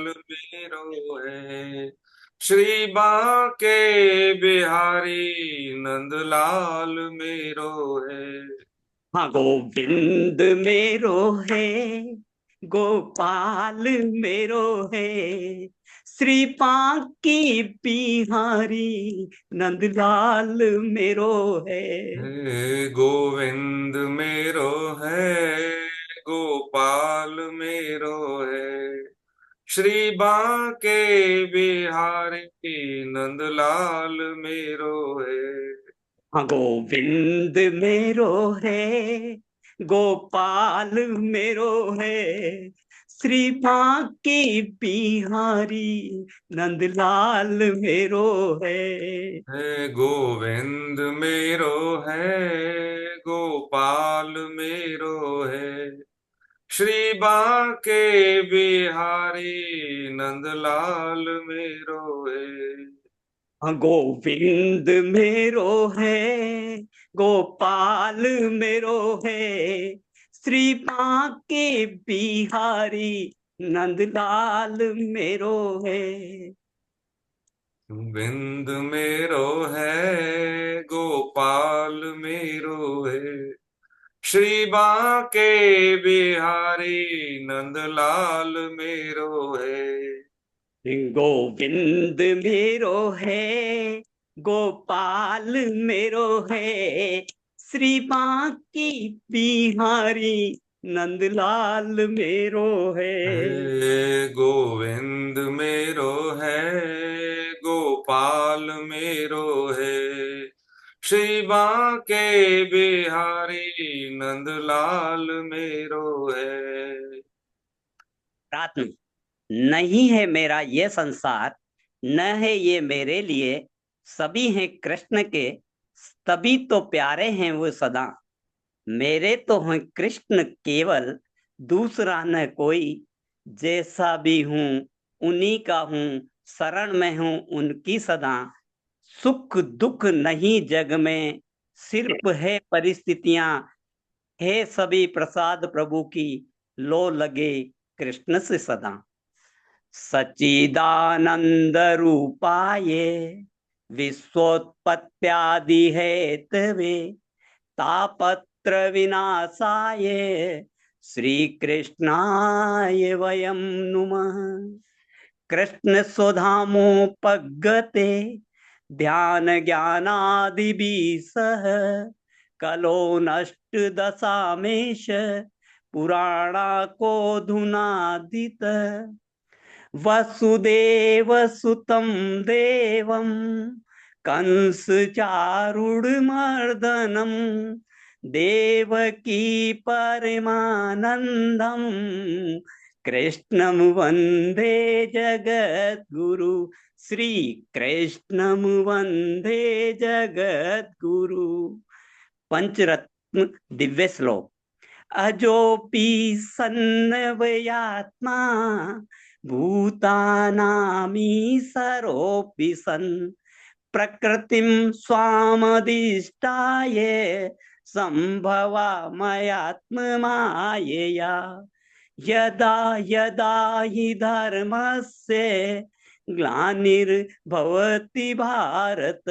मेरो है। श्री बांके बिहारी नंदलाल मेरो है। हाँ, गोविंद मेरो है, गोपाल मेरो है, श्री पांकी बिहारी नंदलाल मेरो है। गोविंद मेरो है, गोपाल मेरो है, श्री बांके बिहारी नंदलाल मेरो है। हाँ, गोविंद मेरो है, गोपाल मेरो है, श्री बांके बिहारी नंदलाल मेरो है। गोविंद मेरो है, गोपाल मेरो है, श्री बांके बिहारी नंदलाल मेरो है। हाँ, गोविंद मेरो है, गोपाल मेरो है, श्री बांके बिहारी नंदलाल मेरो है। बिंद मेरो है, गोपाल मेरो है, श्री बांके बिहारी नंदलाल मेरो है। गोविंद मेरो है, गोपाल मेरो है, श्री बांकी बिहारी नंदलाल मेरो है। गोविंद मेरो है, गोपाल मेरो है, श्री बांके बिहारी नंदलाल मेरो है। प्रार्थना। नहीं है मेरा ये संसार, न है ये मेरे लिए, सभी हैं कृष्ण के, तभी तो प्यारे हैं वो सदा। मेरे तो हैं कृष्ण केवल, दूसरा न कोई, जैसा भी हूं उन्हीं का हूं, शरण में हूं उनकी सदा। सुख दुख नहीं जग में, सिर्फ है परिस्थितियां, है सभी प्रसाद प्रभु की, लो लगे कृष्ण से सदा। सच्चिदानंद रूपाय विश्वोत्पत्त्यादि हेतवे तापत्र विनाशाय श्री कृष्णाय वयं नुमः। कृष्ण स्वधामोपगते ध्यान ज्ञानादि सह कलो नष्ट दशामेश पुराणा को धुनादित। वसुदेव सुतं देवं कंस चारुर्मर्दनम देवकी परमानंदम कृष्णं वंदे जगद्गुरु। श्री कृष्णं वंदे जगद्गुरु। पंचरत्न दिव्य श्लोक। अजोपि सन्नवयात्मा भूतानामीशरोऽपि सन् प्रकृतिं स्वामधिष्ठाय सम्भवामयात्ममायया। यदा यदा हि धर्मस्य ग्लानिर्भवति भारत,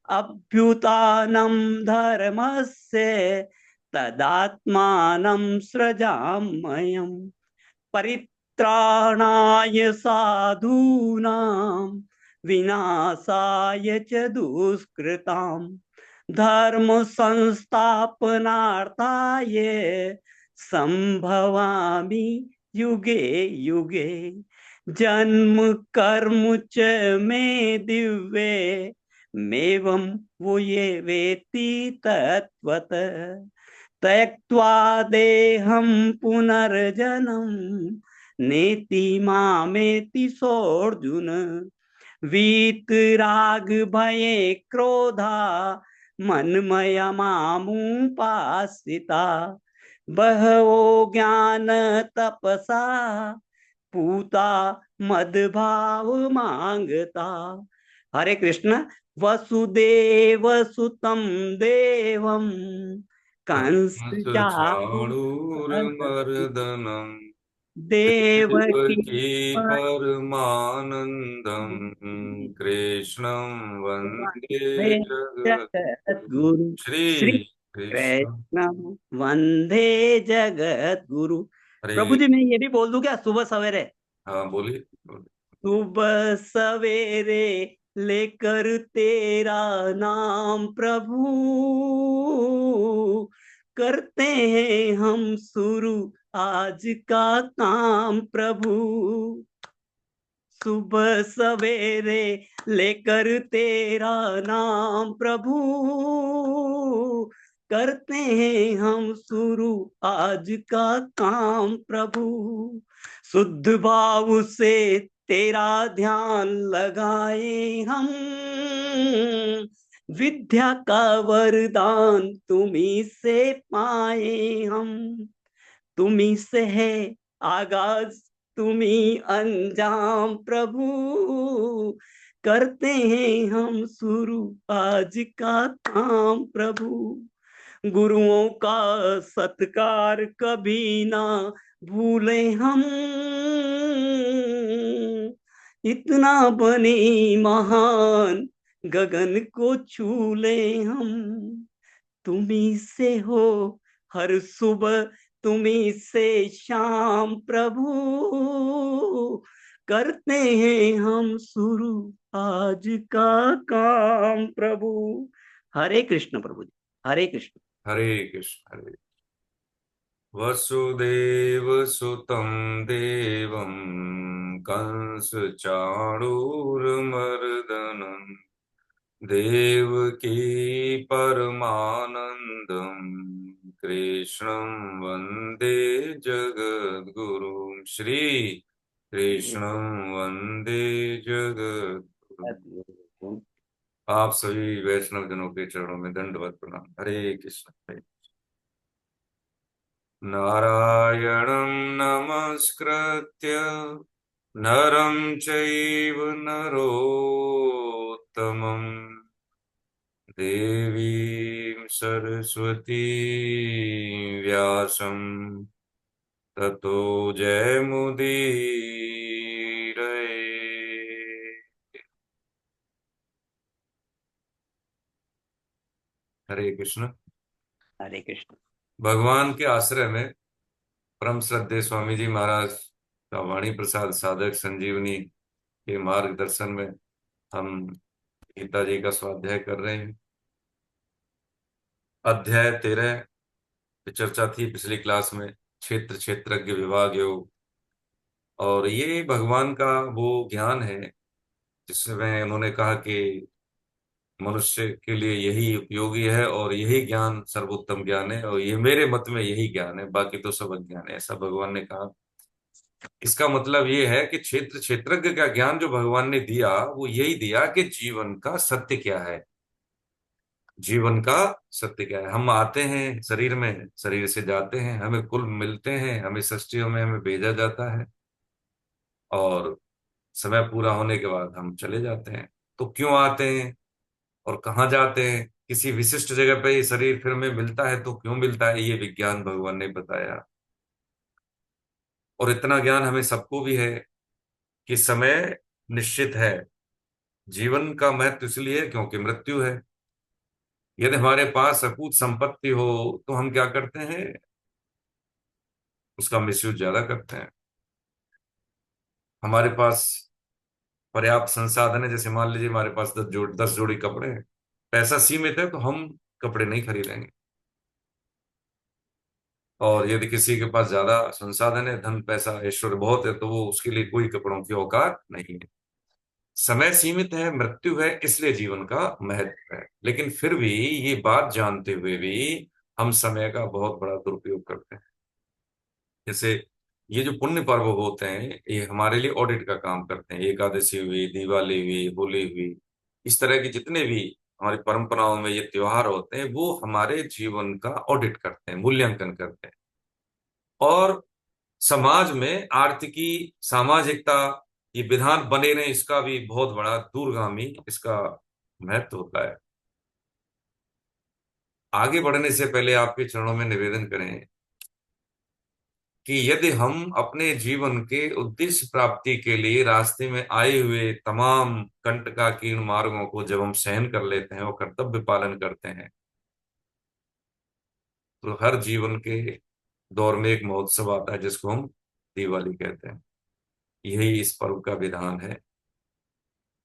अभ्युत्थानं धर्मस्य तदात्मानं सृजाम्यहम्। परित्राणाय साधूनां विनाशाय च दुष्कृतां धर्म संस्थापनार्थाय संभवामि युगे युगे। जन्म कर्म च मे दिव्ये मेवं वो ये वेत्ति तत्त्वतः। त्यक्त्वा देहं पुनर्जन्म नेति मामेति सोऽर्जुन। वीतराग भये क्रोधा मन्मया मामुपाश्रिता। बहवो ज्ञान तपसा पूता मद्भाव मांगता। हरे कृष्ण। वसुदेव सुतं देवं कंस चाणूर। चाणूरमर्दनम् देवकी देवकी परमानंदम कृष्णं वंदे वन्दे जगत जगद्गुरु श्री श्री कृष्ण। कृष्ण वंदे जगत गुरु। प्रभु हरे। जी मैं ये भी बोल दूं क्या सुबह सवेरे? हाँ बोलिए बोलिए। सुबह सवेरे लेकर तेरा नाम प्रभु, करते हैं हम शुरू आज का काम प्रभु। सुबह सवेरे लेकर तेरा नाम प्रभु, करते हैं हम शुरू आज का काम प्रभु। शुद्ध भाव से तेरा ध्यान लगाए हम, विद्या का वरदान तुम्ही से पाए हम। तुम्ही से है आगाज, तुम्ही अंजाम प्रभु, करते हैं हम शुरू आज का काम प्रभु। गुरुओं का सत्कार कभी ना भूले हम, इतना बने महान गगन को छू ले हम। तुम्ही से हो हर सुबह, तुम्ही से शाम प्रभु, करते हैं हम शुरू आज का काम प्रभु। हरे कृष्ण प्रभु जी, हरे कृष्ण। हरे कृष्ण हरे। वसुदेव सुतं देवं कंस चाणूरमर्दनं देवकी परमानन्दं कृष्णं वन्दे जगद्गुरुं श्री कृष्णं वन्दे जगद्गुरुं। आप सभी वैष्णव जनों के चरणों में दंडवत प्रणाम। हरे कृष्ण हरे। नारायणं नमस्कृत्य नरं चैव नरोत्तमं देवीं सरस्वती व्यासं ततो जयमुदीरये। हरे कृष्ण। हरे कृष्ण। भगवान के आश्रय में परम श्रद्धेय स्वामी जी महाराज का वाणी प्रसाद साधक संजीवनी के मार्गदर्शन में हम गीता जी का स्वाध्याय कर रहे हैं। अध्याय 13 पे चर्चा थी पिछली क्लास में, क्षेत्र क्षेत्रज्ञ विभाग योग। और ये भगवान का वो ज्ञान है जिसमें उन्होंने कहा कि मनुष्य के लिए यही उपयोगी है और यही ज्ञान सर्वोत्तम ज्ञान है और ये मेरे मत में यही ज्ञान है, बाकी तो सब अज्ञान है, ऐसा भगवान ने कहा। इसका मतलब ये है कि क्षेत्र क्षेत्रज्ञ का ज्ञान जो भगवान ने दिया वो यही दिया कि जीवन का सत्य क्या है। जीवन का सत्य क्या है। हम आते हैं शरीर में, शरीर से जाते हैं, हमें कुल मिलते हैं, हमें सृष्टियों में हमें भेजा जाता है और समय पूरा होने के बाद हम चले जाते हैं। तो क्यों आते हैं और कहाँ जाते हैं, किसी विशिष्ट जगह पे ये शरीर फिर हमें मिलता है तो क्यों मिलता है, ये विज्ञान भगवान ने बताया। और इतना ज्ञान हमें सबको भी है कि समय निश्चित है। जीवन का महत्व इसलिए है क्योंकि मृत्यु है। यदि हमारे पास अकूत संपत्ति हो तो हम क्या करते हैं, उसका मिसयूज ज्यादा करते हैं। हमारे पास पर्याप्त संसाधन है, जैसे मान लीजिए हमारे पास 10 जोड़ी कपड़े हैं, पैसा सीमित है तो हम कपड़े नहीं खरीदेंगे। और यदि किसी के पास ज्यादा संसाधन है, धन पैसा ऐश्वर्य बहुत है, तो वो उसके लिए कोई कपड़ों की औकात नहीं है। समय सीमित है, मृत्यु है, इसलिए जीवन का महत्व है। लेकिन फिर भी ये बात जानते हुए भी हम समय का बहुत बड़ा दुरुपयोग करते हैं। जैसे ये जो पुण्य पर्व होते हैं ये हमारे लिए ऑडिट का काम करते हैं। एकादशी हुई, दिवाली हुई, होली हुई, इस तरह की जितने भी हमारी परंपराओं में ये त्योहार होते हैं वो हमारे जीवन का ऑडिट करते हैं, मूल्यांकन करते हैं। और समाज में आर्थिकी, सामाजिकता, ये विधान बने रहे, इसका भी बहुत बड़ा दूरगामी इसका महत्व होता है। आगे बढ़ने से पहले आपके चरणों में निवेदन करें कि यदि हम अपने जीवन के उद्देश्य प्राप्ति के लिए रास्ते में आए हुए तमाम कंटकाकीर्ण मार्गों को जब हम सहन कर लेते हैं और कर्तव्य पालन करते हैं, तो हर जीवन के दौर में एक महोत्सव आता है जिसको हम दिवाली कहते हैं। यही इस पर्व का विधान है।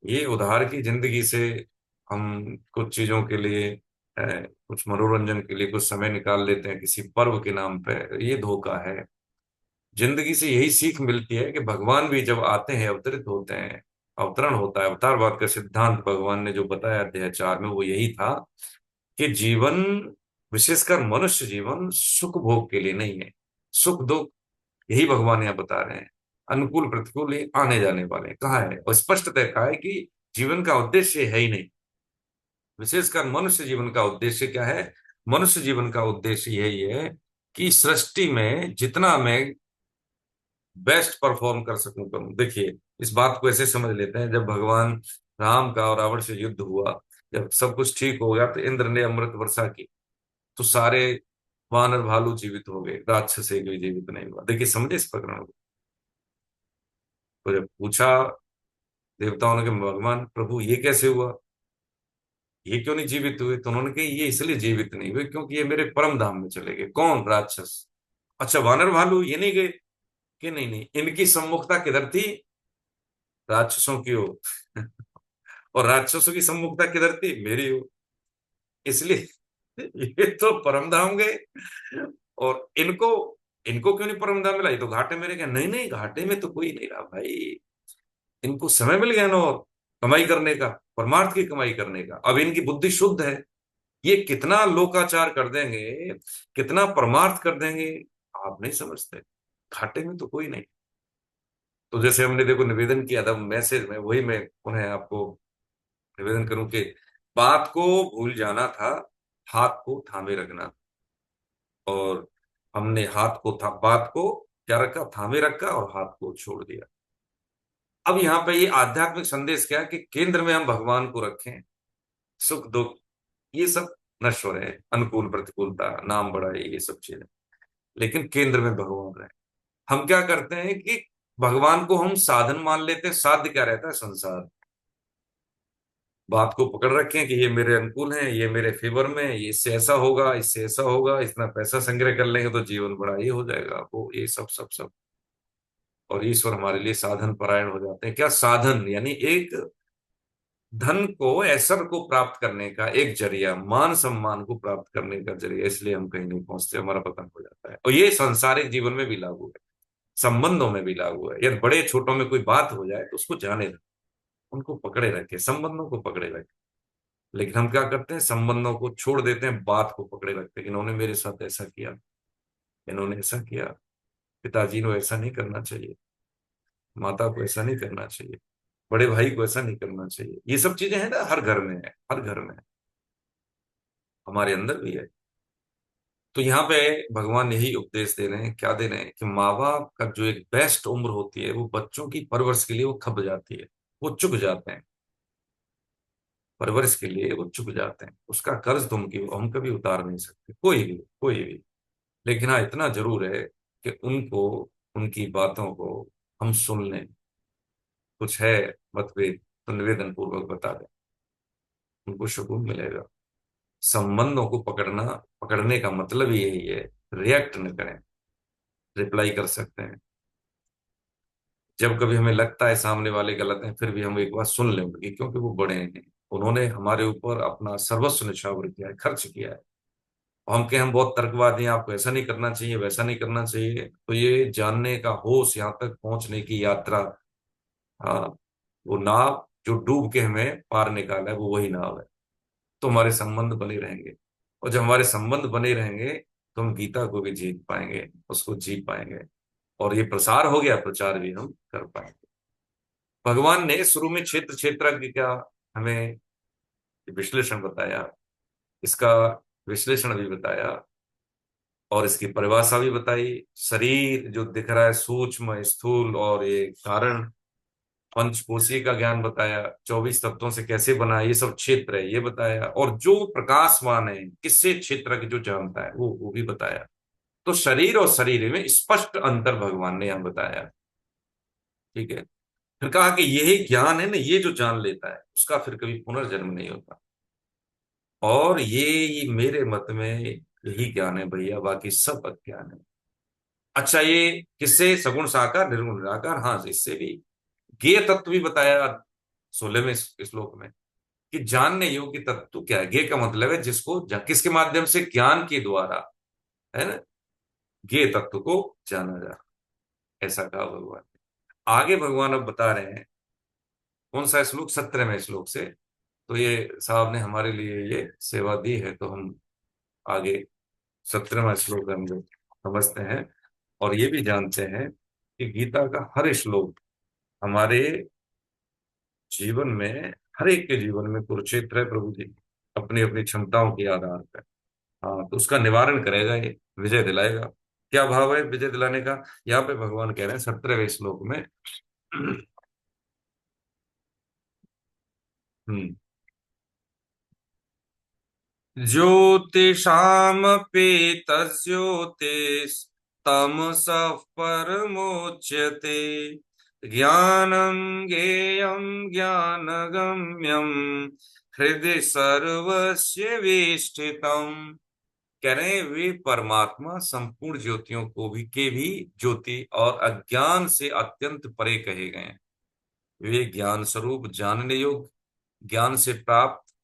ये उधार की जिंदगी से हम कुछ चीजों के लिए कुछ मनोरंजन के लिए कुछ समय निकाल लेते हैं किसी पर्व के नाम पे, ये धोखा है। जिंदगी से यही सीख मिलती है कि भगवान भी जब आते हैं, अवतरित होते हैं, अवतरण होता है, अवतारवाद का सिद्धांत भगवान ने जो बताया अध्याय 4 में, वो यही था कि जीवन, विशेषकर मनुष्य जीवन, सुख भोग के लिए नहीं है। सुख दुख, यही भगवान यहाँ बता रहे हैं। अनुकूल प्रतिकूल ये आने जाने वाले हैं। कहा है और स्पष्टतः कहा है कि जीवन का उद्देश्य है ही नहीं। विशेषकर मनुष्य जीवन का उद्देश्य क्या है? मनुष्य जीवन का उद्देश्य यही है कि सृष्टि में जितना मैं बेस्ट परफॉर्म कर सकूं करूं। देखिए, इस बात को ऐसे समझ लेते हैं, जब भगवान राम का और रावण से युद्ध हुआ, जब सब कुछ ठीक हो गया तो इंद्र ने अमृत वर्षा की, तो सारे वानर भालू जीवित हो गए, राक्षस एक भी जीवित नहीं हुआ। देखिए, समझे इस प्रकरण को? तो जब पूछा देवताओं ने कि भगवान प्रभु ये कैसे हुआ, ये क्यों नहीं जीवित हुए, तो उन्होंने कहा ये इसलिए जीवित नहीं हुए क्योंकि ये मेरे परम धाम में चले गए। कौन? राक्षस। अच्छा, वानर भालू ये नहीं गए? कि नहीं नहीं, इनकी सम्मुखता किधर थी? राक्षसों की ओर। और राक्षसों की सम्मुखता किधर थी? मेरी ओर। इसलिए ये तो परम धाम गए। और इनको इनको क्यों नहीं परम धाम मिला? ये तो घाटे में रह गए। नहीं नहीं, घाटे में तो कोई नहीं रहा भाई। इनको समय मिल गया ना, और कमाई करने का, परमार्थ की कमाई करने का। अब इनकी बुद्धि शुद्ध है, ये कितना लोकाचार कर देंगे, कितना परमार्थ कर देंगे, आप नहीं समझते। घाटे में तो कोई नहीं। तो जैसे हमने देखो निवेदन किया था मैसेज में, वही मैं पुनः आपको निवेदन करूं कि बात को भूल जाना था, हाथ को थामे रखना। और हमने हाथ को था, बात को क्या रखा? थामे रखा और हाथ को छोड़ दिया। अब यहाँ पे ये आध्यात्मिक संदेश क्या है कि केंद्र में हम भगवान को रखें। सुख दुख ये सब नश्वर है, अनुकूल प्रतिकूलता, नाम बड़ा है, ये सब चीजें, लेकिन केंद्र में भगवान रहे। हम क्या करते हैं कि भगवान को हम साधन मान लेते हैं। साध्य क्या रहता है? संसार। बात को पकड़ रखे हैं कि ये मेरे अनुकूल है, ये मेरे फेवर में है, ये इससे ऐसा होगा, इससे ऐसा होगा, इतना पैसा संग्रह कर लेंगे तो जीवन बड़ा ये हो जाएगा, वो ये सब सब सब। और ईश्वर हमारे लिए साधन परायण हो जाते हैं। क्या साधन? यानी एक धन को, ऐश्वर्य को प्राप्त करने का एक जरिया, मान सम्मान को प्राप्त करने का जरिया। इसलिए हम कहीं नहीं पहुंचते, हमारा पतन हो जाता है। और ये सांसारिक जीवन में भी लागू है, संबंधों में भी लागू है। यदि बड़े छोटों में कोई बात हो जाए तो उसको जाने दो, उनको पकड़े रखे, संबंधों को पकड़े रखे। लेकिन हम क्या करते हैं? संबंधों को छोड़ देते हैं, बात को पकड़े रखते हैं कि इन्होंने मेरे साथ ऐसा किया, इन्होंने ऐसा किया, पिताजी को ऐसा नहीं करना चाहिए, माता को ऐसा नहीं करना चाहिए, बड़े भाई को ऐसा नहीं करना चाहिए। ये सब चीजें हैं ना, हर घर में है, हर घर में है, हमारे अंदर भी है। तो यहाँ पे भगवान यही उपदेश दे रहे हैं। क्या दे रहे हैं? कि माँ बाप का जो एक बेस्ट उम्र होती है वो बच्चों की परवरिश के लिए वो खप जाती है, वो चुक जाते हैं। परवरिश के लिए वो चुक जाते हैं। उसका कर्ज तुम की हम कभी उतार नहीं सकते, कोई भी, कोई भी। लेकिन हाँ, इतना जरूर है कि उनको, उनकी बातों को हम सुन लें। कुछ है मतभेद तो निवेदन पूर्वक बता दें, उनको सुकून मिलेगा। संबंधों को पकड़ना, पकड़ने का मतलब ही यही है। रिएक्ट न करें, रिप्लाई कर सकते हैं। जब कभी हमें लगता है सामने वाले गलत हैं, फिर भी हम एक बार सुन लें उनकी, क्योंकि वो बड़े हैं, उन्होंने हमारे ऊपर अपना सर्वस्व निछावर किया है, खर्च किया है। और हम बहुत तर्कवादी हैं, आपको ऐसा नहीं करना चाहिए, वैसा नहीं करना चाहिए। तो ये जानने का होश, यहाँ तक पहुंचने की यात्रा, हाँ, वो नाव जो डूब के हमें पार निकाला है वो वही नाव है। तो हमारे संबंध बने रहेंगे, और जब हमारे संबंध बने रहेंगे तो हम गीता को भी जीत पाएंगे, उसको जी पाएंगे। और ये प्रसार हो गया, प्रचार भी हम कर पाएंगे। भगवान ने शुरू में क्षेत्र क्षेत्रज्ञ का हमें विश्लेषण बताया, इसका विश्लेषण भी बताया, और इसकी परिभाषा भी बताई। शरीर जो दिख रहा है सूक्ष्म स्थूल और ये कारण, पंचकोशीय का ज्ञान बताया, 24 तत्वों से कैसे बना है, ये सब क्षेत्र है ये बताया। और जो प्रकाशवान है, किससे क्षेत्र की जो जानता है, वो भी बताया। तो शरीर और शरीर में स्पष्ट अंतर भगवान ने यहां बताया। ठीक है। फिर कहा कि यही ज्ञान है ना, ये जो जान लेता है उसका फिर कभी पुनर्जन्म नहीं होता। और ये मेरे मत में यही ज्ञान है भैया, बाकी सब अज्ञान है। अच्छा, ये किससे? सगुण साकार निर्गुण निराकार, हाँ, इससे भी ज्ञेय तत्व भी बताया 16वें श्लोक में, कि जानने योग्य तत्व क्या है। ज्ञेय का मतलब है जिसको किसके माध्यम से? ज्ञान के द्वारा, है ना, ज्ञेय तत्व को जाना जा, ऐसा कहा भगवान ने। आगे भगवान अब बता रहे हैं, कौन सा श्लोक? 17वें श्लोक से। तो ये साहब ने हमारे लिए ये सेवा दी है, तो हम आगे 17वां श्लोक हम लोग समझते हैं। और ये भी जानते हैं कि गीता का हर श्लोक हमारे जीवन में, हर एक के जीवन में कुरुक्षेत्र है प्रभु जी, अपनी अपनी क्षमताओं के आधार पर। हाँ, तो उसका निवारण करेगा, ये विजय दिलाएगा। क्या भाव है विजय दिलाने का? यहाँ पे भगवान कह रहे हैं 17वें श्लोक में। हम्म। ज्योतिषामपि तज्ज्योतिस्तमसः परमोच्यते, ज्ञानं ज्ञेयं ज्ञानगम्यं हृदि सर्वस्य विष्ठितम्। कह रहे हैं वे परमात्मा संपूर्ण ज्योतियों को भी ज्योति और अज्ञान से अत्यंत परे कहे गए हैं। वे ज्ञान स्वरूप, जानने योग्य, ज्ञान से प्राप्त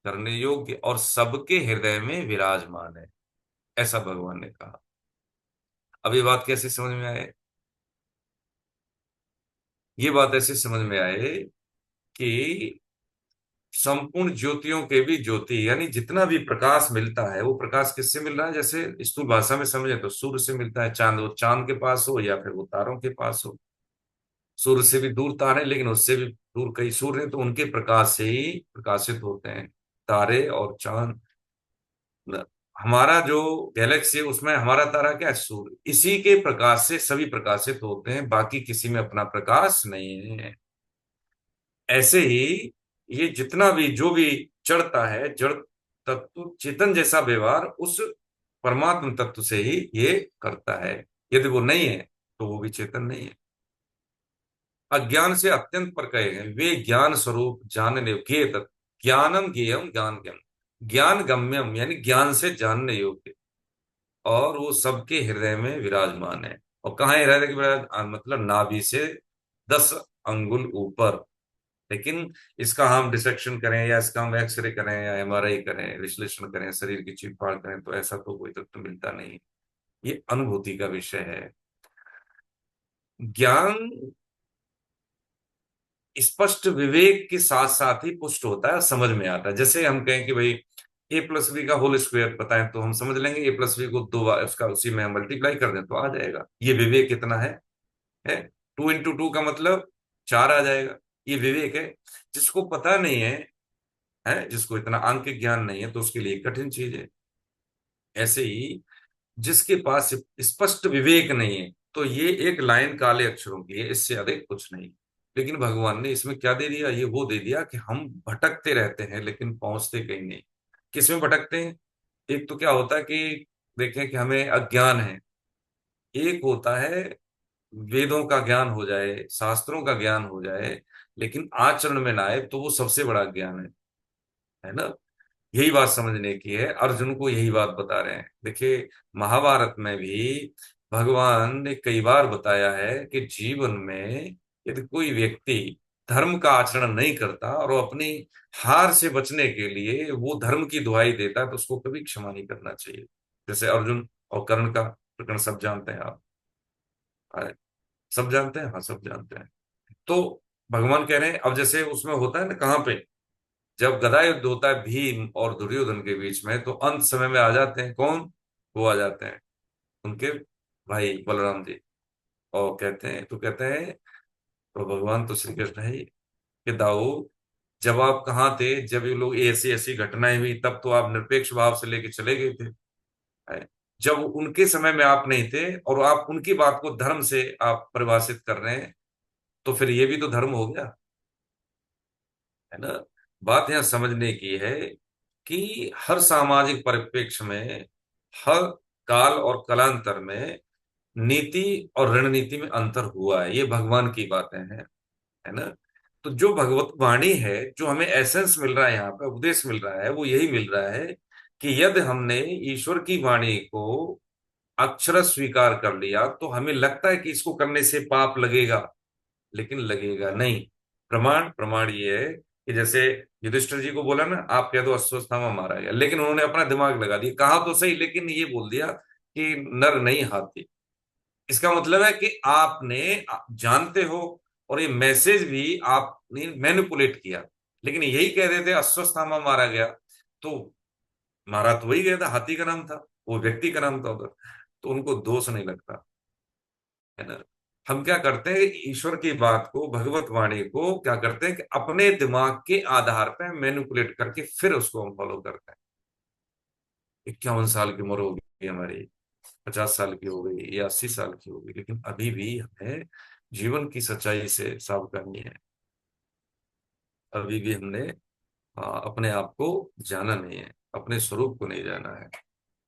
करने योग्य और सबके हृदय में विराजमान है, ऐसा भगवान ने कहा। अब ये बात कैसे समझ में आए? ये बात ऐसे समझ में आए कि संपूर्ण ज्योतियों के भी ज्योति, यानी जितना भी प्रकाश मिलता है वो प्रकाश किससे मिल रहा है? जैसे स्थूल भाषा में समझे तो सूर्य से मिलता है। चांद, वो चांद के पास हो या फिर वो तारों के पास हो। सूर्य से भी दूर तारे, लेकिन उससे भी दूर कई सूर्य हैं, तो उनके प्रकाश से ही प्रकाशित होते हैं तारे और चांद। हमारा जो गैलेक्सी है उसमें हमारा तारा क्या है? सूर्य। इसी के प्रकाश से सभी प्रकाशित होते हैं, बाकी किसी में अपना प्रकाश नहीं है। ऐसे ही ये जितना भी जो भी चढ़ता है, जड़ तत्व चेतन जैसा व्यवहार उस परमात्म तत्व से ही ये करता है। यदि वो नहीं है तो वो भी चेतन नहीं है। अज्ञान से अत्यंत पर कहे हैं वे ज्ञान स्वरूप, जानने ज्ञेय तत्व, ज्ञानम ज्ञेयम ज्ञान ज्ञम, ज्ञान गम्यम यानी ज्ञान से जानने योग्य, और वो सबके हृदय में विराजमान है। और कहाँ है हृदय के विराज? मतलब नाभि से 10 अंगुल ऊपर। लेकिन इसका हम डिसेक्शन करें या इसका हम एक्सरे करें या एमआरआई करें, विश्लेषण करें, शरीर की चीर फाड़ करें, तो ऐसा तो कोई तत्व मिलता नहीं। ये अनुभूति का विषय है। ज्ञान स्पष्ट विवेक के साथ साथ ही पुष्ट होता है, समझ में आता है। जैसे हम कहें कि भाई ए प्लस बी का होल स्क्वायर पता है, तो हम समझ लेंगे ए प्लस बी को 2 बार उसका उसी में मल्टीप्लाई कर दें तो आ जाएगा। ये विवेक कितना है 2 × 2 का मतलब 4 आ जाएगा। ये विवेक है। जिसको पता नहीं है, जिसको इतना अंक ज्ञान नहीं है, तो उसके लिए कठिन चीज है। ऐसे ही जिसके पास स्पष्ट विवेक नहीं है, तो ये एक लाइन काले अक्षरों की है, इससे अधिक कुछ नहीं। लेकिन भगवान ने इसमें क्या दे दिया? ये वो दे दिया कि हम भटकते रहते हैं लेकिन पहुंचते कहीं नहीं। किस में भटकते हैं? एक तो क्या होता है कि देखें कि हमें अज्ञान है। एक होता है वेदों का ज्ञान हो जाए, शास्त्रों का ज्ञान हो जाए, लेकिन आचरण में ना आए, तो वो सबसे बड़ा ज्ञान है ना। यही बात समझने की है, अर्जुन को यही बात बता रहे हैं। देखिए, महाभारत में भी भगवान ने कई बार बताया है कि जीवन में यदि कोई व्यक्ति धर्म का आचरण नहीं करता और वो अपनी हार से बचने के लिए वो धर्म की दुहाई देता है, तो उसको कभी क्षमा नहीं करना चाहिए। जैसे अर्जुन और कर्ण का प्रकरण सब जानते हैं आप। हाँ, सब जानते हैं, हाँ सब जानते हैं। तो भगवान कह रहे हैं, अब जैसे उसमें होता है ना, कहाँ पे जब गदा युद्ध होता है भीम और दुर्योधन के बीच में, तो अंत समय में आ जाते हैं कौन? वो आ जाते हैं उनके भाई बलराम जी। और कहते हैं, तो कहते हैं, तो भगवान तो श्री कृष्ण है ही, कि दाऊ, जब आप कहाँ थे, जब ये लोग ऐसी ऐसी घटनाएं हुई, तब तो आप निरपेक्ष भाव से लेके चले गए थे। है? जब उनके समय में आप नहीं थे और आप उनकी बात को धर्म से आप परिभाषित कर रहे हैं, तो फिर ये भी तो धर्म हो गया, है ना। बात यहां समझने की है कि हर सामाजिक परिप्रेक्ष्य में, हर काल और कालांतर में नीति और रणनीति में अंतर हुआ है, ये भगवान की बातें हैं, है ना। तो जो भगवत वाणी है, जो हमें एसेंस मिल रहा है, यहाँ पे उपदेश मिल रहा है, वो यही मिल रहा है कि यदि हमने ईश्वर की वाणी को अक्षर स्वीकार कर लिया तो हमें लगता है कि इसको करने से पाप लगेगा, लेकिन लगेगा नहीं। प्रमाण प्रमाण ये है कि जैसे युधिष्ठिर जी को बोला ना, आप कह दो अश्वत्थामा मारा गया, लेकिन उन्होंने अपना दिमाग लगा दिया, कहा तो सही, लेकिन ये बोल दिया कि नर नहीं हाथी। इसका मतलब है कि आपने जानते हो, और ये मैसेज भी आपने मैनिपुलेट किया, लेकिन यही कह देते अश्वत्थामा मारा गया, तो मारा तो वही गया था, हाथी का नाम था, वो व्यक्ति का नाम था उधर, तो उनको दोष नहीं लगता, है ना। हम क्या करते हैं, ईश्वर की बात को, भगवत वाणी को क्या करते हैं कि अपने दिमाग के आधार पर मैनिपुलेट करके फिर उसको हम फॉलो करते हैं। 51 साल की उम्र होगी हमारी, 50 साल की हो गई या 80 साल की हो गई, लेकिन अभी भी हमें जीवन की सच्चाई से सावधानी है। अभी भी हमने अपने आप को जाना नहीं है, अपने स्वरूप को नहीं जाना है।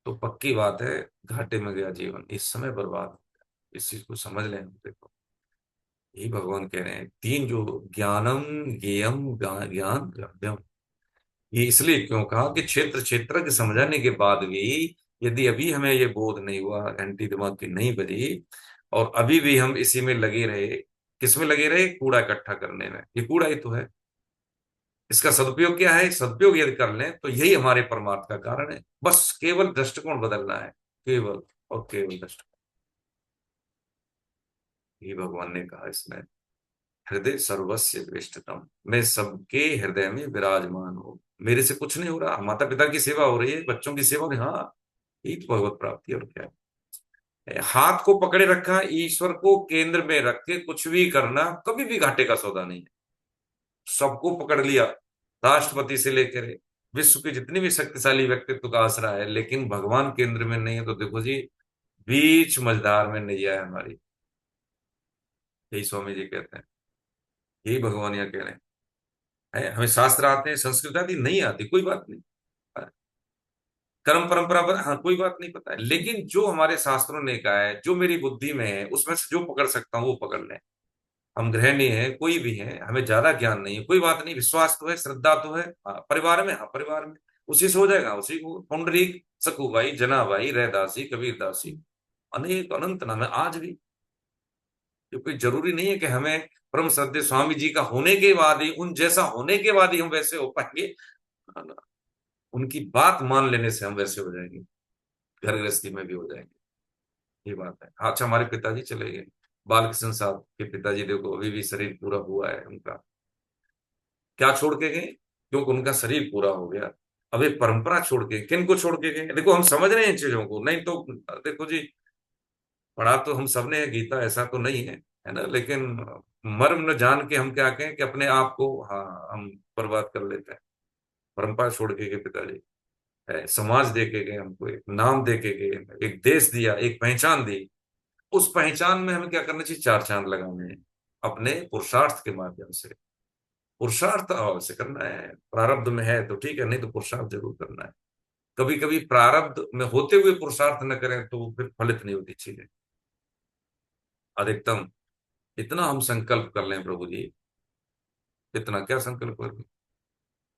तो पक्की बात है, घाटे में गया जीवन, इस समय बर्बाद हो गया। इस चीज को समझ लें हम। देखो, यही भगवान कह रहे हैं, तीन जो ज्ञानम ज्ञेयम ज्ञान गम्यम, ये इसलिए क्यों कहा कि क्षेत्र क्षेत्र के समझाने के बाद भी यदि अभी हमें ये बोध नहीं हुआ, घंटी दिमाग की नहीं बजी, और अभी भी हम इसी में लगे रहे, किस में लगे रहे, कूड़ा इकट्ठा करने में, ये कूड़ा ही तो है। इसका सदुपयोग क्या है, सदुपयोग यदि कर लें तो यही हमारे परमार्थ का कारण है। बस केवल दृष्टिकोण बदलना है, केवल और केवल दृष्टिकोण। ये भगवान ने कहा इसमें, हृदय सर्वस्य श्रेष्ठतम, मैं सबके हृदय में विराजमान हूँ। मेरे से कुछ नहीं हो रहा, माता पिता की सेवा हो रही है, बच्चों की सेवा हो रही है, हाँ, यही तो भगवत प्राप्ति है, और क्या है। हाथ को पकड़े रखा, ईश्वर को केंद्र में रख के कुछ भी करना कभी भी घाटे का सौदा नहीं है। सबको पकड़ लिया, राष्ट्रपति से लेकर विश्व के जितने भी शक्तिशाली व्यक्तित्व का आसरा है, लेकिन भगवान केंद्र में नहीं है, तो देखो जी, बीच मझधार में नैया है हमारी। यही स्वामी जी कहते हैं, यही भगवान यहाँ कह रहे हैं। हमें शास्त्र आते हैं, संस्कृत आती नहीं आती, कोई बात नहीं, कर्म परंपरा पर हाँ कोई बात नहीं पता है, लेकिन जो हमारे शास्त्रों ने कहा है, जो मेरी बुद्धि में है, उसमें से जो पकड़ सकता हूँ वो पकड़ लें। हम गृहिणी हैं, कोई भी है, हमें ज्यादा ज्ञान नहीं है, कोई बात नहीं, विश्वास तो है, श्रद्धा तो है, हाँ, परिवार में, हाँ परिवार में उसी से हो जाएगा, उसी को पुंडरीक सखुबाई जनाबाई रैदासी कबीर दासी, अनेक अनंत नाम है आज भी। ये कोई जरूरी नहीं है कि हमें परम श्रद्धेय स्वामी जी का होने के बाद ही, उन जैसा होने के बाद ही हम वैसे हो पाएंगे। उनकी बात मान लेने से हम वैसे हो जाएंगे, घर गृहस्थी में भी हो जाएंगे। ये बात है। हाँ, अच्छा, हमारे पिताजी चले गए, बालकृष्ण साहब के पिताजी, देखो अभी भी शरीर पूरा हुआ है उनका। क्या छोड़ के गए, क्योंकि उनका शरीर पूरा हो गया। अब एक परंपरा छोड़ के, किन को छोड़ के गए, देखो हम समझ रहे हैं इन चीजों को, नहीं तो देखो जी, पढ़ा तो हम सबने है गीता, ऐसा तो नहीं है ना, लेकिन मर्म न जान के हम क्या कहें कि अपने आप को, हाँ, हम बर्बाद कर लेते हैं। परंपरा छोड़ के गए पिताजी, समाज दे के गए, हमको एक नाम दे के गए, एक देश दिया, एक पहचान दी। उस पहचान में हमें क्या करना चाहिए, चार चांद लगाने हैं, अपने पुरुषार्थ के माध्यम से। पुरुषार्थ अवश्य करना है, प्रारब्ध में है तो ठीक है, नहीं तो पुरुषार्थ जरूर करना है। कभी कभी प्रारब्ध में होते हुए पुरुषार्थ न करें तो फिर फलित नहीं होती चीजें। अधिकतम इतना हम संकल्प कर लें प्रभु जी, इतना क्या संकल्प कर लें,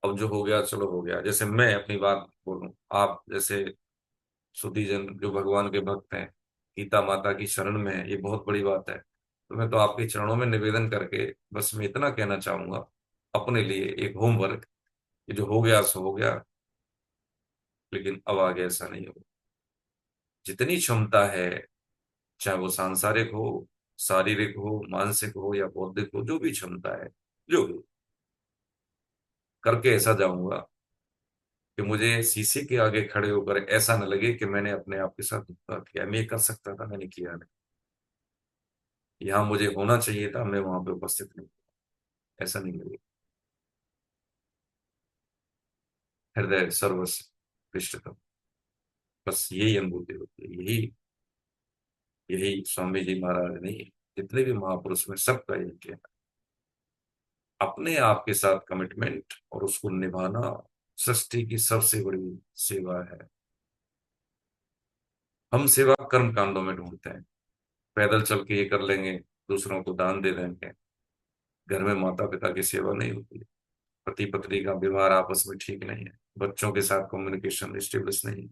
अब जो हो गया चलो हो गया। जैसे मैं अपनी बात बोलूं, आप जैसे सुधीजन जो भगवान के भक्त हैं, गीता माता की शरण में है, ये बहुत बड़ी बात है। तो मैं तो आपके चरणों में निवेदन करके बस मैं इतना कहना चाहूंगा, अपने लिए एक होमवर्क, ये जो हो गया सो हो गया, लेकिन अब आगे ऐसा नहीं होगा। जितनी क्षमता है, चाहे वो सांसारिक हो, शारीरिक हो, मानसिक हो या बौद्धिक हो, जो भी क्षमता है, जो भी करके ऐसा जाऊंगा कि मुझे शीशे के आगे खड़े होकर ऐसा न लगे कि मैंने अपने आप के साथ धोखा किया, मैं ये कर सकता था, मैंने किया नहीं, यहाँ मुझे होना चाहिए था, मैं वहां पे उपस्थित नहीं, ऐसा नहीं लगे। हृदय सर्वस्व इष्टतम, बस यही अनुभूति होती है, यही यही स्वामी जी महाराज नहीं, जितने भी महापुरुष में सबका यही कहना, अपने आप के साथ कमिटमेंट और उसको निभाना सृष्टि की सबसे बड़ी सेवा है। हम सेवा कर्म कांडों में ढूंढते हैं। पैदल चल के ये कर लेंगे, दूसरों को दान दे देंगे। घर में माता पिता की सेवा नहीं होती, पति पत्नी का व्यवहार आपस में ठीक नहीं है, बच्चों के साथ कम्युनिकेशन स्टेब्लिश नहीं है,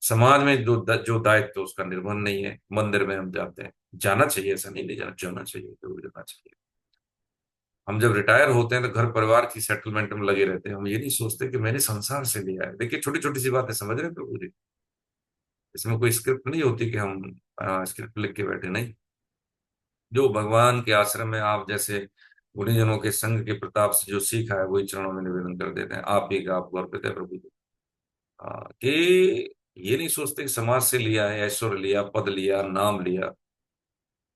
समाज में जो दायित्व है, उसका निर्वहन नहीं है। मंदिर में हम जाते हैं, जाना चाहिए, ऐसा नहीं, नहीं जाना, जाना चाहिए, जरूर जाना चाहिए। हम जब रिटायर होते हैं तो घर परिवार की सेटलमेंट में लगे रहते हैं, हम ये नहीं सोचते कि मैंने संसार से लिया है। देखिए, छोटी छोटी सी बातें समझ रहे हैं प्रभु जी, इसमें कोई स्क्रिप्ट नहीं होती कि हम स्क्रिप्ट लिख के बैठे, नहीं। जो भगवान के आश्रम में आप जैसे गुणीजनों के संग के प्रताप से जो सीखा है, वही चरणों में निवेदन कर देते हैं। आप ही का आपको अर्पित है प्रभु जी। कि ये नहीं सोचते कि समाज से लिया है, ऐश्वर्य लिया, पद लिया, नाम लिया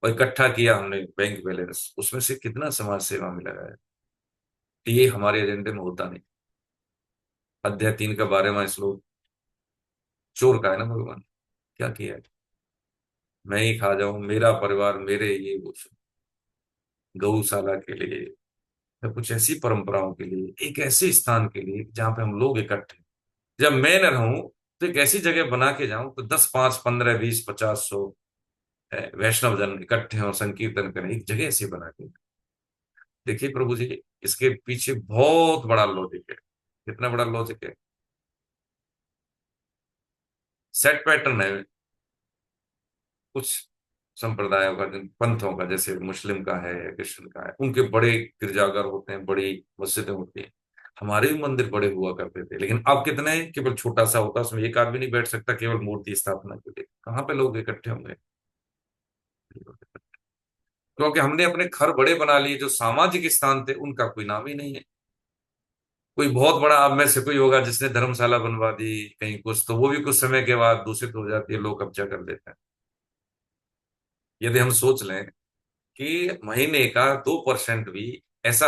और इकट्ठा किया हमने बैंक बैलेंस, उसमें से कितना समाज सेवा में लगा है। तो ये हमारे एजेंडे में होता नहीं। अध्याय 3 का 12वां श्लोक चोर का है ना, भगवान क्या किया है? मैं ही खा जाऊं, मेरा परिवार, मेरे ये वो सब, गौशाला के लिए या कुछ ऐसी परंपराओं के लिए, एक ऐसे स्थान के लिए जहां पे हम लोग इकट्ठे, जब मैं न रहूं तो एक ऐसी जगह बना के जाऊं तो 10, 5, 15, 20, 50, 100 वैष्णव जन इकट्ठे हों, संकीर्तन करें, एक जगह ऐसी बना के। देखिए प्रभु जी, इसके पीछे बहुत बड़ा लॉजिक है। कितना बड़ा लॉजिक है? सेट पैटर्न है कुछ संप्रदायों का, पंथों का, जैसे मुस्लिम का है, क्रिश्चियन का है, उनके बड़े गिरजाघर होते हैं, बड़ी मस्जिदें होती हैं। हमारे भी मंदिर बड़े हुआ करते थे, लेकिन अब कितने हैं? केवल छोटा सा होता है, उसमें एक आदमी नहीं बैठ सकता, केवल मूर्ति स्थापना के लिए। कहाँ पे लोग इकट्ठे होंगे? क्योंकि हमने अपने घर बड़े बना लिए, जो सामाजिक स्थान थे उनका कोई नाम ही नहीं है। कोई बहुत बड़ा आप में से कोई होगा जिसने धर्मशाला बनवा दी कहीं कुछ, तो वो भी कुछ समय के बाद दूषित हो जाती है, लोग कब्जा कर लेते हैं। यदि हम सोच लें कि महीने का 2% भी ऐसा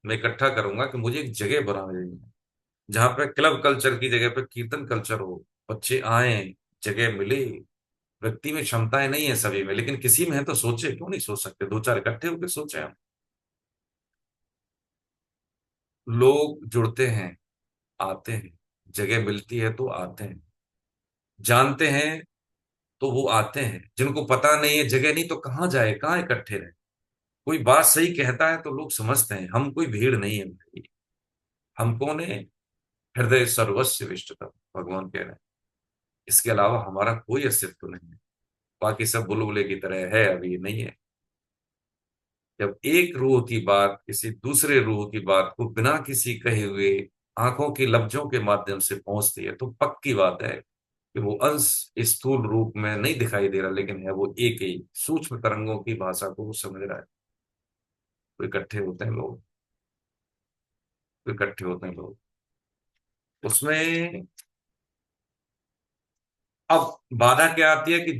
मैं इकट्ठा करूंगा कि मुझे एक जगह बना देनी है जहां पे क्लब कल्चर की जगह पे कीर्तन कल्चर हो, बच्चे आए, जगह मिले। व्यक्ति में क्षमताएं नहीं है सभी में, लेकिन किसी में है तो सोचे, क्यों नहीं सोच सकते? दो चार इकट्ठे होकर सोचे हम। लोग जुड़ते हैं, आते हैं, जगह मिलती है तो आते हैं, जानते हैं तो वो आते हैं। जिनको पता नहीं है, जगह नहीं, तो कहाँ जाए, कहाँ इकट्ठे रहे? कोई बात सही कहता है तो लोग समझते हैं, हम कोई भीड़ नहीं है भाई। हम कौन है? हृदय सर्वस्व विष्टतम, भगवान कह रहे हैं। इसके अलावा हमारा कोई अस्तित्व नहीं है। बाकी सब बुलबुले की तरह है, अभी नहीं है। जब एक रूह की बात किसी दूसरे रूह की बात को बिना किसी कहे हुए आंखों की लफ्जों के माध्यम से पहुंचती है, तो पक्की बात है कि वो अंश स्थूल रूप में नहीं दिखाई दे रहा, लेकिन है वो एक ही सूक्ष्म तरंगों की भाषा को वो समझ रहा है। तो इकट्ठे होते हैं लोग, तो इकट्ठे होते हैं लोग उसमें। अब बाधा क्या आती है कि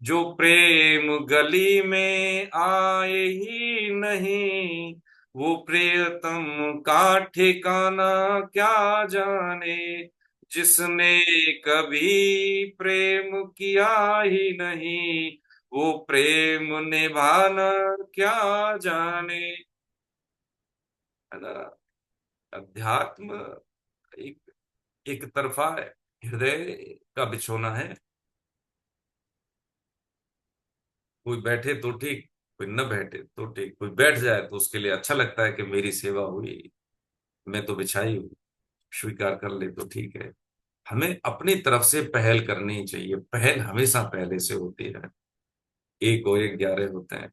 जो प्रेम गली में आए ही नहीं, वो प्रियतम का ठिकाना क्या जाने। जिसने कभी प्रेम किया ही नहीं, वो प्रेम निभाना क्या जाने। है ना? अध्यात्म एक एक तरफा हृदय का बिछोना है। कोई बैठे तो ठीक, कोई न बैठे तो ठीक, कोई बैठ जाए तो उसके लिए अच्छा लगता है कि मेरी सेवा हुई, मैं तो बिछाई हूँ, स्वीकार कर ले तो ठीक है। हमें अपनी तरफ से पहल करनी चाहिए, पहल हमेशा पहले से होती है। एक और एक 11 होते हैं।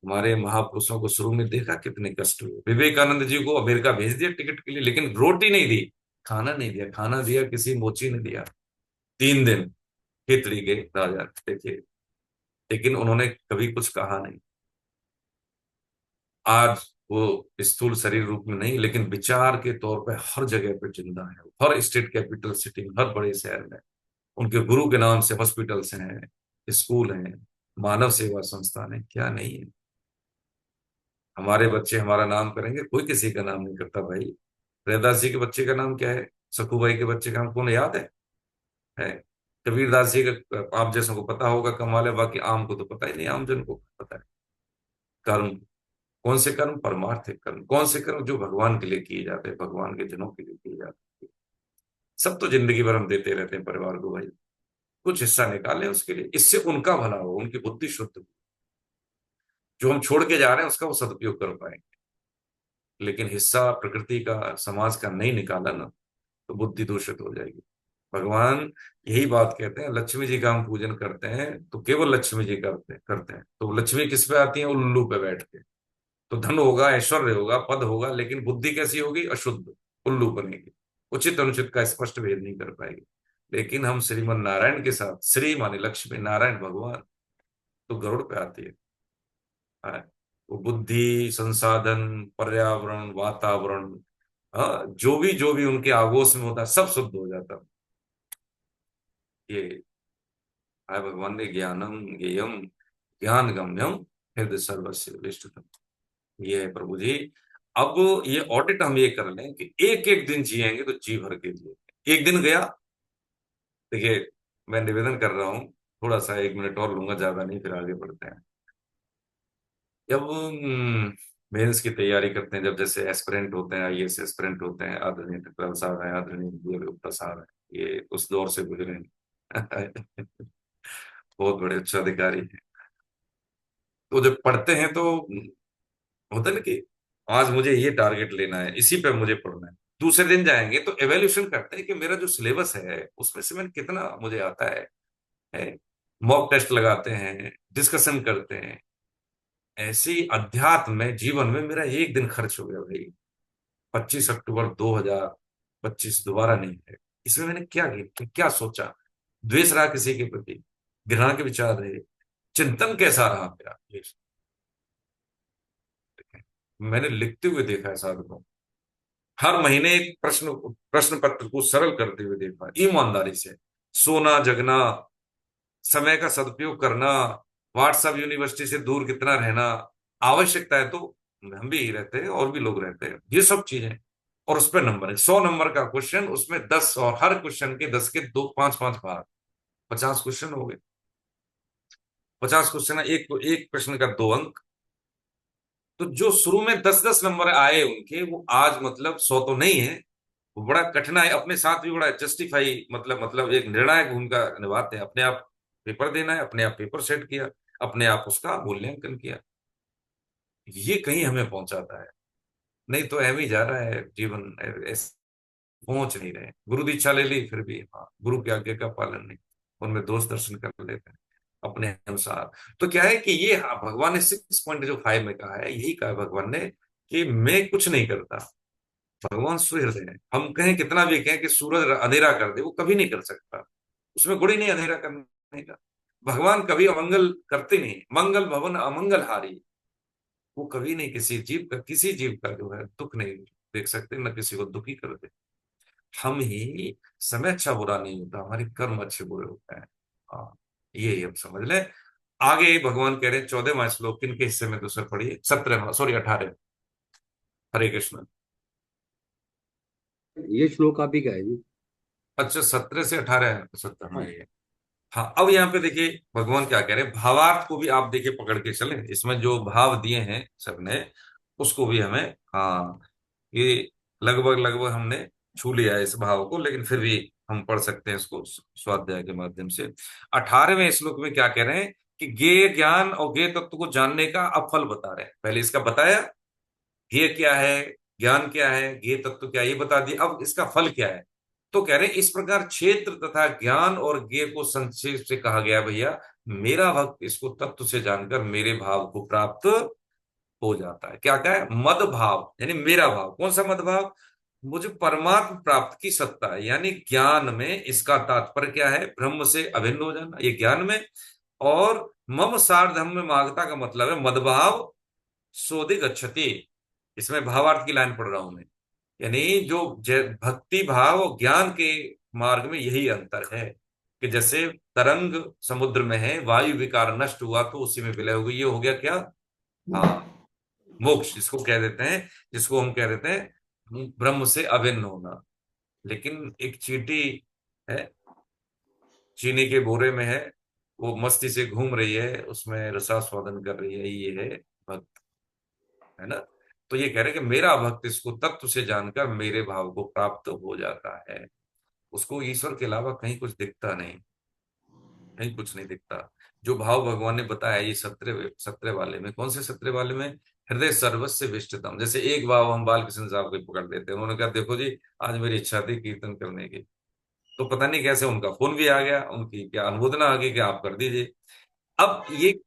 हमारे महापुरुषों को शुरू में देखा कितने कष्ट हुए। विवेकानंद जी को अमेरिका भेज दिया टिकट के लिए, लेकिन रोटी नहीं दी, खाना नहीं दिया। खाना दिया किसी मोची ने दिया। 3 दिन खिचड़ी के राजा, देखिए। लेकिन उन्होंने कभी कुछ कहा नहीं। आज वो स्थूल शरीर रूप में नहीं, लेकिन विचार के तौर पे हर जगह पे जिंदा है। हर स्टेट कैपिटल सिटी में, हर बड़े शहर में उनके गुरु के नाम से हॉस्पिटल्स हैं, स्कूल हैं, मानव सेवा संस्थान है, क्या नहीं है? हमारे बच्चे हमारा नाम करेंगे? कोई किसी का नाम नहीं करता भाई। रैदास जी के बच्चे का नाम क्या है? सखूबाई के बच्चे का नाम कौन याद है? कबीरदास जी का आप जैसों को पता होगा, कमाल है, बाकी आम को तो पता ही नहीं, आम जन को पता है। कर्म, कौन से कर्म? परमार्थिक कर्म। कौन से कर्म? जो भगवान के लिए किए जाते हैं, भगवान के जनों के लिए किए जाते हैं। सब तो जिंदगी भर हम देते रहते हैं परिवार को भाई, कुछ हिस्सा निकालें उसके लिए, इससे उनका भला हो, उनकी बुद्धि शुद्ध हो, जो हम छोड़ के जा रहे हैं उसका वो सदुपयोग कर पाएंगे। लेकिन हिस्सा प्रकृति का, समाज का नहीं निकाला ना, तो बुद्धि दूषित हो जाएगी। भगवान यही बात कहते हैं, लक्ष्मी जी का हम पूजन करते हैं तो केवल लक्ष्मी जी करते करते हैं, तो लक्ष्मी किस पे आती है? उल्लू पे बैठ के। तो धन होगा, ऐश्वर्य होगा, पद होगा, लेकिन बुद्धि कैसी होगी? अशुद्ध, उल्लू बनेगी, उचित अनुचित का स्पष्ट भेद नहीं कर पाएगी। लेकिन हम श्रीमन नारायण के साथ, श्री माने लक्ष्मी नारायण भगवान, तो गरुड़ पे आती है। हाँ, वो बुद्धि, संसाधन, पर्यावरण, वातावरण, हाँ, जो भी उनके आगोश में होता है सब शुद्ध हो जाता है। ये है भगवान ने ज्ञानम ज्ञेयम ज्ञान गम्यम हृदय सर्वस्य विष्टतम। ये है प्रभु जी। अब ये ऑडिट हम ये कर लें कि एक एक दिन जिएंगे तो जी भर के जिए। एक दिन गया, देखिए, मैं निवेदन कर रहा हूं, थोड़ा सा 1 मिनट और लूंगा, ज्यादा नहीं, फिर आगे बढ़ते हैं। जब मेंस की तैयारी करते हैं, जब जैसे एस्पिरेंट होते हैं, आईएएस एस्पिरेंट होते हैं, आदरणीय टकराल साहब हैं, आदरणीय डीएल गुप्ता साहब हैं, ये उस दौर से गुजरे हैं। बहुत बड़े उच्च अधिकारी हैं। तो जब पढ़ते हैं तो होता है ना कि आज मुझे ये टारगेट लेना है, इसी पे मुझे पढ़ना है। दूसरे दिन जाएंगे तो एवेल्यूशन करते हैं कि मेरा जो सिलेबस है उसमें से मैंने कितना मुझे आता है। मॉक टेस्ट लगाते हैं, डिस्कशन करते हैं। ऐसे ही अध्यात्म में, जीवन में मेरा एक दिन खर्च हो गया भाई। 25 अक्टूबर 2025 दोबारा नहीं है। इसमें मैंने क्या किया, क्या सोचा? द्वेष रहा किसी के प्रति? घृणा के विचार रहे? चिंतन कैसा रहा मेरा? ये मैंने लिखते हुए देखा है साधकों, हर महीने एक प्रश्न पत्र को सरल करते हुए देखा, ईमानदारी से सोना जगना, समय का सदुपयोग करना, व्हाट्सएप यूनिवर्सिटी से दूर कितना रहना, आवश्यकता है तो हम भी रहते हैं और भी लोग रहते हैं, ये सब चीजें। और उस पर नंबर है, 100 नंबर का क्वेश्चन, उसमें 10, और हर क्वेश्चन के 10 के दो, पांच पांच भाग, 50 क्वेश्चन हो गए। 50 क्वेश्चन है, एक प्रश्न का 2 अंक। तो जो शुरू में 10-10 नंबर आए उनके, वो आज मतलब 100 तो नहीं है, वो बड़ा कठिन है, अपने साथ भी बड़ा जस्टिफाई, मतलब एक निर्णायक भूमिका निभाते हैं। अपने आप पेपर देना है, अपने आप पेपर सेट किया, अपने आप उसका मूल्यांकन किया। ये कहीं हमें पहुंचाता है, नहीं तो एम ही जा रहा है जीवन, ऐसे पहुंच नहीं रहे। गुरु दीक्षा ले ली, फिर भी हाँ, गुरु की आज्ञा का पालन नहीं, उनमें दोष दर्शन कर लेते हैं अपने अनुसार। तो क्या है कि ये, हाँ, भगवान ने 6.5 में कहा है, यही कहा है भगवान ने कि मैं कुछ नहीं करता। भगवान सुहृदय है। हम कहें, कितना भी कहें कि सूरज अंधेरा कर दे, वो कभी नहीं कर सकता, उसमें गुण ही नहीं अंधेरा करने का। भगवान कभी अमंगल करते नहीं, मंगल भवन अमंगल हारी। वो कभी नहीं किसी जीव का जो है दुख नहीं देख सकते, न किसी को दुखी कर दे। हम ही, समय अच्छा बुरा नहीं होता, हमारे कर्म अच्छे बुरे होते हैं। हाँ, ये हम समझ लें। आगे भगवान कह रहे हैं 14वां श्लोक, किन के हिस्से में दूसरा पढ़िए, 17, सॉरी 18। हरे कृष्ण। ये श्लोक आप ही का है जी? अच्छा, 17 से 18 है, 17 में ये। हाँ, अब यहाँ पे देखिए भगवान क्या कह रहे हैं, भावार्थ को भी आप देखिए पकड़ के चलें, इसमें जो भाव दिए हैं सबने, उसको भी हमें, हाँ, ये लगभग लगभग हमने छू लिया है इस भाव को, लेकिन फिर भी हम पढ़ सकते हैं इसको स्वाध्याय के माध्यम से। 18वें श्लोक में क्या कह रहे हैं कि ज्ञेय ज्ञान और ज्ञेय तत्व को जानने का अब फल बता रहे हैं। पहले इसका बताया, ज्ञेय क्या है, ज्ञान क्या है, ज्ञेय तत्व क्या है, ये बता दिया। अब इसका फल क्या है? तो कह रहे हैं, इस प्रकार क्षेत्र तथा ज्ञान और ज्ञेय को संक्षेप से कहा गया भैया, मेरा भक्त इसको तत्व से जानकर मेरे भाव को प्राप्त हो जाता है। क्या क्या है? मद भाव, यानी मेरा भाव। कौन सा मद भाव? मुझे परमात्म प्राप्त की सत्ता है, यानी ज्ञान में। इसका तात्पर्य क्या है? ब्रह्म से अभिन्न हो जाना, ये ज्ञान में। और मम सार्धम में मागता का मतलब है मदभाव सोधि गच्छति। इसमें भावार्थ की लाइन पढ़ रहा हूं मैं, यानी जो भक्ति भाव और ज्ञान के मार्ग में यही अंतर है कि जैसे तरंग समुद्र में है, वायु विकार नष्ट हुआ तो उसी में विलय हो गई, ये हो गया क्या? हाँ, मोक्ष, जिसको कह देते हैं, जिसको हम कह देते हैं ब्रह्म से अभिन्न होना। लेकिन एक चींटी है, चीनी के बोरे में है, वो मस्ती से घूम रही है, उसमें रसास्वादन कर रही है, ये है भक्त, है ना? तो ये कह रहे हैं कि मेरा भक्त इसको तत्व से जानकर मेरे भाव को प्राप्त हो जाता है। उसको ईश्वर के अलावा कहीं कुछ दिखता नहीं, कहीं कुछ नहीं दिखता। जो भाव भगवान ने बताया ये 17 वाले में, कौन से 17 वाले में? हृदय सर्वस्व विष्टतम। जैसे एक भाव हम बालकृष्ण साहब को पकड़ देते हैं, उन्होंने कहा देखो जी, आज मेरी इच्छा थी कीर्तन करने की, तो पता नहीं कैसे उनका फोन भी आ गया, उनकी क्या अनुमोदना आ गई कि आप कर दीजिए। अब ये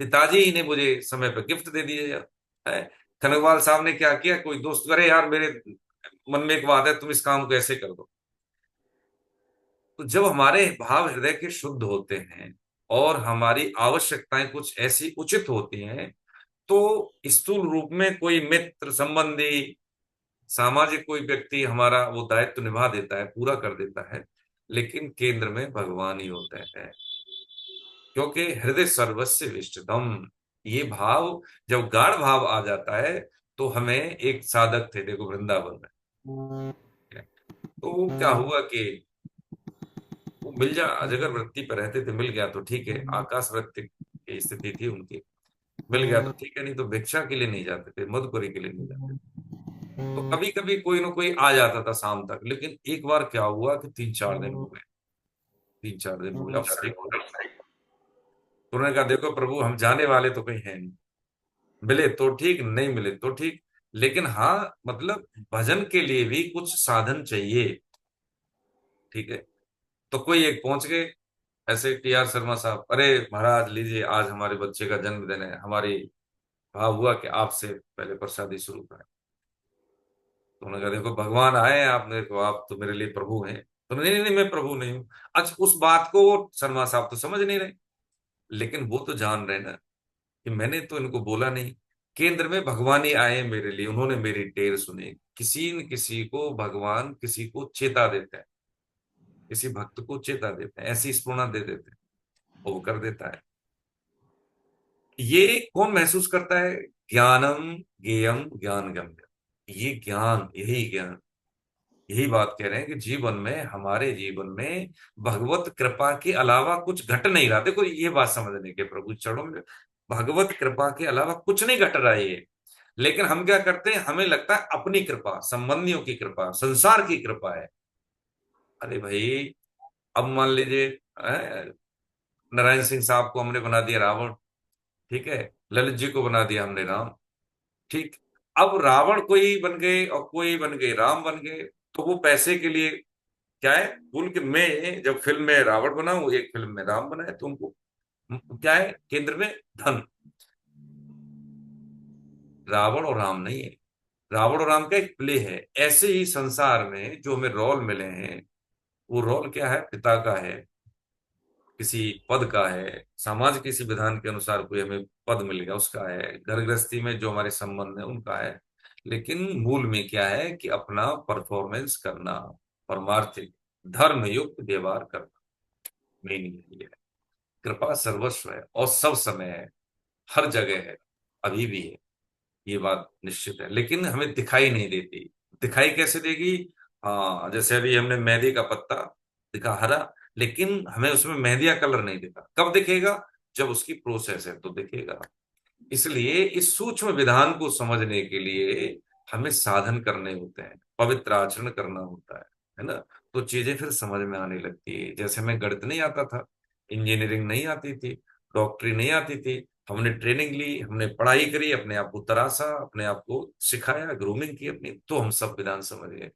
पिताजी ही ने मुझे समय पर गिफ्ट दे दिए यार, है। कनकवाल साहब ने क्या किया, कोई दोस्त करे यार मेरे मन में एक बात है, तुम इस काम को ऐसे कर दो। तो जब हमारे भाव हृदय के शुद्ध होते हैं और हमारी आवश्यकताएं कुछ ऐसी उचित होती हैं, तो स्थूल रूप में कोई मित्र संबंधी सामाजिक कोई व्यक्ति हमारा वो दायित्व निभा देता है, पूरा कर देता है, लेकिन केंद्र में भगवान ही होता है। क्योंकि हृदय सर्वस्व इष्टतम, ये भाव जब गाढ़ भाव आ जाता है, तो हमें एक साधक थे देखो वृंदावन में, तो क्या हुआ कि वो मिल जा अजगर वृत्ति पर रहते थे, मिल गया तो ठीक है, आकाश वृत्ति की स्थिति थी उनकी, मिल गया तो ठीक है, नहीं तो भिक्षा के लिए नहीं जाते थे, मधुपुरी के लिए नहीं जाते थे। तो कभी कभी कोई ना कोई आ जाता था शाम तक, लेकिन एक बार क्या हुआ कि 3-4 दिन हो गए, 3-4 दिन हो गए, अब सही हो गए। तो उन्होंने कहा देखो प्रभु, हम जाने वाले तो कहीं है नहीं, मिले तो ठीक, नहीं मिले तो ठीक, लेकिन हाँ मतलब भजन के लिए भी कुछ साधन चाहिए, ठीक है। तो कोई एक पहुंच गए, ऐसे टी आर शर्मा साहब, अरे महाराज लीजिए, आज हमारे बच्चे का जन्मदिन है, हमारी भाव हुआ कि आपसे पहले प्रसादी शुरू करें। तो उन्होंने कहा देखो भगवान आए हैं, आपने देखो आप तो मेरे लिए प्रभु हैं। तो नहीं नहीं नहीं, मैं प्रभु नहीं हूं। अच्छा, उस बात को वो शर्मा साहब तो समझ नहीं रहे, लेकिन वो तो जान रहे ना कि मैंने तो इनको बोला नहीं, केंद्र में भगवान ही आए मेरे लिए, उन्होंने मेरी टेर सुनी। किसी न किसी को भगवान किसी को चेता देता है, किसी भक्त को चेता देते हैं, ऐसी स्फुरना दे देते हैं, और वो कर देता है। ये कौन महसूस करता है? ज्ञानम ज्ञेयम ज्ञान गम्य, ये ज्ञान, यही ज्ञान, यही बात कह रहे हैं कि जीवन में, हमारे जीवन में भगवत कृपा के अलावा कुछ घट नहीं रहा। देखो ये बात समझने के प्रभु चरणों में, भगवत कृपा के अलावा कुछ नहीं घट रहा है ये। लेकिन हम क्या करते हैं, हमें लगता है अपनी कृपा, संबंधियों की कृपा, संसार की कृपा है। अरे भाई, अब मान लीजिए नारायण सिंह साहब को हमने बना दिया रावण, ठीक है, ललित जी को बना दिया हमने राम, ठीक। अब रावण कोई बन गए और कोई बन गए राम बन गए, तो वो पैसे के लिए क्या है, बोल के मैं जब फिल्म में रावण बनाऊं, एक फिल्म में राम बनाए, तो उनको क्या है केंद्र में? धन। रावण और राम नहीं है, रावण और राम का एक प्ले है। ऐसे ही संसार में जो हमें रोल मिले हैं, वो रोल क्या है? पिता का है, किसी पद का है, समाज किसी विधान के अनुसार कोई हमें पद मिल गया उसका है, घर गृहस्थी में जो हमारे संबंध है उनका है। लेकिन मूल में क्या है कि अपना परफॉर्मेंस करना, परमार्थिक धर्म युक्त व्यवहार करना, मीनिंग यही है। कृपा सर्वस्व है और सब समय है, हर जगह है, अभी भी है, ये बात निश्चित है, लेकिन हमें दिखाई नहीं देती। दिखाई कैसे देगी? हाँ, जैसे अभी हमने मेहंदी का पत्ता दिखा हरा, लेकिन हमें उसमें मेहंदी का कलर नहीं दिखा, कब दिखेगा? जब उसकी प्रोसेस है तो दिखेगा। इसलिए इस सूक्ष्म विधान को समझने के लिए हमें साधन करने होते हैं, पवित्र आचरण करना होता है ना। तो चीजें फिर समझ में आने लगती है। जैसे हमें गणित नहीं आता था, इंजीनियरिंग नहीं आती थी, डॉक्टरी नहीं आती थी, हमने ट्रेनिंग ली, हमने पढ़ाई करी, अपने आप को तराशा, अपने आप को सिखाया, ग्रूमिंग की अपनी, तो हम सब विधान समझ गए।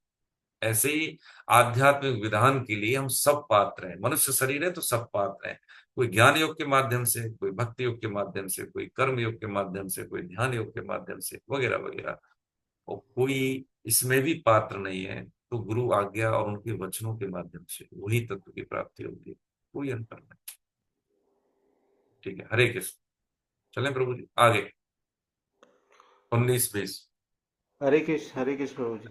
ऐसे ही आध्यात्मिक विधान के लिए हम सब पात्र हैं, मनुष्य शरीर है तो सब पात्र हैं। कोई ज्ञान योग के माध्यम से, कोई भक्ति योग के माध्यम से, कोई कर्म योग के माध्यम से, कोई ध्यान योग के माध्यम से, वगैरह वगैरह। और कोई इसमें भी पात्र नहीं है, तो गुरु आज्ञा और उनके वचनों के माध्यम से वही तत्व की प्राप्ति होगी, कोई अंतर नहीं। ठीक है, हरे कृष्ण। चलें प्रभु जी आगे, 19-20। हरे कृष्ण प्रभु जी।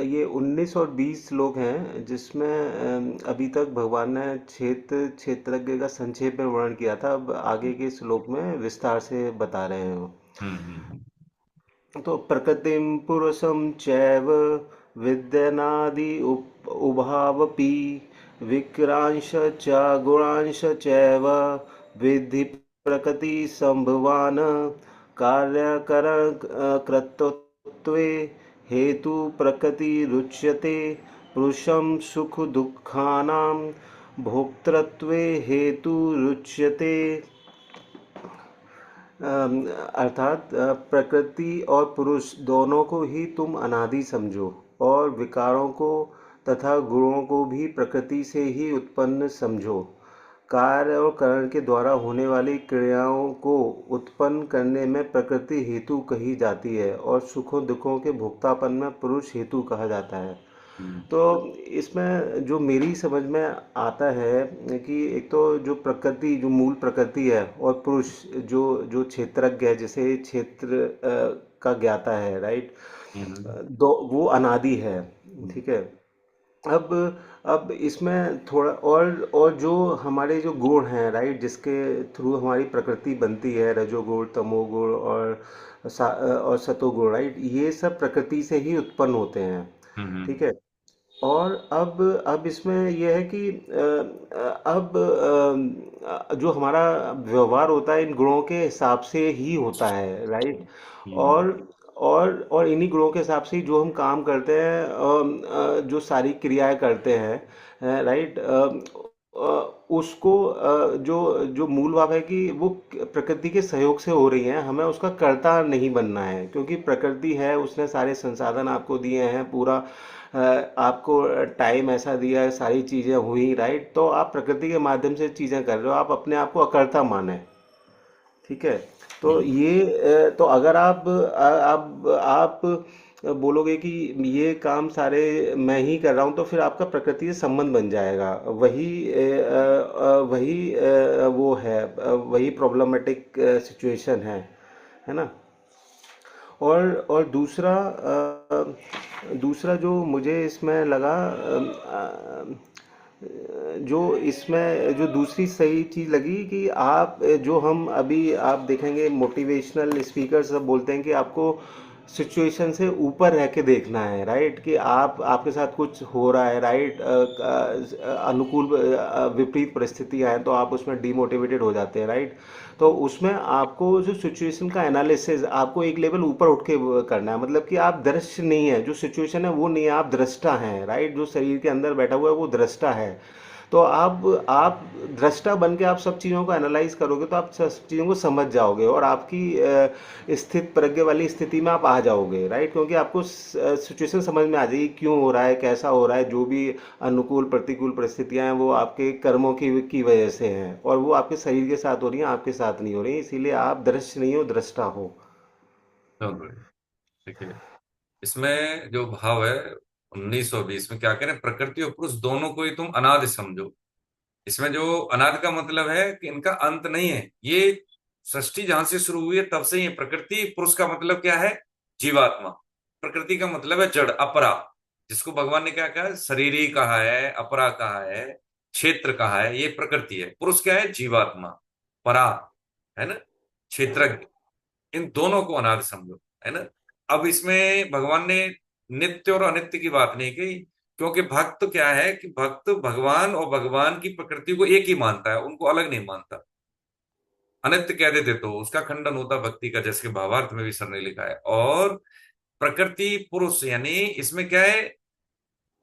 ये 19 और 20 श्लोक हैं जिसमें अभी तक भगवान ने क्षेत्रज्ञ का संक्षेप में वर्णन किया था। अब आगे के श्लोक में विस्तार से बता रहे हैं वो। हम्म। तो प्रकृतिम पुरुषम चैव विद्यनादि उभावपि विक्रांश च गुणांश चैव विद्धि प्रकृति संभवान कार्यकरण कर्तृत्वे हेतु प्रकृति रुच्यते पुरुषं सुख दुःखानां भोक्तृत्वे हेतु रुच्यते। अर्थात प्रकृति और पुरुष दोनों को ही तुम अनादि समझो और विकारों को तथा गुणों को भी प्रकृति से ही उत्पन्न समझो। कार्य और करण के द्वारा होने वाली क्रियाओं को उत्पन्न करने में प्रकृति हेतु कही जाती है और सुखों दुखों के भोक्तापन में पुरुष हेतु कहा जाता है। हम्म। तो इसमें जो मेरी समझ में आता है कि एक तो जो प्रकृति, जो मूल प्रकृति है, और पुरुष जो जो क्षेत्रज्ञ है, जैसे क्षेत्र का ज्ञाता है, राइट। हम्म। दो वो अनादि है, हम्म। ठीक है। अब अब इसमें थोड़ा और जो हमारे जो गुण हैं, राइट, जिसके थ्रू हमारी प्रकृति बनती है, रजोगुण, तमोगुण और सतोगुण, राइट, ये सब प्रकृति से ही उत्पन्न होते हैं, हम्म। ठीक है। और अब इसमें यह है कि अब जो हमारा व्यवहार होता है इन गुणों के हिसाब से ही होता है, राइट। हम्म। और और इन्हीं गुणों के हिसाब से ही जो हम काम करते हैं, जो सारी क्रियाएं करते हैं, राइट। उसको जो जो मूल भाव है कि वो प्रकृति के सहयोग से हो रही हैं, हमें उसका कर्ता नहीं बनना है, क्योंकि प्रकृति है, उसने सारे संसाधन आपको दिए हैं, पूरा आपको टाइम ऐसा दिया है, सारी चीज़ें हुई, राइट। तो आप प्रकृति के माध्यम से चीज़ें कर रहे हो, आप अपने आप को अकर्ता माने, ठीक है। तो हम्म। ये तो अगर आप बोलोगे कि ये काम सारे मैं ही कर रहा हूँ, तो फिर आपका प्रकृति से संबंध बन जाएगा, वो है, वही प्रॉब्लमेटिक सिचुएशन है ना। और दूसरा जो मुझे इसमें लगा, जो इसमें जो दूसरी सही चीज़ लगी कि आप जो हम अभी आप देखेंगे मोटिवेशनल स्पीकर सब बोलते हैं कि आपको सिचुएशन से ऊपर रह के देखना है, राइट। कि आपके साथ कुछ हो रहा है, राइट, अनुकूल विपरीत परिस्थितियां हैं, तो आप उसमें डीमोटिवेटेड हो जाते हैं, राइट। तो उसमें आपको जो सिचुएशन का एनालिसिस आपको एक लेवल ऊपर उठ के वो करना है, मतलब कि आप दृश्य नहीं है, जो सिचुएशन है वो नहीं है, आप दृष्टा हैं, राइट। जो शरीर के अंदर बैठा हुआ है वो दृष्टा है। तो आप दृष्टा बन के आप सब चीज़ों को एनालाइज करोगे, तो आप सब चीज़ों को समझ जाओगे और आपकी स्थित प्रज्ञ वाली स्थिति में आप आ जाओगे, राइट। क्योंकि आपको सिचुएशन समझ में आ जाएगी, क्यों हो रहा है, कैसा हो रहा है, जो भी अनुकूल प्रतिकूल परिस्थितियां हैं वो आपके कर्मों की वजह से हैं, और वो आपके शरीर के साथ हो रही हैं, आपके साथ नहीं हो रही, इसीलिए आप दृश्य नहीं हो, दृष्टा हो। बहुत बढ़िया। देखिए, इसमें जो भाव है 1920 में क्या कह रहे हैं, प्रकृति और पुरुष दोनों को ही तुम अनादि समझो। इसमें जो अनादि का मतलब है कि इनका अंत नहीं है। ये सृष्टि जहां से शुरू हुई है तब से ही है। प्रकृति, पुरुष का मतलब क्या है, जीवात्मा। प्रकृति का मतलब है जड़, अपरा, जिसको भगवान ने क्या कहा, शरीरी कहा है, अपरा कहा है, क्षेत्र कहा है, ये प्रकृति है। पुरुष क्या है, जीवात्मा, परा, है ना, क्षेत्रज्ञ। इन दोनों को अनादि समझो, है ना। अब इसमें भगवान ने नित्य और अनित्य की बात नहीं की, क्योंकि भक्त क्या है कि भक्त भगवान और भगवान की प्रकृति को एक ही मानता है, उनको अलग नहीं मानता। अनित्य कह देते तो उसका खंडन होता भक्ति का, जैसे कि भावार्थ में भी सर ने लिखा है। और प्रकृति पुरुष, यानी इसमें क्या है,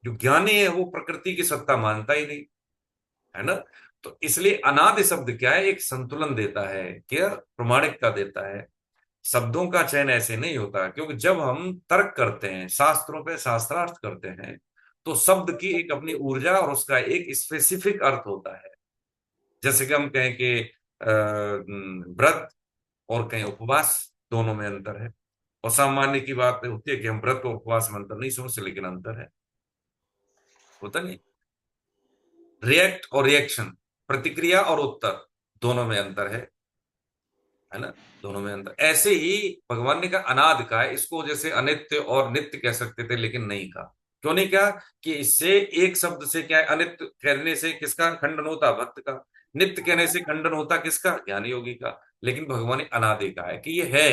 जो ज्ञानी है वो प्रकृति की सत्ता मानता ही नहीं, है ना। तो इसलिए अनादि शब्द क्या है, एक संतुलन देता है, क्या प्रमाणिकता देता है। शब्दों का चयन ऐसे नहीं होता, क्योंकि जब हम तर्क करते हैं, शास्त्रों पे शास्त्रार्थ करते हैं, तो शब्द की एक अपनी ऊर्जा और उसका एक स्पेसिफिक अर्थ होता है। जैसे कि हम कहें कि व्रत और कहें उपवास, दोनों में अंतर है। और सामान्य की बात होती है कि हम व्रत और उपवास में अंतर नहीं सोचते, लेकिन अंतर है, होता नहीं। रिएक्ट और रिएक्शन, प्रतिक्रिया और उत्तर, दोनों में अंतर है ना, दोनों में अंतर। ऐसे ही भगवान ने कहा अनाद का है, इसको जैसे अनित्य और नित्य कह सकते थे, लेकिन नहीं कहा। क्यों नहीं कहा, कि इससे एक शब्द से क्या है, अनित्य कहने से किसका खंडन होता, भक्त का। नित्य कहने से खंडन होता किसका, ज्ञानी योगी का। लेकिन भगवान ने अनादि कहा है कि ये है।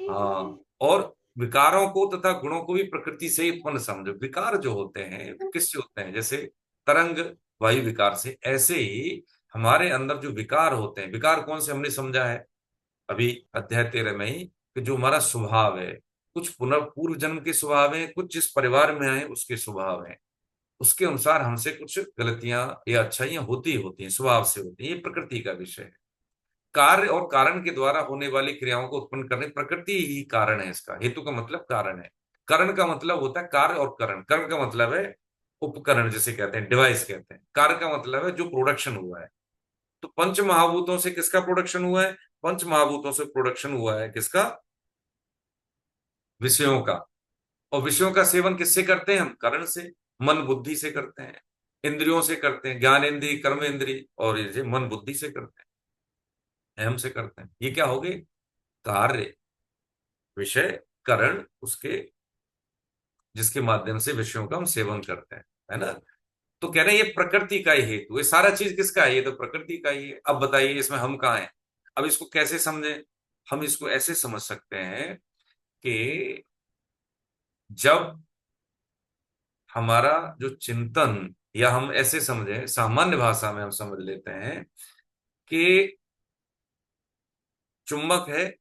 हाँ, और विकारों को तथा गुणों को भी प्रकृति से ही उत्पन्न समझो। विकार जो होते हैं वो किससे होते हैं, जैसे तरंग वायु विकार से, ऐसे ही हमारे अंदर जो विकार होते हैं, विकार कौन से हमने समझा है अभी अध्याय 13 में ही, कि जो हमारा स्वभाव है, कुछ पूर्व जन्म के स्वभाव है, कुछ जिस परिवार में आए उसके स्वभाव है, उसके अनुसार हमसे कुछ गलतियां या अच्छाइयां होती ही होती हैं, स्वभाव से होती हैं। ये प्रकृति का विषय है। कार्य और कारण के द्वारा होने वाली क्रियाओं को उत्पन्न करने, प्रकृति ही कारण है। इसका हेतु का मतलब कारण है। करण का मतलब होता है कार्य, और करण, करण का मतलब है उपकरण जिसे कहते हैं, डिवाइस कहते हैं। कार्य का मतलब है जो प्रोडक्शन हुआ है। तो पंच महाभूतों से किसका प्रोडक्शन हुआ है? पंच महाभूतों से प्रोडक्शन हुआ है किसका? विषयों का। और विषयों का सेवन किससे करते हैं हम? करण से, मन बुद्धि से करते हैं, इंद्रियों से करते हैं, ज्ञान इंद्रिय, कर्म इंद्रिय, और ये मन बुद्धि से करते हैं, अहम से करते हैं। ये क्या हो गए? कार्य, विषय, करण, उसके जिसके माध्यम से विषयों का हम सेवन करते हैं, है ना। तो कह रहे हैं ये प्रकृति का ही हेतु, ये सारा चीज किसका है? ये तो प्रकृति का ही है। अब बताइए इसमें हम कहाँ हैं? अब इसको कैसे समझें? हम इसको ऐसे समझ सकते हैं कि जब हमारा जो चिंतन, या हम ऐसे समझें, सामान्य भाषा में हम समझ लेते हैं कि चुंबक है,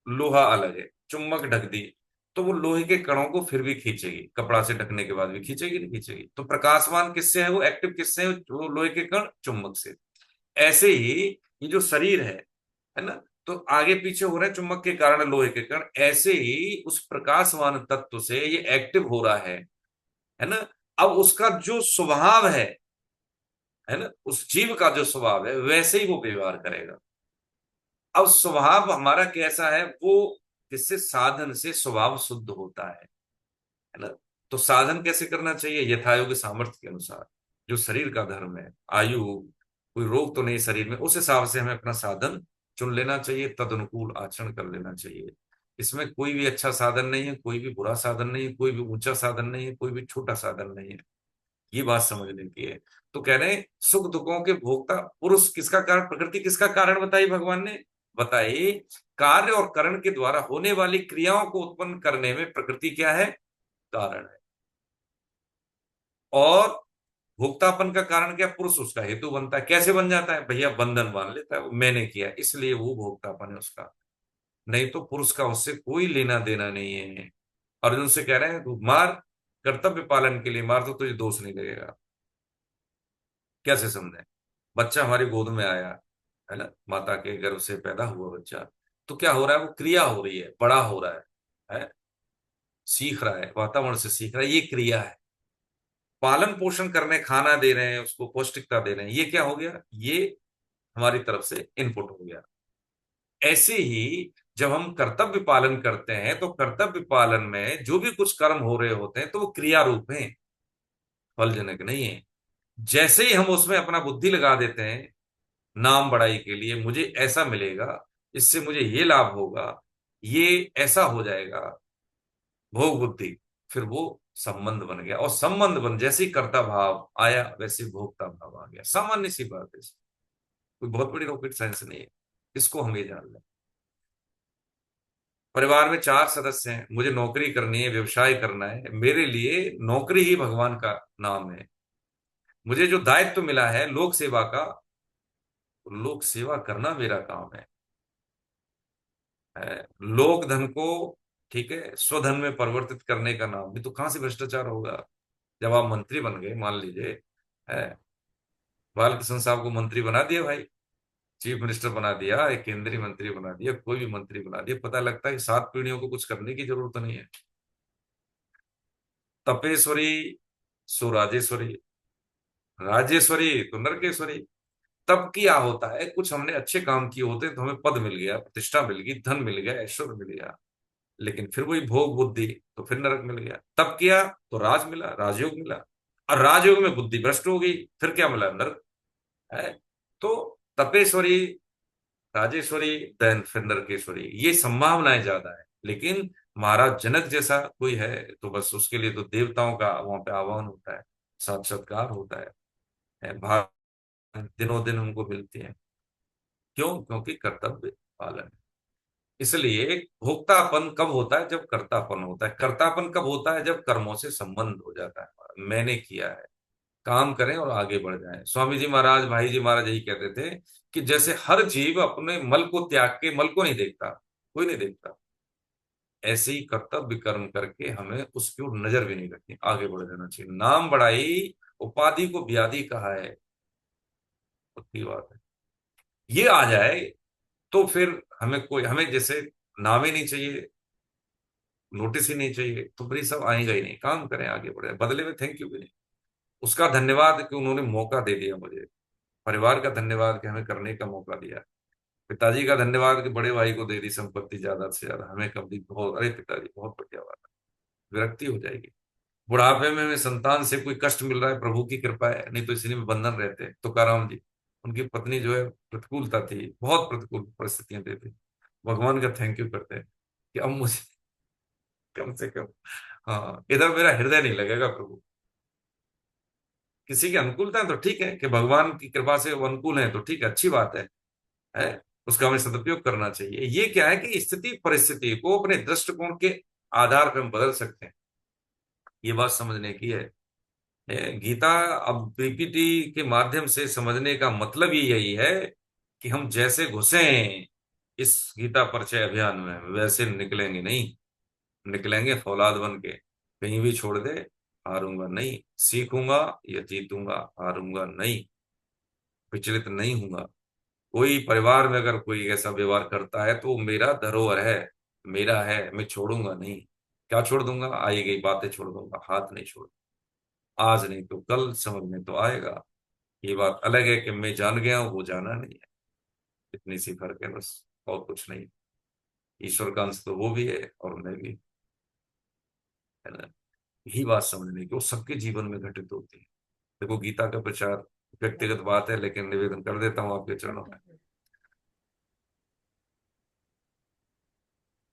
लोहा अलग है, चुंबक ढक दी, तो वो लोहे के कणों को फिर भी खींचेगी, कपड़ा से ढकने के बाद भी खींचेगी, नहीं खींचेगी? तो प्रकाशमान किससे है? वो एक्टिव किससे है? वो लोहे के कण, चुंबक से। ऐसे ही ये जो शरीर है ना, तो आगे पीछे हो रहे हैं चुंबक के कारण लोहे के कण, ऐसे ही उस प्रकाशमान तत्व से ये एक्टिव हो रहा है ना। अब उसका जो स्वभाव है ना, उस जीव का जो स्वभाव है वैसे ही वो व्यवहार करेगा। अब स्वभाव हमारा कैसा है? वो जिससे साधन से स्वभाव शुद्ध होता है ना। तो साधन कैसे करना चाहिए? यथायोग्य सामर्थ्य के अनुसार, जो शरीर का धर्म है, आयु, कोई रोग तो नहीं शरीर में, उस हिसाब से हमें अपना साधन चुन लेना चाहिए, तद अनुकूल आचरण कर लेना चाहिए। इसमें कोई भी अच्छा साधन नहीं है, कोई भी बुरा साधन नहीं है, कोई भी ऊंचा साधन नहीं है, कोई भी छोटा साधन नहीं है। ये बात समझने की है। तो कह रहे हैं सुख दुखों के भोक्ता पुरुष किसका कारण? प्रकृति किसका कारण बताई भगवान ने? बताई कार्य और करण के द्वारा होने वाली क्रियाओं को उत्पन्न करने में प्रकृति क्या है? कारण है। और भोक्तापन का कारण क्या? पुरुष उसका हेतु बनता है। कैसे बन जाता है? भैया बंधन बांध लेता है, वो मैंने किया इसलिए वो भोक्तापन है उसका। नहीं तो पुरुष का उससे कोई लेना देना नहीं है। अर्जुन से कह रहे हैं तू मार, कर्तव्य पालन के लिए मार, तो तुझे दोष नहीं लगेगा। कैसे समझे? बच्चा हमारी गोद में आया, है ना, माता के गर्भ से पैदा हुआ बच्चा, तो क्या हो रहा है? वो क्रिया हो रही है, बड़ा हो रहा है, सीख रहा है, वातावरण से सीख रहा है, ये क्रिया है। पालन पोषण करने, खाना दे रहे हैं उसको, पौष्टिकता दे रहे हैं, ये क्या हो गया? ये हमारी तरफ से इनपुट हो गया। ऐसे ही जब हम कर्तव्य पालन करते हैं, तो कर्तव्य पालन में जो भी कुछ कर्म हो रहे होते हैं तो वो क्रिया रूप है, फलजनक नहीं है। जैसे ही हम उसमें अपना बुद्धि लगा देते हैं, नाम बढ़ाई के लिए, मुझे ऐसा मिलेगा, इससे मुझे ये लाभ होगा, ये ऐसा हो जाएगा, भोग बुद्धि, फिर वो संबंध बन गया। और संबंध बन, जैसे ही कर्ता भाव आया वैसे ही भोक्ता भाव आ गया। सामान्य सी बात है, कोई बहुत बड़ी रॉकेट साइंस नहीं है। इसको हम ये जान लें। परिवार में 4 सदस्य हैं, मुझे नौकरी करनी है, व्यवसाय करना है, मेरे लिए नौकरी ही भगवान का नाम है। मुझे जो दायित्व मिला है लोक सेवा का, लोक सेवा करना मेरा काम है। लोक धन को, ठीक है, स्वधन में परिवर्तित करने का नाम भी, तो कहां से भ्रष्टाचार होगा? जब आप मंत्री बन गए, मान लीजिए, है, बालकृष्ण साहब को मंत्री बना दिया भाई, चीफ मिनिस्टर बना दिया, एक केंद्रीय मंत्री बना दिया, कोई भी मंत्री बना दिया, पता लगता है कि 7 पीढ़ियों को कुछ करने की जरूरत नहीं है। तपेश्वरी सो राजेश्वरी, राजेश्वरी तो नरकेश्वरी। तब क्या होता है, कुछ हमने अच्छे काम किए होते हैं तो हमें पद मिल गया, प्रतिष्ठा मिल गई, धन मिल गया, ऐश्वर्य मिल गया, लेकिन फिर वही भोग बुद्धि, तो फिर नरक मिल गया। तब किया तो राज मिला, राजयोग मिला, और राजयोग में बुद्धि भ्रष्ट हो गई, फिर क्या मिला? नरक है। तो तपेश्वरी, राजेश्वरी, देन फिर नरकेश्वरी, ये संभावनाएं ज्यादा है। लेकिन महाराज जनक जैसा कोई है तो बस उसके लिए तो देवताओं का वहां पे आह्वान होता है, साक्षात्कार होता है, भाग दिनों दिन उनको मिलती है। क्यों? क्योंकि कर्तव्य पालन है। इसलिए भोक्तापन कब होता है? जब कर्तापन होता है। कर्तापन कब होता है? जब कर्मों से संबंध हो जाता है, मैंने किया है। काम करें और आगे बढ़ जाएं। स्वामी जी महाराज, भाई जी महाराज यही कहते थे कि जैसे हर जीव अपने मल को त्याग के, मल को नहीं देखता, कोई नहीं देखता, ऐसे ही कर्तव्य कर्म करके हमें उसकी ओर नजर भी नहीं रखनी, आगे बढ़ जाना चाहिए। नाम बढ़ाई, उपाधि को व्याधि कहा है, पक्की बात है। ये आ जाए तो फिर हमें जैसे नाम ही नहीं चाहिए, नोटिस ही नहीं चाहिए, तो फिर ये सब आएगा ही नहीं। काम करें, आगे बढ़े, बदले में थैंक यू भी नहीं। उसका धन्यवाद कि उन्होंने मौका दे दिया मुझे, परिवार का धन्यवाद कि हमें करने का मौका दिया, पिताजी का धन्यवाद कि बड़े भाई को दे दी संपत्ति ज्यादा से ज्यादा, हमें कम दी, बहुत, अरे पिताजी बहुत बढ़िया बात है। विरक्ति हो जाएगी। बुढ़ापे में हमें संतान से कोई कष्ट मिल रहा है, प्रभु की कृपा है, नहीं तो इसी में बंधन रहते हैं। तुकाराम जी, उनकी पत्नी जो है प्रतिकूलता थी, बहुत प्रतिकूल परिस्थितियां थी, भगवान का थैंक यू करते हैं कि अब मुझे कम से कम, हाँ, इधर मेरा हृदय नहीं लगेगा प्रभु। किसी की अनुकूलता है तो ठीक है, कि भगवान की कृपा से वो अनुकूल है तो ठीक है, अच्छी बात है, उसका हमें सदुपयोग करना चाहिए। ये क्या है कि स्थिति परिस्थिति को अपने दृष्टिकोण के आधार पर हम बदल सकते हैं, ये बात समझने की है। गीता अब पीपीटी के माध्यम से समझने का मतलब ही यही है कि हम जैसे घुसे इस गीता परिचय अभियान में वैसे निकलेंगे नहीं। निकलेंगे फौलाद बन के, कहीं भी छोड़ दे, हारूंगा नहीं, सीखूंगा या जीतूंगा, हारूंगा नहीं, विचलित नहीं हूंगा। कोई परिवार में अगर कोई ऐसा व्यवहार करता है तो वो मेरा धरोहर है, मेरा है, मैं छोड़ूंगा नहीं। क्या छोड़ दूंगा? आई गई बातें छोड़ दूंगा, हाथ नहीं छोड़। आज नहीं तो कल समझ में तो आएगा। ये बात अलग है कि मैं जान गया हूं, वो जाना नहीं है। इतनी सी फर्क है बस, और कुछ नहीं। ईश्वर का अंश तो वो भी है और मैं भी, है ना। यही बात समझने की, वो सबके जीवन में घटित होती है। देखो, गीता का प्रचार व्यक्तिगत बात है, लेकिन निवेदन कर देता हूँ आपके चरणों में।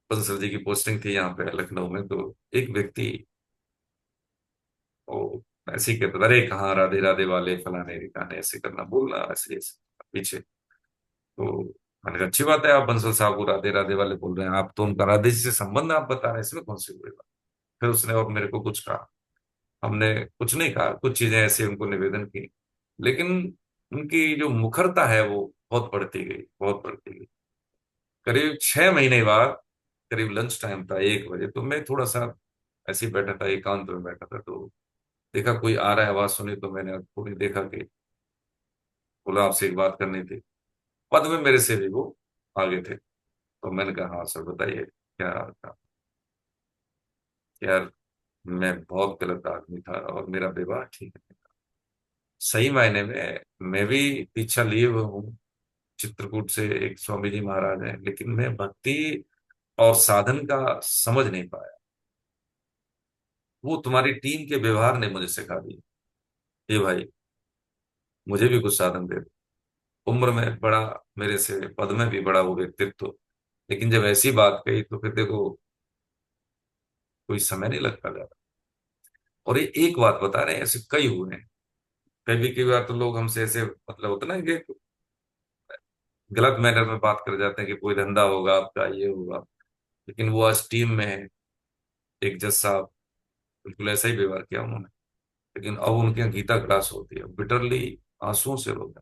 बंसल जी की पोस्टिंग थी यहाँ पे लखनऊ में, तो एक व्यक्ति वो ऐसे ही कहता था, अरे कहाँ राधे राधे वाले फलाने ठिकाने, ऐसे करना बोलना, ऐसे ऐसे पीछे। तो मैंने कहा अच्छी बात है, आप बंसल साहब को राधे राधे वाले बोल रहे हैं, आप तो उनका राधे जी से संबंध आप बता रहे हैं, इसमें कौन सी बुरी बात। फिर उसने और मेरे को कुछ कहा, हमने कुछ नहीं कहा, कुछ चीजें ऐसे उनको निवेदन की, लेकिन उनकी जो मुखरता है वो बहुत बढ़ती गई, बहुत बढ़ती गई। करीब 6 महीने बाद, करीब लंच टाइम था, 1 बजे, तो मैं थोड़ा सा ऐसे ही बैठा था, एकांत में बैठा था, तो देखा कोई आ रहा है, आवाज सुनी, तो मैंने थोड़ी देखा कि, बोला आपसे एक बात करनी थी। पद में मेरे से भी वो आगे थे, तो मैंने कहा हाँ सर बताइए क्या था। यार, मैं बहुत गलत आदमी था और मेरा व्यवहार ठीक नहीं था। सही मायने में मैं भी दीक्षा लिए हुए हूँ, चित्रकूट से एक स्वामी जी महाराज हैं, लेकिन मैं भक्ति और साधन का समझ नहीं पाया। वो तुम्हारी टीम के व्यवहार ने मुझे सिखा दिया, ये भाई मुझे भी कुछ साधन दे दो। उम्र में बड़ा, मेरे से पद में भी बड़ा वो व्यक्तित्व, लेकिन जब ऐसी बात कही तो फिर देखो, कोई समय नहीं लगता ज्यादा। और ये एक बात बता रहे हैं, ऐसे कई हुए हैं। कई बार तो लोग हमसे ऐसे, मतलब होता ना कि गलत मैनर में बात कर जाते हैं कि कोई धंधा होगा आपका, ये होगा, लेकिन वो आज टीम में है। एक जज साहब, बिल्कुल ऐसा ही व्यवहार किया उन्होंने, लेकिन अब उनके यहाँ गीता क्लास होती है, बिटरली आंसुओं से रो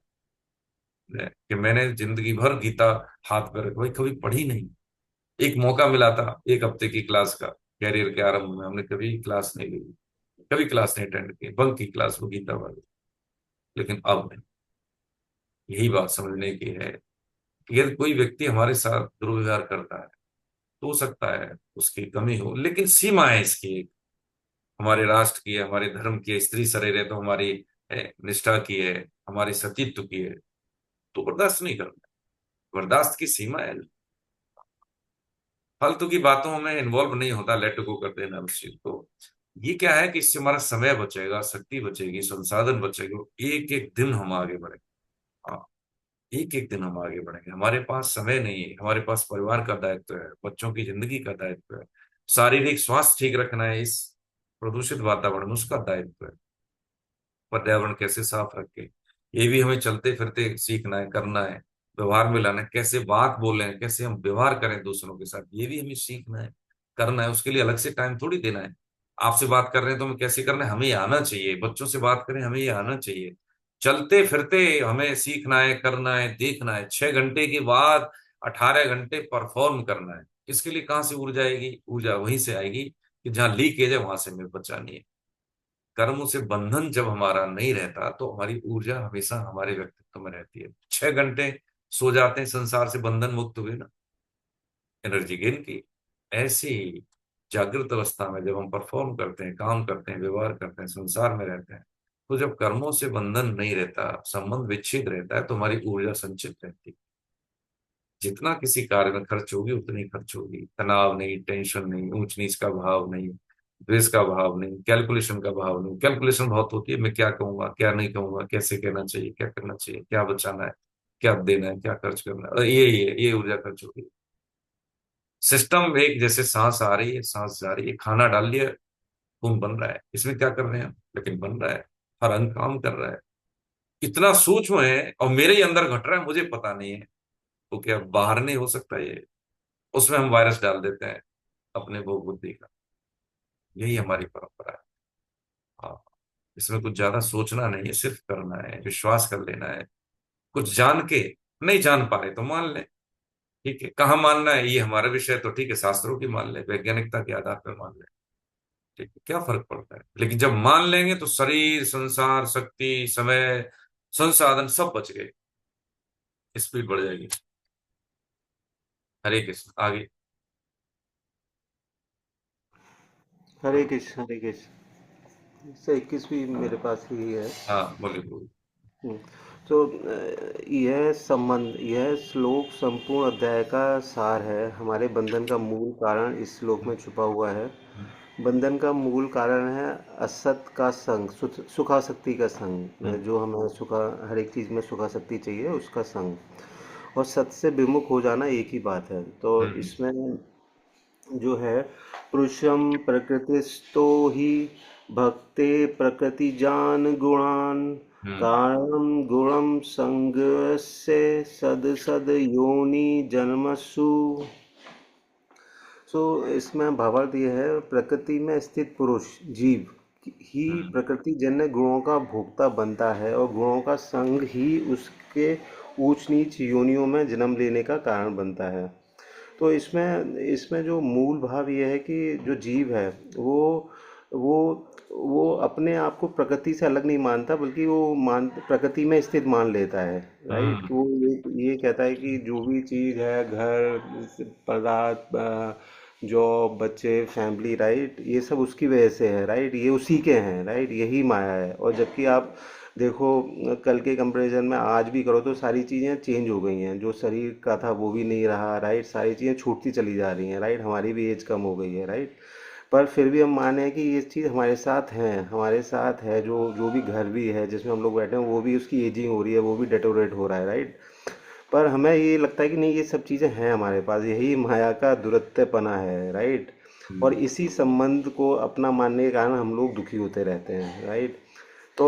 रहे हैं कि मैंने जिंदगी भर गीता हाथ पे रखी, भाई कभी पढ़ी नहीं। एक मौका मिला था 1 हफ्ते की क्लास का, कैरियर के आरंभ में, हमने कभी क्लास नहीं ली, कभी क्लास नहीं अटेंड की, बंक की क्लास वो गीता वाली। लेकिन अब नहीं। यही बात समझने की है कि यदि कोई व्यक्ति हमारे साथ दुर्व्यवहार करता है, तो हो सकता है उसकी कमी हो, लेकिन सीमा है इसकी एक, हमारे राष्ट्र की है, हमारे धर्म की है, स्त्री शरीर है तो हमारी निष्ठा की है, हमारी सतीत्व की है, तो बर्दाश्त नहीं करना। बर्दाश्त की सीमा है। फालतू की बातों में इन्वॉल्व नहीं होता, लेट गो कर देना उस चीज को। ये क्या है कि इससे हमारा समय बचेगा, शक्ति बचेगी, संसाधन बचेगा, एक एक दिन हम आगे बढ़ेंगे। हाँ, एक एक दिन हम आगे बढ़ेंगे। हमारे पास समय नहीं है, हमारे पास परिवार का दायित्व है, बच्चों की जिंदगी का दायित्व है, शारीरिक स्वास्थ्य ठीक रखना है, इस प्रदूषित वातावरण में उसका दायित्व है, पर्यावरण कैसे साफ रखें, ये भी हमें चलते फिरते सीखना है, करना है। व्यवहार में लाना है, कैसे बात बोलें, कैसे हम व्यवहार करें दूसरों के साथ, ये भी हमें सीखना है, करना है। उसके लिए अलग से टाइम थोड़ी देना है। आपसे बात कर रहे हैं तो हमें कैसे करना है, हमें ये आना चाहिए। बच्चों से बात करें, हमें ये आना चाहिए। चलते फिरते हमें सीखना है, करना है, देखना है। 6 घंटे के बाद 18 घंटे परफॉर्म करना है। इसके लिए कहाँ से ऊर्जा आएगी? ऊर्जा वहीं से आएगी कि जहां लीकेज है वहां से हमें बचानी है। कर्मों से बंधन जब हमारा नहीं रहता तो हमारी ऊर्जा हमेशा हमारे व्यक्तित्व में रहती है। 6 घंटे सो जाते हैं, संसार से बंधन मुक्त हुए ना, एनर्जी गेन की। ऐसे ही जागृत अवस्था में जब हम परफॉर्म करते हैं, काम करते हैं, व्यवहार करते हैं, संसार में रहते हैं, तो जब कर्मों से बंधन नहीं रहता, संबंध विच्छेद रहता है, तो हमारी ऊर्जा संचित रहती है। जितना किसी कार्य में खर्च होगी उतनी खर्च होगी। तनाव नहीं, टेंशन नहीं, ऊंच नीच का भाव नहीं, द्वेष का भाव नहीं, कैलकुलेशन का भाव नहीं। कैलकुलेशन बहुत होती है, मैं क्या कहूंगा, क्या नहीं कहूंगा, कैसे कहना चाहिए, क्या करना चाहिए, क्या बचाना है, क्या देना है, क्या खर्च करना है, और ये ऊर्जा खर्च होगी। सिस्टम एक, जैसे सांस आ रही है, सांस जा रही है, खाना डाल लिया, खून बन रहा है, इसमें क्या कर रहे हैं हम, लेकिन बन रहा है, हर अंग काम कर रहा है। इतना सूक्ष्म है और मेरे ही अंदर घट रहा है, मुझे पता नहीं है। तो क्या बाहर नहीं हो सकता ये? उसमें हम वायरस डाल देते हैं अपने भोग बुद्धि का। यही हमारी परंपरा है। हाँ, इसमें कुछ ज्यादा सोचना नहीं है, सिर्फ करना है, विश्वास कर लेना है। कुछ जान के नहीं जान पा रहे तो मान ले, ठीक है। कहाँ मानना है ये हमारा विषय, तो ठीक है, शास्त्रों की मान ले, वैज्ञानिकता के आधार पर मान ले, ठीक है, क्या फर्क पड़ता है। लेकिन जब मान लेंगे तो शरीर, संसार, शक्ति, समय, संसाधन सब बच गए, स्पीड बढ़ जाएगी। हरे कृष्ण, आगे। हरे कृष्ण। इससे 21वीं मेरे पास ही है। हाँ, बोलिए बोलिए। हम्म, तो यह श्लोक संपूर्ण अध्याय का सार है। हमारे बंधन का मूल कारण इस श्लोक में छुपा हुआ है। बंधन का मूल कारण है असत का संग, सुखासक्ति का संग, हम्म, जो हमें सुखा, हर एक चीज़ में सुखासक्ति चाहिए उसका संग, और सत से विमुख हो जाना एक ही बात है। तो हम्म, इसमें जो है, पुरुषम प्रकृतिस्तो ही भक्ते प्रकृति जान गुणान हम्म, कारणम गुणम संगस्य सद सद योनि जन्मसु। सो इसमें भावार्थ ये है, प्रकृति में स्थित पुरुष, जीव ही हम्म, प्रकृति जन्य गुणों का भोक्ता बनता है, और गुणों का संग ही उसके ऊंच नीच योनियों में जन्म लेने का कारण बनता है। तो इसमें इसमें जो मूल भाव ये है कि जो जीव है, वो वो अपने आप को प्रकृति से अलग नहीं मानता, बल्कि वो प्रकृति में स्थित मान लेता है। राइट, हम्म, कि वो ये कहता है कि जो भी चीज़ है, घर, पदार्थ, जॉब, बच्चे, फैमिली, राइट, ये सब उसकी वजह से है। राइट, ये उसी के हैं। राइट, यही माया है। और जबकि आप देखो, कल के कंपैरिजन में आज भी करो तो सारी चीज़ें चेंज हो गई हैं। जो शरीर का था वो भी नहीं रहा। राइट, सारी चीज़ें छूटती चली जा रही हैं। राइट, हमारी भी एज कम हो गई है। राइट, पर फिर भी हम माने कि ये चीज़ हमारे साथ है, हमारे साथ है। जो जो भी घर भी है जिसमें हम लोग बैठे हैं, वो भी, उसकी एजिंग हो रही है, वो भी डेटोरेट हो रहा है। राइट, पर हमें ये लगता है कि नहीं, ये सब चीज़ें हैं हमारे पास, यही माया का दुरत्यपना है। राइट, और हम्म, इसी संबंध को अपना मानने के कारण हम लोग दुखी होते रहते हैं। राइट, तो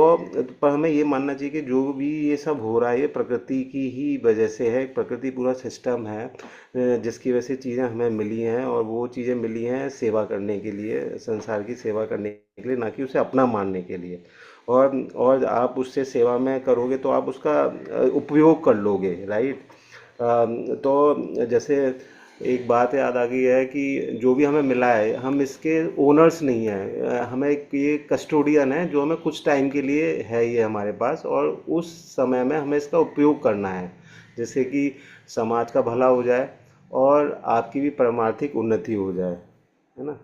पर हमें ये मानना चाहिए कि जो भी ये सब हो रहा है, ये प्रकृति की ही वजह से है। प्रकृति पूरा सिस्टम है, जिसकी वजह से चीज़ें हमें मिली हैं, और वो चीज़ें मिली हैं सेवा करने के लिए, संसार की सेवा करने के लिए, ना कि उसे अपना मानने के लिए। और आप उससे सेवा में करोगे तो आप उसका उपयोग कर लोगे। राइट, तो जैसे एक बात याद आ गई है कि जो भी हमें मिला है, हम इसके ओनर्स नहीं हैं। हमें ये कस्टोडियन है, जो हमें कुछ टाइम के लिए है ये हमारे पास, और उस समय में हमें इसका उपयोग करना है, जैसे कि समाज का भला हो जाए और आपकी भी परमार्थिक उन्नति हो जाए, है ना। हम्म,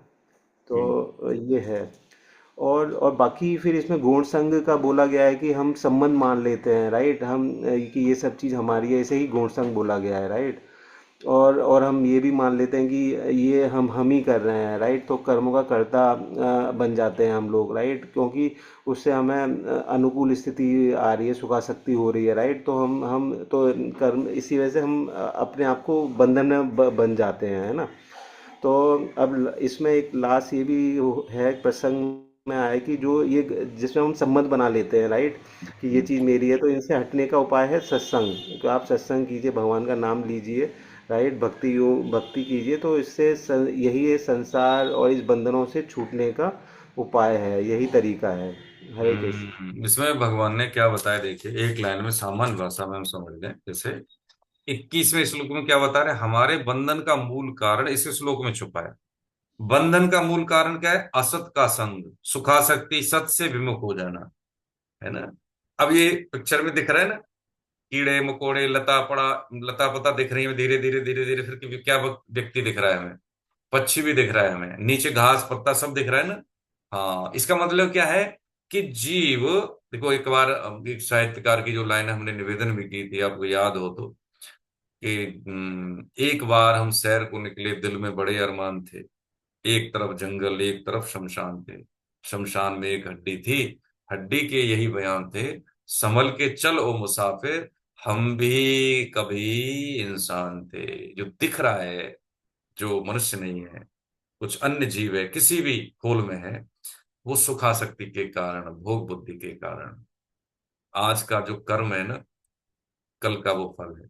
तो ये है। और बाकी फिर इसमें गुण संग का बोला गया है कि हम संबंध मान लेते हैं। राइट, हम कि ये सब चीज़ हमारी है, ऐसे ही गुण संग बोला गया है। राइट, और हम ये भी मान लेते हैं कि ये हम ही कर रहे हैं। राइट, तो कर्मों का कर्ता बन जाते हैं हम लोग। राइट, क्योंकि उससे हमें अनुकूल स्थिति आ रही है, सुखासक्ति हो रही है। राइट, तो हम तो कर्म, इसी वजह से हम अपने आप को बंधन में बन जाते हैं, है ना। तो अब इसमें एक लास्ट ये भी है, प्रसंग में आया कि जो ये, जिसमें हम संबंध बना लेते हैं। राइट, कि ये हम्म, चीज़ मेरी है, तो इनसे हटने का उपाय है सत्संग। तो आप सत्संग कीजिए, भगवान का नाम लीजिए। राइट, भक्ति कीजिए, तो इससे यही है, संसार और इस बंधनों से छूटने का उपाय है, यही तरीका है। हरे कृष्ण। इसमें भगवान ने क्या बताया, देखिए, एक लाइन में सामान्य भाषा में हम समझ लें। जैसे 21वें श्लोक में क्या बता रहे हैं? हमारे बंधन का मूल कारण इस श्लोक में छुपा है। बंधन का मूल कारण क्या है? असत का संग, सुखासक्ति, सत से विमुख हो जाना, है ना। अब ये पिक्चर में दिख रहा है ना, कीड़े मकोड़े, लता पता दिख रही है, धीरे धीरे धीरे धीरे, फिर क्या व्यक्ति दिख रहा है हमें? पक्षी भी दिख रहा है हमें, नीचे घास पत्ता सब दिख रहा है ना। हाँ, इसका मतलब क्या है कि जीव, देखो एक बार एक साहित्यकार की जो लाइन हमने निवेदन भी की थी, आपको याद हो तो, कि एक बार हम सैर को निकले, दिल में बड़े अरमान थे, एक तरफ जंगल एक तरफ शमशान थे, शमशान में एक हड्डी थी, हड्डी के यही बयान थे, संभल के चल ओ मुसाफिर, हम भी कभी इंसान थे। जो दिख रहा है, जो मनुष्य नहीं है, कुछ अन्य जीव है, किसी भी खोल में है, वो सुखासक्ति के कारण, भोग बुद्धि के कारण, आज का जो कर्म है ना, कल का वो फल है।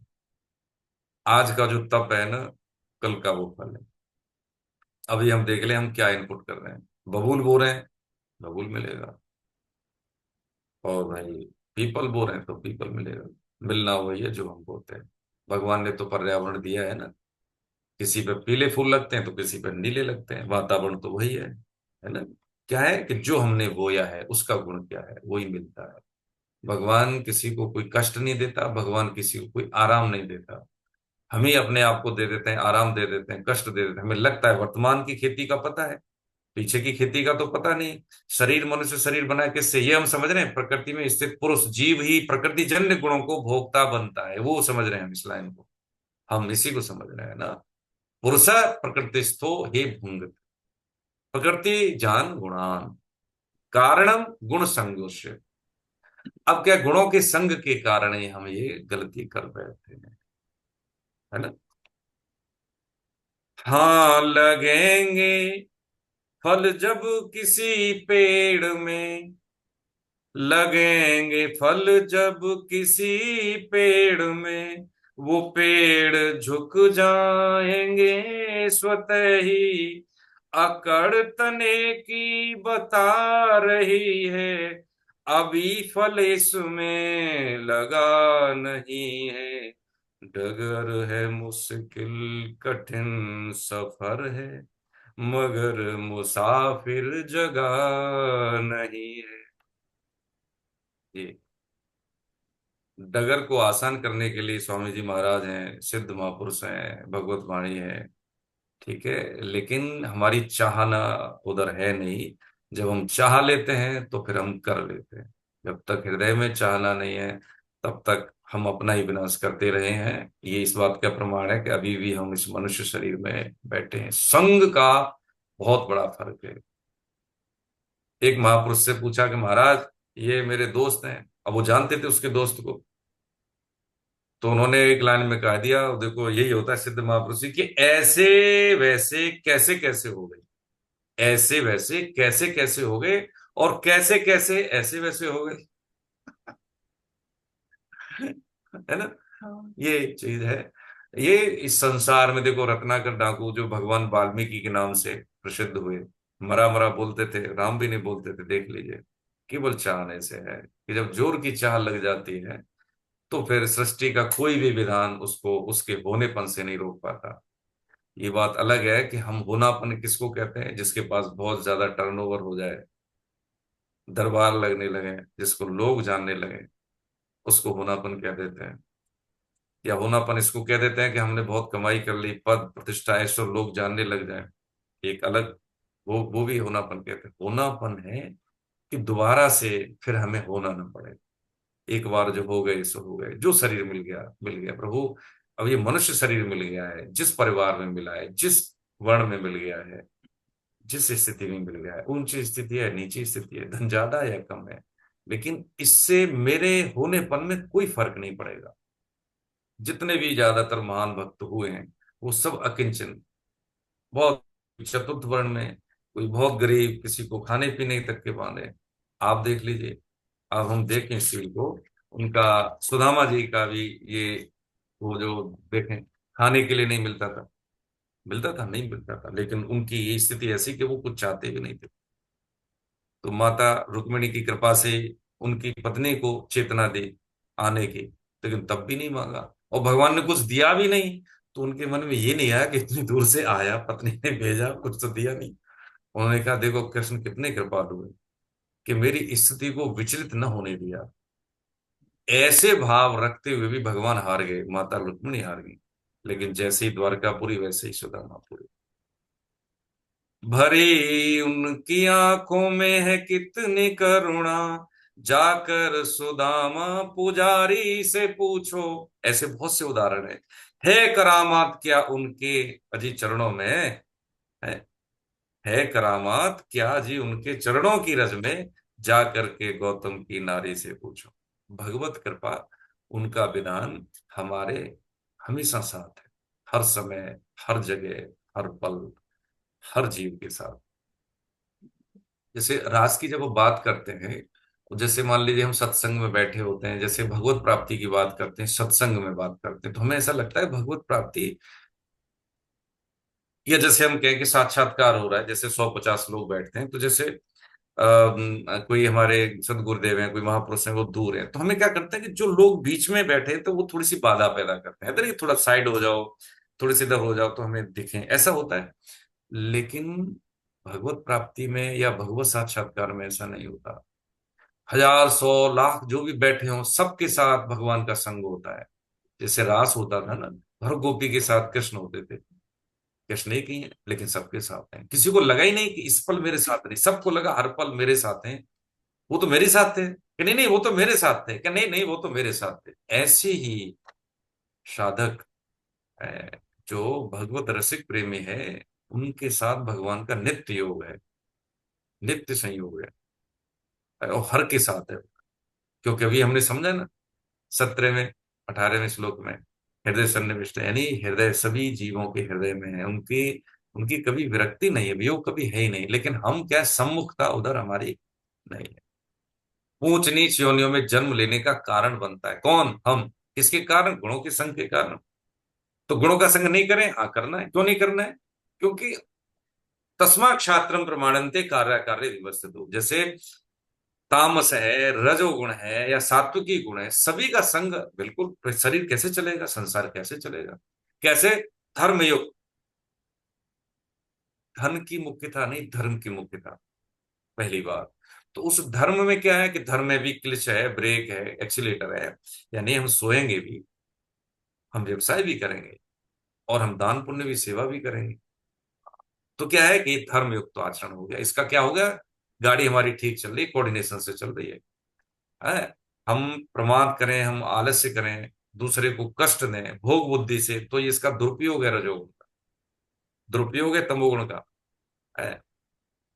आज का जो तप है ना, कल का वो फल है। अभी हम देख लें हम क्या इनपुट कर रहे हैं। बबूल बो रहे हैं, बबूल मिलेगा। और भाई पीपल बो रहे हैं तो पीपल मिलेगा। मिलना वही है जो हम बोते हैं। भगवान ने तो पर्यावरण दिया है ना, किसी पे पीले फूल लगते हैं तो किसी पे नीले लगते हैं, वातावरण तो वही है ना। क्या है कि जो हमने बोया है उसका गुण क्या है, वही मिलता है। भगवान किसी को कोई कष्ट नहीं देता, भगवान किसी को कोई आराम नहीं देता। हम ही अपने आप को दे देते हैं, आराम दे देते हैं, कष्ट दे देते हैं। हमें लगता है वर्तमान की खेती का पता है, पीछे की खेती का तो पता नहीं। शरीर, मनुष्य शरीर बना है किससे, ये हम समझ रहे हैं प्रकृति में स्थित पुरुष जीव ही प्रकृति जन्य गुणों को भोगता बनता है, वो समझ रहे हैं हम इस लाइन को। हम इसी को समझ रहे हैं ना। पुरुष प्रकृतिस्थो हे भुंगत, प्रकृति जान गुणान, कारणम गुण संगोष्य। अब क्या, गुणों के संग के कारण ही हम ये गलती कर बैठे हैं, है ना। हाँ लगेंगे फल जब किसी पेड़ में, लगेंगे फल जब किसी पेड़ में, वो पेड़ झुक जाएंगे स्वतः ही, अकड़ तने की बता रही है, अभी फल इसमें लगा नहीं है। डगर है मुश्किल कठिन सफर है, मगर मुसाफिर जगह नहीं है। ये डगर को आसान करने के लिए स्वामी जी महाराज हैं, सिद्ध महापुरुष हैं, भगवत वाणी है, ठीक है। लेकिन हमारी चाहना उधर है नहीं। जब हम चाह लेते हैं तो फिर हम कर लेते हैं। जब तक हृदय में चाहना नहीं है, तब तक हम अपना ही विनाश करते रहे हैं। ये इस बात का प्रमाण है कि अभी भी हम इस मनुष्य शरीर में बैठे हैं। संग का बहुत बड़ा फर्क है। एक महापुरुष से पूछा कि महाराज, ये मेरे दोस्त हैं, अब वो जानते थे उसके दोस्त को, तो उन्होंने एक लाइन में कह दिया, देखो यही होता है सिद्ध महापुरुष की, ऐसे वैसे कैसे कैसे हो गए, ऐसे वैसे कैसे कैसे हो गए, और कैसे कैसे ऐसे वैसे हो गए। है ना। हाँ। ये चीज है। ये इस संसार में देखो, रत्नाकर डाकू जो भगवान वाल्मीकि के नाम से प्रसिद्ध हुए, मरा मरा बोलते थे, राम भी नहीं बोलते थे, देख लीजिए। केवल चाहने से है कि जब जोर की चाह लग जाती है, तो फिर सृष्टि का कोई भी विधान उसको उसके होनेपन से नहीं रोक पाता। ये बात अलग है कि हम होनापन किसको कहते हैं, जिसके पास बहुत ज्यादा टर्नओवर हो जाए, दरबार लगने लगे, जिसको लोग जानने लगे, उसको होनापन कह देते हैं। या होनापन इसको कह देते हैं कि हमने बहुत कमाई कर ली, पद प्रतिष्ठा ऐश्वर्य लोग जानने लग जाए, एक अलग, वो भी होनापन कहते हैं। होनापन है कि दोबारा से फिर हमें होना ना पड़े। एक बार जो हो गए सो हो गए, जो शरीर मिल गया मिल गया प्रभु। अब ये मनुष्य शरीर मिल गया है, जिस परिवार में मिला है, जिस वर्ण में मिल गया है, जिस स्थिति में मिल गया है, ऊंची स्थिति है नीची स्थिति है, धन ज्यादा है या कम है, लेकिन इससे मेरे होनेपन में कोई फर्क नहीं पड़ेगा। जितने भी ज्यादातर महान भक्त हुए हैं, वो सब अकिंचन, बहुत चतुर्थ वर्ण में, कोई बहुत गरीब, किसी को खाने पीने तक के बांधे। आप देख लीजिए, अब हम देखें इस चीज को, उनका सुदामा जी का भी ये, वो जो देखें, खाने के लिए नहीं मिलता था, मिलता था नहीं मिलता था, लेकिन उनकी ये स्थिति ऐसी कि वो कुछ चाहते भी नहीं थे। तो माता रुक्मिणी की कृपा से उनकी पत्नी को चेतना दी आने की, लेकिन तब भी नहीं मांगा। और भगवान ने कुछ दिया भी नहीं। तो उनके मन में ये नहीं आया कि इतनी दूर से आया, पत्नी ने भेजा, कुछ तो दिया नहीं। उन्होंने कहा देखो कृष्ण कितने कृपालु है कि मेरी स्थिति को विचलित न होने दिया। ऐसे भाव रखते हुए भी भगवान हार गए, माता रुक्मिणी हार गई। लेकिन जैसे ही द्वारकापुरी वैसे ही सुदामापुरी। भरी उनकी आंखों में है कितनी करुणा, जाकर सुदामा पुजारी से पूछो। ऐसे बहुत से उदाहरण है। है करामात क्या उनके अजी चरणों में है। है करामात क्या जी उनके चरणों की रज में, जा करके गौतम की नारी से पूछो। भगवत कृपा, उनका विधान हमारे हमेशा साथ है, हर समय, हर जगह, हर पल, हर जीव के साथ। जैसे रास की जब हम बात करते हैं, जैसे मान लीजिए हम सत्संग में बैठे होते हैं, जैसे भगवत प्राप्ति की बात करते हैं, सत्संग में बात करते हैं, तो हमें ऐसा लगता है भगवत प्राप्ति, या जैसे हम कहें कि साक्षात्कार हो रहा है, जैसे 150 लोग बैठते हैं, तो जैसे कोई हमारे सदगुरुदेव हैं, कोई महापुरुष हैं, वो दूर हैं, तो हमें क्या करते हैं कि जो लोग बीच में बैठे हैं तो वो थोड़ी सी बाधा पैदा करते हैं, अरे थोड़ा साइड हो जाओ, थोड़े से इधर हो जाओ तो हमें दिखें, ऐसा होता है। लेकिन भगवत प्राप्ति में या भगवत साक्षात्कार में ऐसा नहीं होता। हजार, सौ, लाख जो भी बैठे हों, सबके साथ भगवान का संग होता है। जैसे रास होता था ना, हर गोपी के साथ कृष्ण होते थे। कृष्ण एक ही है लेकिन सबके साथ हैं। किसी को लगा ही नहीं कि इस पल मेरे साथ नहीं, सबको लगा हर पल मेरे साथ हैं। वो तो मेरे साथ थे कि नहीं नहीं, वो तो मेरे साथ थे कि नहीं नहीं, वो तो मेरे साथ थे। ऐसे ही साधक जो भगवत रसिक प्रेमी है, उनके साथ भगवान का नित्य योग है, नित्य संयोग है, और हर के साथ है। क्योंकि अभी हमने समझा ना, 17वें 18वें श्लोक में, हृदय सन्निविष्ट, यानी हृदय सभी जीवों के हृदय में है, उनकी उनकी कभी विरक्ति नहीं है, वियोग कभी है ही नहीं। लेकिन हम क्या, सम्मुखता उधर हमारी नहीं है। ऊंच नीच योनियों में जन्म लेने का कारण बनता है कौन, हम। किसके कारण, गुणों के संग के कारण। तो गुणों का संग नहीं करें, हाँ करना है। क्यों नहीं करना है? क्योंकि तस्मा क्षात्रम प्रमाणन्ते कार्य कार्य विवस्थितो। जैसे तामस है, रजोगुण है या सात्विकी गुण है, सभी का संग बिल्कुल, शरीर कैसे चलेगा, संसार कैसे चलेगा, कैसे? धर्मयुक्त। धन की मुख्यता नहीं, धर्म की मुख्यता, पहली बात। तो उस धर्म में क्या है कि धर्म में भी क्लिच है, ब्रेक है, एक्सीलेटर है। यानी हम सोएंगे भी, हम व्यवसाय भी करेंगे, और हम दान पुण्य भी, सेवा भी करेंगे। तो क्या है कि धर्मयुक्त तो आचरण हो गया। इसका क्या हो गया, गाड़ी हमारी ठीक चल रही, कोऑर्डिनेशन से चल रही है। हम प्रमाद करें, हम आलस्य करें, दूसरे को कष्ट दें भोग बुद्धि से, तो ये इसका दुरुपयोग है रजोगुण का, दुरुपयोग है तमोगुण का। है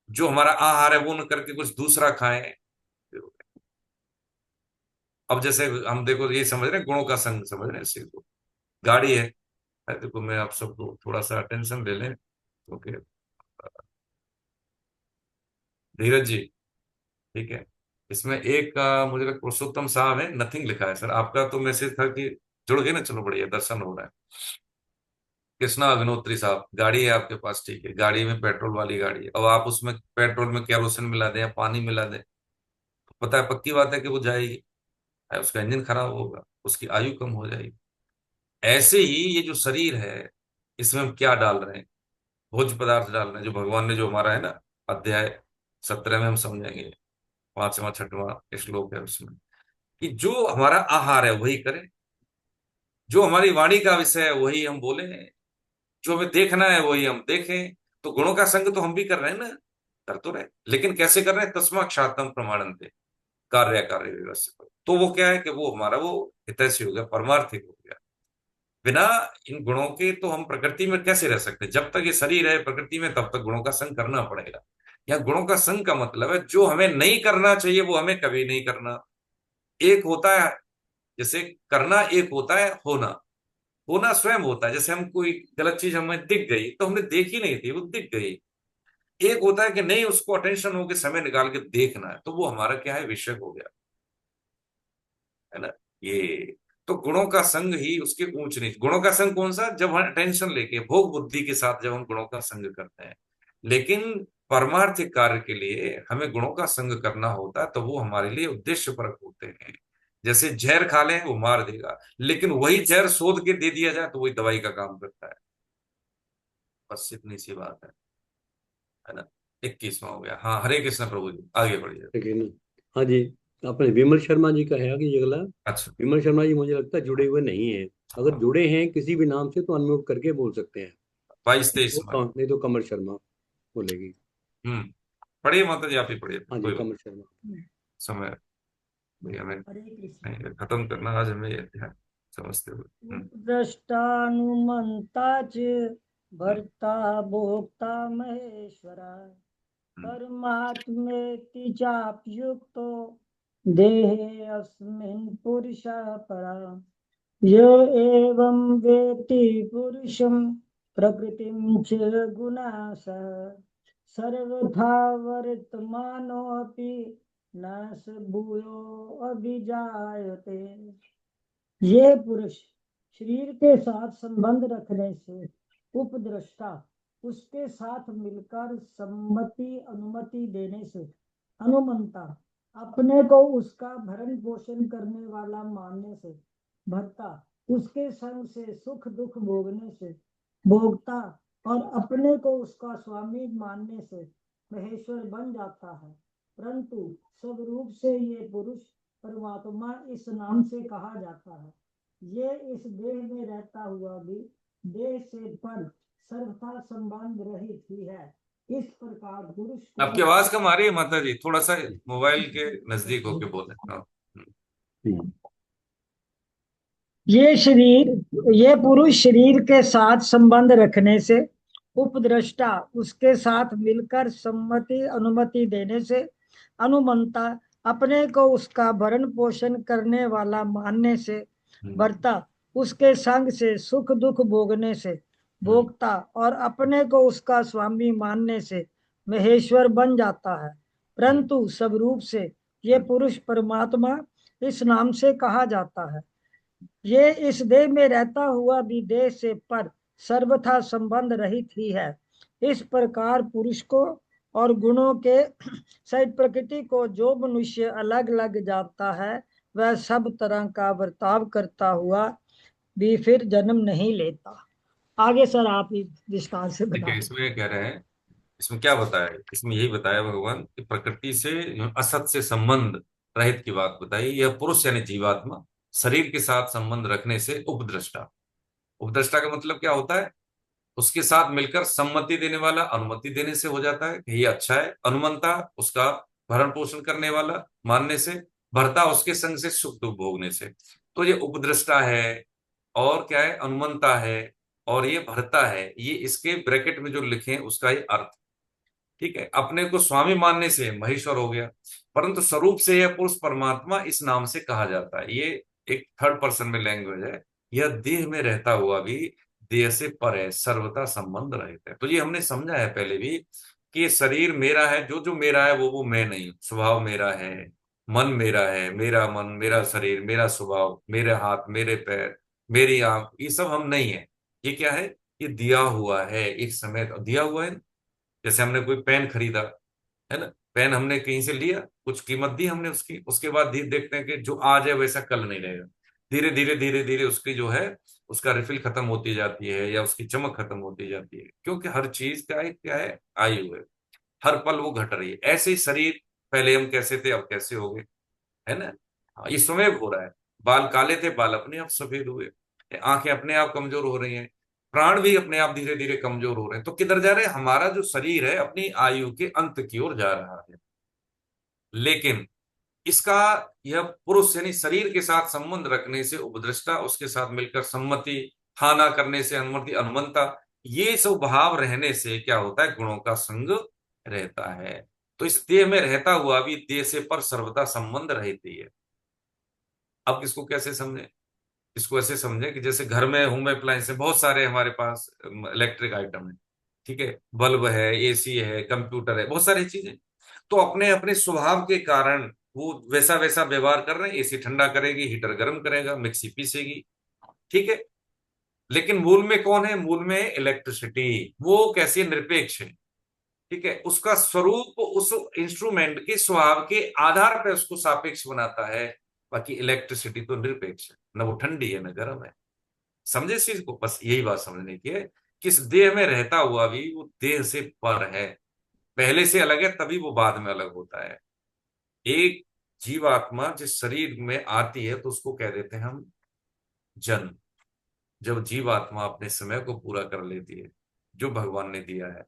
जो हमारा आहार है वो न करके कुछ दूसरा खाएं। अब जैसे हम देखो ये समझ रहे हैं, गुणों का संग समझ रहे हैं इसी को। गाड़ी है, देखो मैं आप सबको थोड़ा सा अटेंशन ले लें, ओके। धीरज जी, ठीक है। इसमें एक मुझे लगता पुरुषोत्तम साहब है, नथिंग लिखा है सर। आपका तो मैसेज था कि जुड़ गए ना, चलो बढ़िया, दर्शन हो रहा है। कृष्णा अग्नोत्री साहब, गाड़ी है आपके पास, ठीक है, गाड़ी में पेट्रोल वाली गाड़ी है, और आप उसमें पेट्रोल में केरोसिन मिला दें या पानी मिला दें, तो पता है पक्की बात है कि वो जाएगी। उसका इंजन खराब होगा, उसकी आयु कम हो जाएगी। ऐसे ही ये जो शरीर है, इसमें हम क्या डाल रहे हैं, भोज्य पदार्थ डाल रहे हैं, जो भगवान ने जो हमारा है ना, अध्याय 17 में हम समझेंगे, 5वां 6वां श्लोक है उसमें, कि जो हमारा आहार है वही करें, जो हमारी वाणी का विषय है वही हम बोले, जो हमें देखना है वही हम देखें। तो गुणों का संग तो हम भी कर रहे हैं ना, कर तो रहे, लेकिन कैसे कर रहे हैं, तस्मा क्षातम प्रमाणन्ते, कार्य कार्य व्यवस्थित। तो वो क्या है कि वो हमारा वो हितैषी हो गया, परमार्थिक हो गया। बिना इन गुणों के तो हम प्रकृति में कैसे रह सकते हैं? जब तक ये शरीर है प्रकृति में, तब तक गुणों का संग करना पड़ेगा। या गुणों का संग का मतलब है जो हमें नहीं करना चाहिए वो हमें कभी नहीं करना। एक होता है, जैसे करना एक होता है, होना, होना स्वयं होता है। जैसे हम कोई गलत चीज हमें दिख गई तो हमने देखी नहीं थी, वो दिख गई। एक होता है कि नहीं, उसको अटेंशन हो के समय निकाल के देखना है, तो वो हमारा क्या है, विषय हो गया, है ना। ये तो गुणों का संग ही उसके ऊंच नीच। गुणों का संग कौन सा, जब हम टेंशन लेके भोग बुद्धि के साथ जब हम गुणों का संग करते हैं। लेकिन परमार्थिक कार्य के लिए हमें गुणों का संग करना होता है, तो वो हमारे लिए उद्देश्य परक होते हैं। जैसे जहर खा लें वो मार देगा, लेकिन वही जहर शोध के दे दिया जाए तो वही दवाई का काम करता है। बस इतनी सी बात है ना। 21वां हो गया। हाँ, हरे कृष्ण प्रभु जी, आगे बढ़िए। ठीक है ना। हाँ जी, अपने विमल शर्मा जी का है आगे ये अगला। अच्छा। विमल शर्मा जी मुझे लगता है जुड़े हुए नहीं है। अगर हाँ, जुड़े हैं किसी भी नाम से तो अनम्यूट करके बोल सकते हैं। 22-23 में। नहीं तो कमल शर्मा बोलेगी। पढ़िए माता जी, आप ही पढ़िए, हाँ जी, कोई बात। कमल शर्मा। समय भैया हमें हरे कृष्ण। नहीं, खत्म करना आज हमें ये अध्याय समझते हुए। उपद्रष्टानुमन्ता च भर्ता भोक्ता महेश्वरा हम्म, परमात्मेति चाप्युक्तो देहे अस्मिन् पुरुषः परा य एवं वेत्ति पुरुषं प्रकृतिं च गुणा सह सर्वथा वर्तमानोऽपि न स भूयो अभिजायते। ये पुरुष शरीर के साथ संबंध रखने से उपद्रष्टा उसके साथ मिलकर सम्मति अनुमति देने से अनुमंता अपने को उसका भरण पोषण करने वाला मानने से भर्ता उसके संग से सुख दुख भोगने से भोगता और अपने को उसका स्वामी मानने से महेश्वर बन जाता है। परंतु सब रूप से ये पुरुष परमात्मा इस नाम से कहा जाता है। ये इस देह में रहता हुआ भी देह से पर सर्वथा संबंध रहित ही है। इस प्रकार पुरुष आपकी को आवाज कम आ रही है माता जी, थोड़ा सा मोबाइल के नजदीक होके बोलें। हाँ। ये पुरुष शरीर के साथ संबंध रखने से उपद्रष्टा उसके साथ मिलकर सम्मति अनुमति देने से अनुमंता अपने को उसका भरण पोषण करने वाला मानने से भर्ता उसके संग से सुख दुख भोगने से भोगता और अपने को उसका स्वामी मानने से महेश्वर बन जाता है। परंतु सब रूप से ये पुरुष परमात्मा इस नाम से कहा जाता है। ये इस देह में रहता हुआ भी देह से पर सर्वथा संबंध रहित ही है। इस प्रकार पुरुष को और गुणों के सहित प्रकृति को जो मनुष्य अलग अलग जानता है वह सब तरह का बर्ताव करता हुआ भी फिर जन्म नहीं लेता। आगे सर आप विस्तार से ठीक बता है, दें। इसमें कह रहे हैं, इसमें क्या बताया है? इसमें यही बताया भगवान कि प्रकृति से, असत से संबंध रहित की बात बताई। यह पुरुष यानी जीवात्मा शरीर के साथ संबंध रखने से उपद्रष्टा, उपद्रष्टा का मतलब क्या होता है? उसके साथ मिलकर सम्मति देने वाला, अनुमति देने से हो जाता है कि ये अच्छा है। अनुमंता उसका भरण पोषण करने वाला मानने से, भर्ता उसके संग से सुख दुख भोगने से। तो ये उपद्रष्टा है, और क्या है, अनुमंता है, और ये भरता है। ये इसके ब्रैकेट में जो लिखे हैं उसका ये अर्थ। ठीक है, अपने को स्वामी मानने से महेश्वर हो गया। परंतु स्वरूप से यह पुरुष परमात्मा इस नाम से कहा जाता है। ये एक थर्ड पर्सन में लैंग्वेज है। यह देह में रहता हुआ भी देह से पर है, सर्वथा संबंध रहित है। तो ये हमने समझा है पहले भी कि ये शरीर मेरा है, जो जो मेरा है वो मैं नहीं हूं। स्वभाव मेरा है, मन मेरा है, मेरा मन, मेरा शरीर, मेरा स्वभाव, मेरे हाथ, मेरे पैर, मेरी आंख, ये सब हम नहीं है। ये क्या है? ये दिया हुआ है, एक समय दिया हुआ है। जैसे हमने कोई पेन खरीदा, है ना, पेन हमने कहीं से लिया, कुछ कीमत दी हमने उसकी, उसके बाद धीरे देखते हैं कि जो आज है वैसा कल नहीं रहेगा। धीरे धीरे धीरे धीरे उसकी जो है, उसका रिफिल खत्म होती जाती है, या उसकी चमक खत्म होती जाती है, क्योंकि हर चीज का एक क्या है, आयु है। हर पल वो घट रही है। ऐसे ही शरीर, पहले हम कैसे थे अब कैसे हो गए, है ना। हाँ, ये समय हो रहा है। बाल काले थे, बाल अपने आप सफेद हुए। आंखें अपने आप कमजोर हो रही हैं। प्राण भी अपने आप धीरे धीरे कमजोर हो रहे हैं। तो किधर जा रहे हैं? हमारा जो शरीर है अपनी आयु के अंत की ओर जा रहा है। लेकिन इसका, यह पुरुष यानी शरीर के साथ संबंध रखने से उपद्रष्टा, उसके साथ मिलकर सम्मति, खाना करने से अनुमति, अनुमंता, ये सब भाव रहने से क्या होता है? गुणों का संग रहता है। तो इस देह में रहता हुआ भी देह से पर सर्वदा संबंध रहती है। अब इसको कैसे समझें? इसको ऐसे समझें कि जैसे घर में होम अप्लायंस है, बहुत सारे हमारे पास इलेक्ट्रिक आइटम है। ठीक है, बल्ब है, एसी है, कंप्यूटर है, बहुत सारी चीजें। तो अपने अपने स्वभाव के कारण वो वैसा वैसा व्यवहार कर रहे हैं। एसी ठंडा करेगी, हीटर गर्म करेगा, मिक्सी पीसेगी। ठीक है, लेकिन मूल में कौन है? मूल में इलेक्ट्रिसिटी। वो कैसी है? निरपेक्ष है। ठीक है, उसका स्वरूप उस इंस्ट्रूमेंट के स्वभाव के आधार पर उसको सापेक्ष बनाता है। बाकी इलेक्ट्रिसिटी तो निरपेक्ष है, न वो ठंडी है न गर्म है। समझे इस चीज को? बस यही बात समझने की है कि इस देह में रहता हुआ भी वो देह से पर है, पहले से अलग है, तभी वो बाद में अलग होता है। एक जीवात्मा जिस शरीर में आती है तो उसको कह देते हैं हम जन्म। जब जीवात्मा अपने समय को पूरा कर लेती है जो भगवान ने दिया है,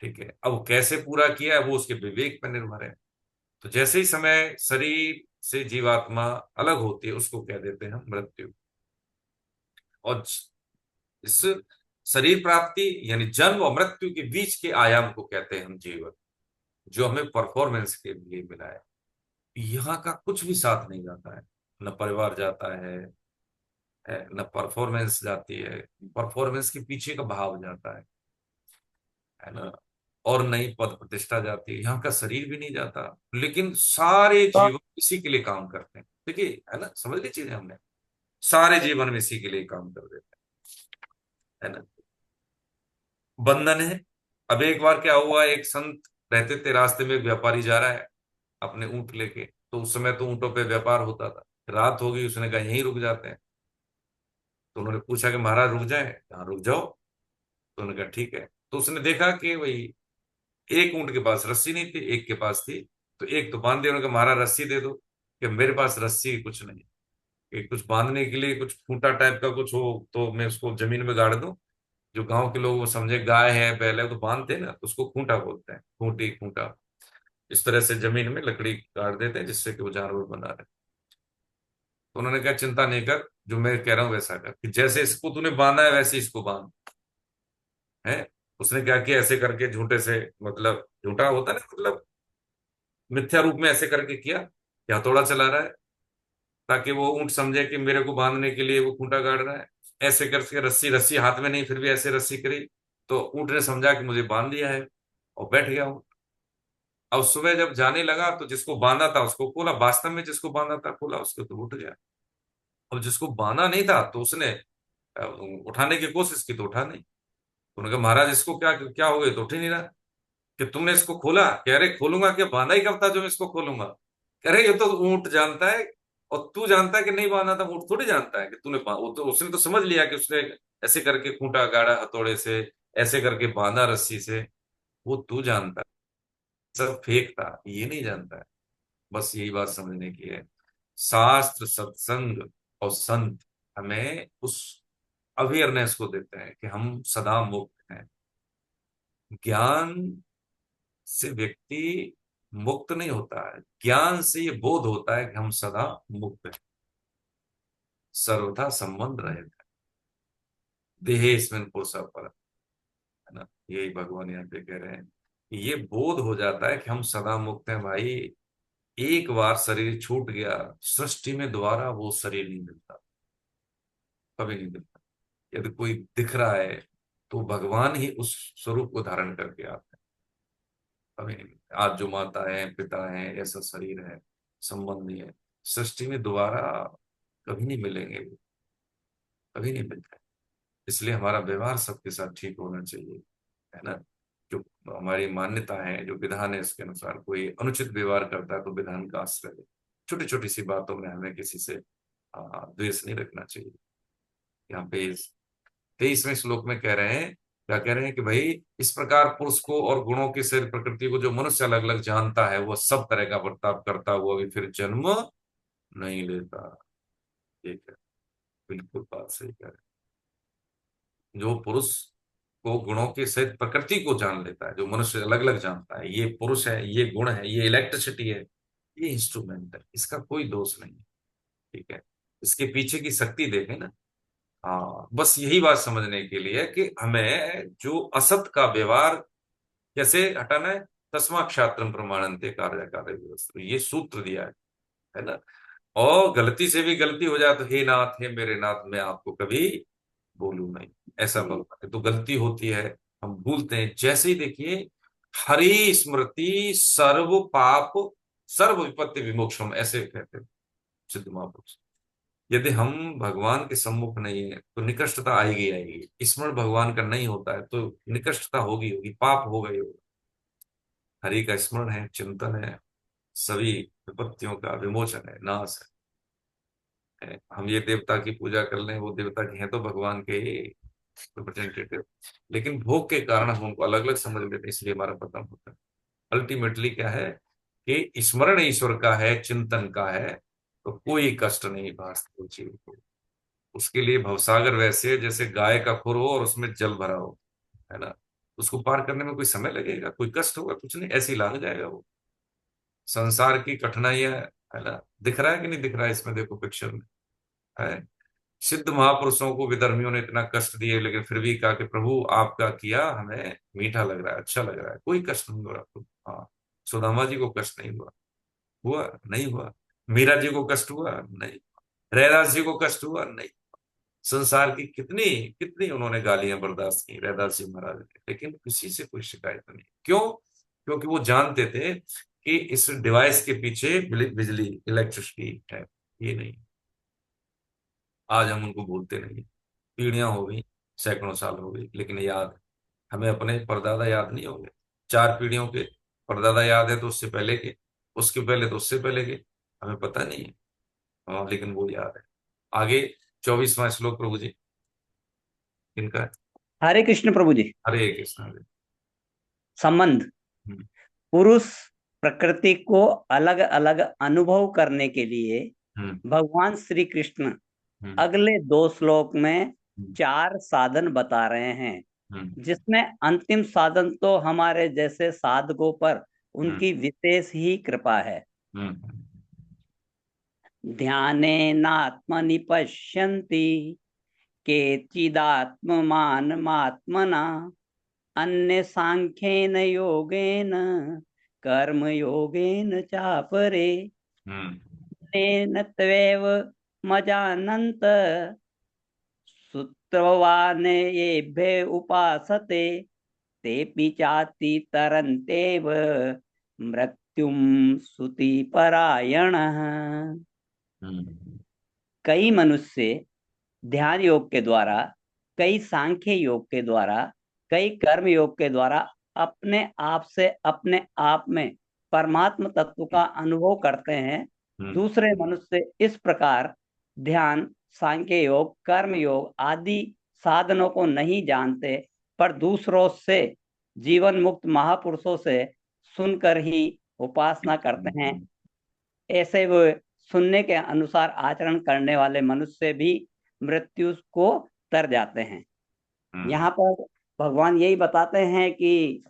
ठीक है, अब वो कैसे पूरा किया है वो उसके विवेक पर निर्भर है। तो जैसे ही समय शरीर से जीवात्मा अलग होती है उसको कह देते हैं हम मृत्यु। और इस शरीर प्राप्ति यानी जन्म और मृत्यु के बीच के आयाम को कहते हैं हम जीवन, जो हमें परफॉर्मेंस के लिए मिला है। यहाँ का कुछ भी साथ नहीं जाता है, न परिवार जाता है न परफॉर्मेंस जाती है, परफॉर्मेंस के पीछे का भाव जाता है ना, और नई पद प्रतिष्ठा जाती है, यहाँ का शरीर भी नहीं जाता। लेकिन सारे तो जीवन इसी के लिए काम करते हैं, देखिए, है ना, समझ ली चीजें हमने, सारे जीवन में इसी के लिए काम कर देते हैं, है ना। बंधन है। अब एक बार क्या हुआ, एक संत रहते थे, रास्ते में एक व्यापारी जा रहा है अपने ऊंट लेके, तो उस समय तो ऊंटों पे व्यापार होता था। रात हो गई, उसने कहा यहीं रुक जाते हैं। तो उन्होंने पूछा कि महाराज रुक जाए? हाँ रुक जाओ। तो उन्होंने कहा ठीक है। तो उसने देखा कि वही एक ऊंट के पास रस्सी नहीं थी, एक के पास थी। तो एक तो बांध दिया। उन्होंने कहा महाराज रस्सी दे दो। कि मेरे पास रस्सी कुछ नहीं, कि कुछ बांधने के लिए कुछ खूंटा टाइप का कुछ हो तो मैं उसको जमीन में गाड़ दूं। जो गांव के लोग वो समझे गाय है बैल है तो बांधते हैं ना, तो उसको खूंटा बोलते हैं, खूंटी खूंटा। इस तरह से जमीन में लकड़ी गाड़ देते हैं जिससे कि वो जानवर बना रहे। तो उन्होंने कहा चिंता नहीं कर, जो मैं कह रहा हूं वैसा कर, कि जैसे इसको तूने बांधा है वैसे इसको बांध। है। उसने क्या किया, ऐसे करके झूठे से, मतलब झूठा होता है ना, मतलब मिथ्या रूप में ऐसे करके किया कि हथौड़ा चला रहा है, ताकि वो ऊंट समझे कि मेरे को बांधने के लिए वो खूंटा गाड़ रहा है। ऐसे करके रस्सी रस्सी हाथ में नहीं, फिर भी ऐसे रस्सी करी। तो ऊंट ने समझा कि मुझे बांध दिया है और बैठ गया ऊंट। अब सुबह जब जाने लगा तो जिसको बांधा था उसको खोला, वास्तव में जिसको बांधा था खोला, उसको तो उठ गया। अब जिसको बांधा नहीं था तो उसने अ, उठाने की कोशिश की तो उठा नहीं। तो उन्होंने कहा महाराज इसको क्या क्या हो गया, तो उठ ही नहीं रहा। कि तुमने इसको खोला? कह रहे खोलूंगा, क्या बांधा ही कब था जो मैं इसको खोलूंगा? कह रहे ये तो ऊंट जानता है, और तू जानता है कि नहीं बांधा था? ऊंट थोड़ी जानता है कि तूने वो तो उसने तो समझ लिया कि उसने ऐसे करके खूंटा गाड़ा हथौड़े से, ऐसे करके बांधा रस्सी से। वो तू जानता है, सब फेक था, ये नहीं जानता है। बस यही बात समझने की है। शास्त्र सत्संग और संत हमें उस अवेयरनेस को देते हैं कि हम सदा मुक्त हैं। ज्ञान से व्यक्ति मुक्त नहीं होता है, ज्ञान से ये बोध होता है कि हम सदा मुक्त हैं, सर्वथा संबंध रहेगा, देहेस्मिन् पुरुषः परः, है ना। यही भगवान यहाँ पे कह रहे हैं कि ये बोध हो जाता है कि हम सदा मुक्त हैं भाई। एक बार शरीर छूट गया, सृष्टि में दोबारा वो शरीर नहीं मिलता, कभी नहीं मिलता। यदि कोई दिख रहा है तो भगवान ही उस स्वरूप को धारण करके आते हैं, कभी नहीं मिलता। आज जो माता है पिता है ऐसा शरीर है, संबंध नहीं है, सृष्टि में दोबारा कभी नहीं मिलेंगे, कभी नहीं मिलते। इसलिए हमारा व्यवहार सबके साथ ठीक होना चाहिए, है ना। जो हमारी मान्यता है, जो विधान है, उसके अनुसार कोई अनुचित व्यवहार करता है तो विधान का आश्रय ले। छोटी छोटी सी बातों में हमें किसी से द्वेष नहीं रखना चाहिए। यहाँ पे 23वें श्लोक में कह रहे हैं, क्या कह रहे हैं कि भाई इस प्रकार पुरुष को और गुणों की शरीर प्रकृति को जो मनुष्य अलग अलग जानता है वह सब तरह का बर्ताव करता हुआ भी फिर जन्म नहीं लेता। ठीक है, बिल्कुल बात सही कह रहे हैं। जो पुरुष को गुणों के सहित प्रकृति को जान लेता है, जो मनुष्य अलग अलग जानता है, ये पुरुष है, ये गुण है, ये इलेक्ट्रिसिटी है, ये इंस्ट्रूमेंट है, इसका कोई दोष नहीं है। ठीक है, इसके पीछे की शक्ति देखें ना। हाँ, बस यही बात समझने के लिए कि हमें जो असत का व्यवहार कैसे हटाना है। तस्मा क्षात्रम प्रमाणन्ते कार्य कार्य व्यवस्था, ये सूत्र दिया है ना। और गलती से भी गलती हो जाए तो हे नाथ, हे मेरे नाथ, मैं आपको कभी बोलू नहीं, ऐसा भगवान है। तो गलती होती है, हम भूलते हैं। जैसे ही देखिए, हरि स्मृति सर्व पाप सर्व विपत्ति विमोक्षम, ऐसे कहते हैं सिद्ध महापुरुष। यदि हम भगवान के सम्मुख नहीं है तो निकृष्टता आएगी आएगी। स्मरण भगवान का नहीं होता है तो निकृष्टता होगी होगी, पाप होगा ही होगा। हरि का स्मरण है, चिंतन है, सभी विपत्तियों का विमोचन है, नाश है। हम ये देवता की पूजा कर लें, वो देवता की हैं तो भगवान के रिप्रेजेंटेटिव, लेकिन भोग के कारण हम उनको अलग अलग समझ लेते हैं, इसलिए हमारा पतन होता है। अल्टीमेटली क्या है कि स्मरण ईश्वर का है, चिंतन का है, तो कोई कष्ट नहीं भासता जीव को। उसके लिए भवसागर वैसे है जैसे गाय का खुर हो और उसमें जल भरा हो, है ना। उसको पार करने में कोई समय लगेगा, कोई कष्ट होगा, कुछ नहीं, ऐसे ही लांग जाएगा वो। संसार की कठिनाइयां, है ना, दिख रहा है कि नहीं दिख रहा है इसमें, देखो पिक्चर में है। सिद्ध महापुरुषों को विधर्मियों ने इतना कष्ट दिए, लेकिन फिर भी कहा कि प्रभु आपका किया हमें मीठा लग रहा है, अच्छा लग रहा है, कोई कष्ट नहीं हो रहा आपको। हाँ, सुदामा जी को कष्ट नहीं हुआ, हुआ नहीं हुआ। मीरा जी को कष्ट हुआ नहीं, रैदास जी को कष्ट हुआ नहीं। संसार की कितनी कितनी उन्होंने गालियां बर्दाश्त की रैदास जी महाराज ने, लेकिन किसी से कोई शिकायत नहीं। क्यों? क्योंकि वो जानते थे कि इस डिवाइस के पीछे बिजली, इलेक्ट्रिसिटी है, ये नहीं। आज हम उनको भूलते नहीं, पीढ़ियां हो गई, सैकड़ों साल हो गई, लेकिन याद है। हमें अपने परदादा याद नहीं होंगे, 4 पीढ़ियों के परदादा याद है तो उससे पहले के, उसके पहले तो उससे पहले के, हमें पता नहीं है। हाँ, लेकिन वो याद है। आगे 24वां श्लोक प्रभु जी, इनका है। हरे कृष्ण प्रभु जी। हरे कृष्ण हरे। संबंध। हम्म, पुरुष प्रकृति को अलग अलग अनुभव करने के लिए हम्म, भगवान श्री कृष्ण हम्म, अगले 2 श्लोक में हम्म, 4 साधन बता रहे हैं, हम्म, जिसमें अंतिम साधन तो हमारे जैसे साधकों पर हम्म, उनकी विशेष ही कृपा है। हम्म, ध्यानेनात्मनि पश्यन्ति केचिदात्ममानमात्मना अन्य सांख्येन योगेन कर्म योगेन चापरे हम्म, तेन त्वेव मजानन्त श्रुतवान् येभ्य उपासते तेऽपि चाति तरन्तेव मृत्युम सुति परायणः। हम्म, कई मनुष्य ध्यान योग के द्वारा, कई सांख्य योग के द्वारा, कई कर्म योग के द्वारा अपने आप से अपने आप में परमात्म तत्व का अनुभव करते हैं। हम्म, दूसरे मनुष्य इस प्रकार ध्यान, सांख्य योग, कर्म योग आदि साधनों को नहीं जानते, पर दूसरों से, जीवन मुक्त महापुरुषों से सुनकर ही उपासना करते हैं। ऐसे वो सुनने के अनुसार आचरण करने वाले मनुष्य भी मृत्यु को तर जाते हैं। हम्म, यहाँ पर भगवान यही बताते हैं कि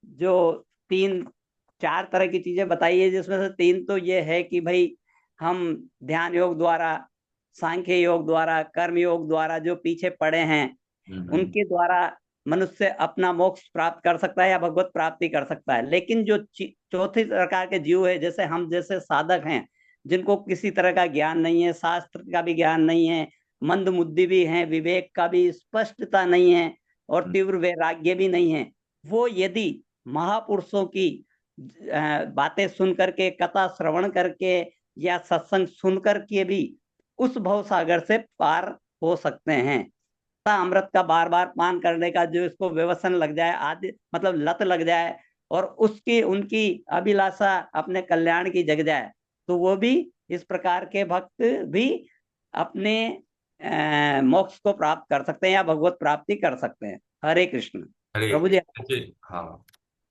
जो 4 तरह की चीजें बताई है, जिसमें से 3 तो ये है कि भाई हम ध्यान योग द्वारा, सांख्य योग द्वारा, कर्म योग द्वारा जो पीछे पड़े हैं, हम्म, उनके द्वारा मनुष्य अपना मोक्ष प्राप्त कर सकता है या भगवत प्राप्ति कर सकता है। लेकिन जो चौथी प्रकार के जीव है, जैसे हम जैसे साधक हैं, जिनको किसी तरह का ज्ञान नहीं है, शास्त्र का भी ज्ञान नहीं है, मंद बुद्धि भी है, विवेक का भी स्पष्टता नहीं है, और तीव्र वैराग्य भी नहीं है, वो यदि महापुरुषों की बातें सुन करके, कथा श्रवण करके या सत्संग सुन करके भी उस भव सागर से पार हो सकते हैं। अमृत का बार बार पान करने का जो इसको व्यसन लग जाए, आदि मतलब लत लग जाए, और उसकी उनकी अभिलाषा अपने कल्याण की जग जाए, तो वो भी इस प्रकार के भक्त भी अपने मोक्ष को प्राप्त कर सकते हैं या भगवत प्राप्ति कर सकते हैं। हरे कृष्ण हरे प्रभु जी। कृष्ण जी। हाँ,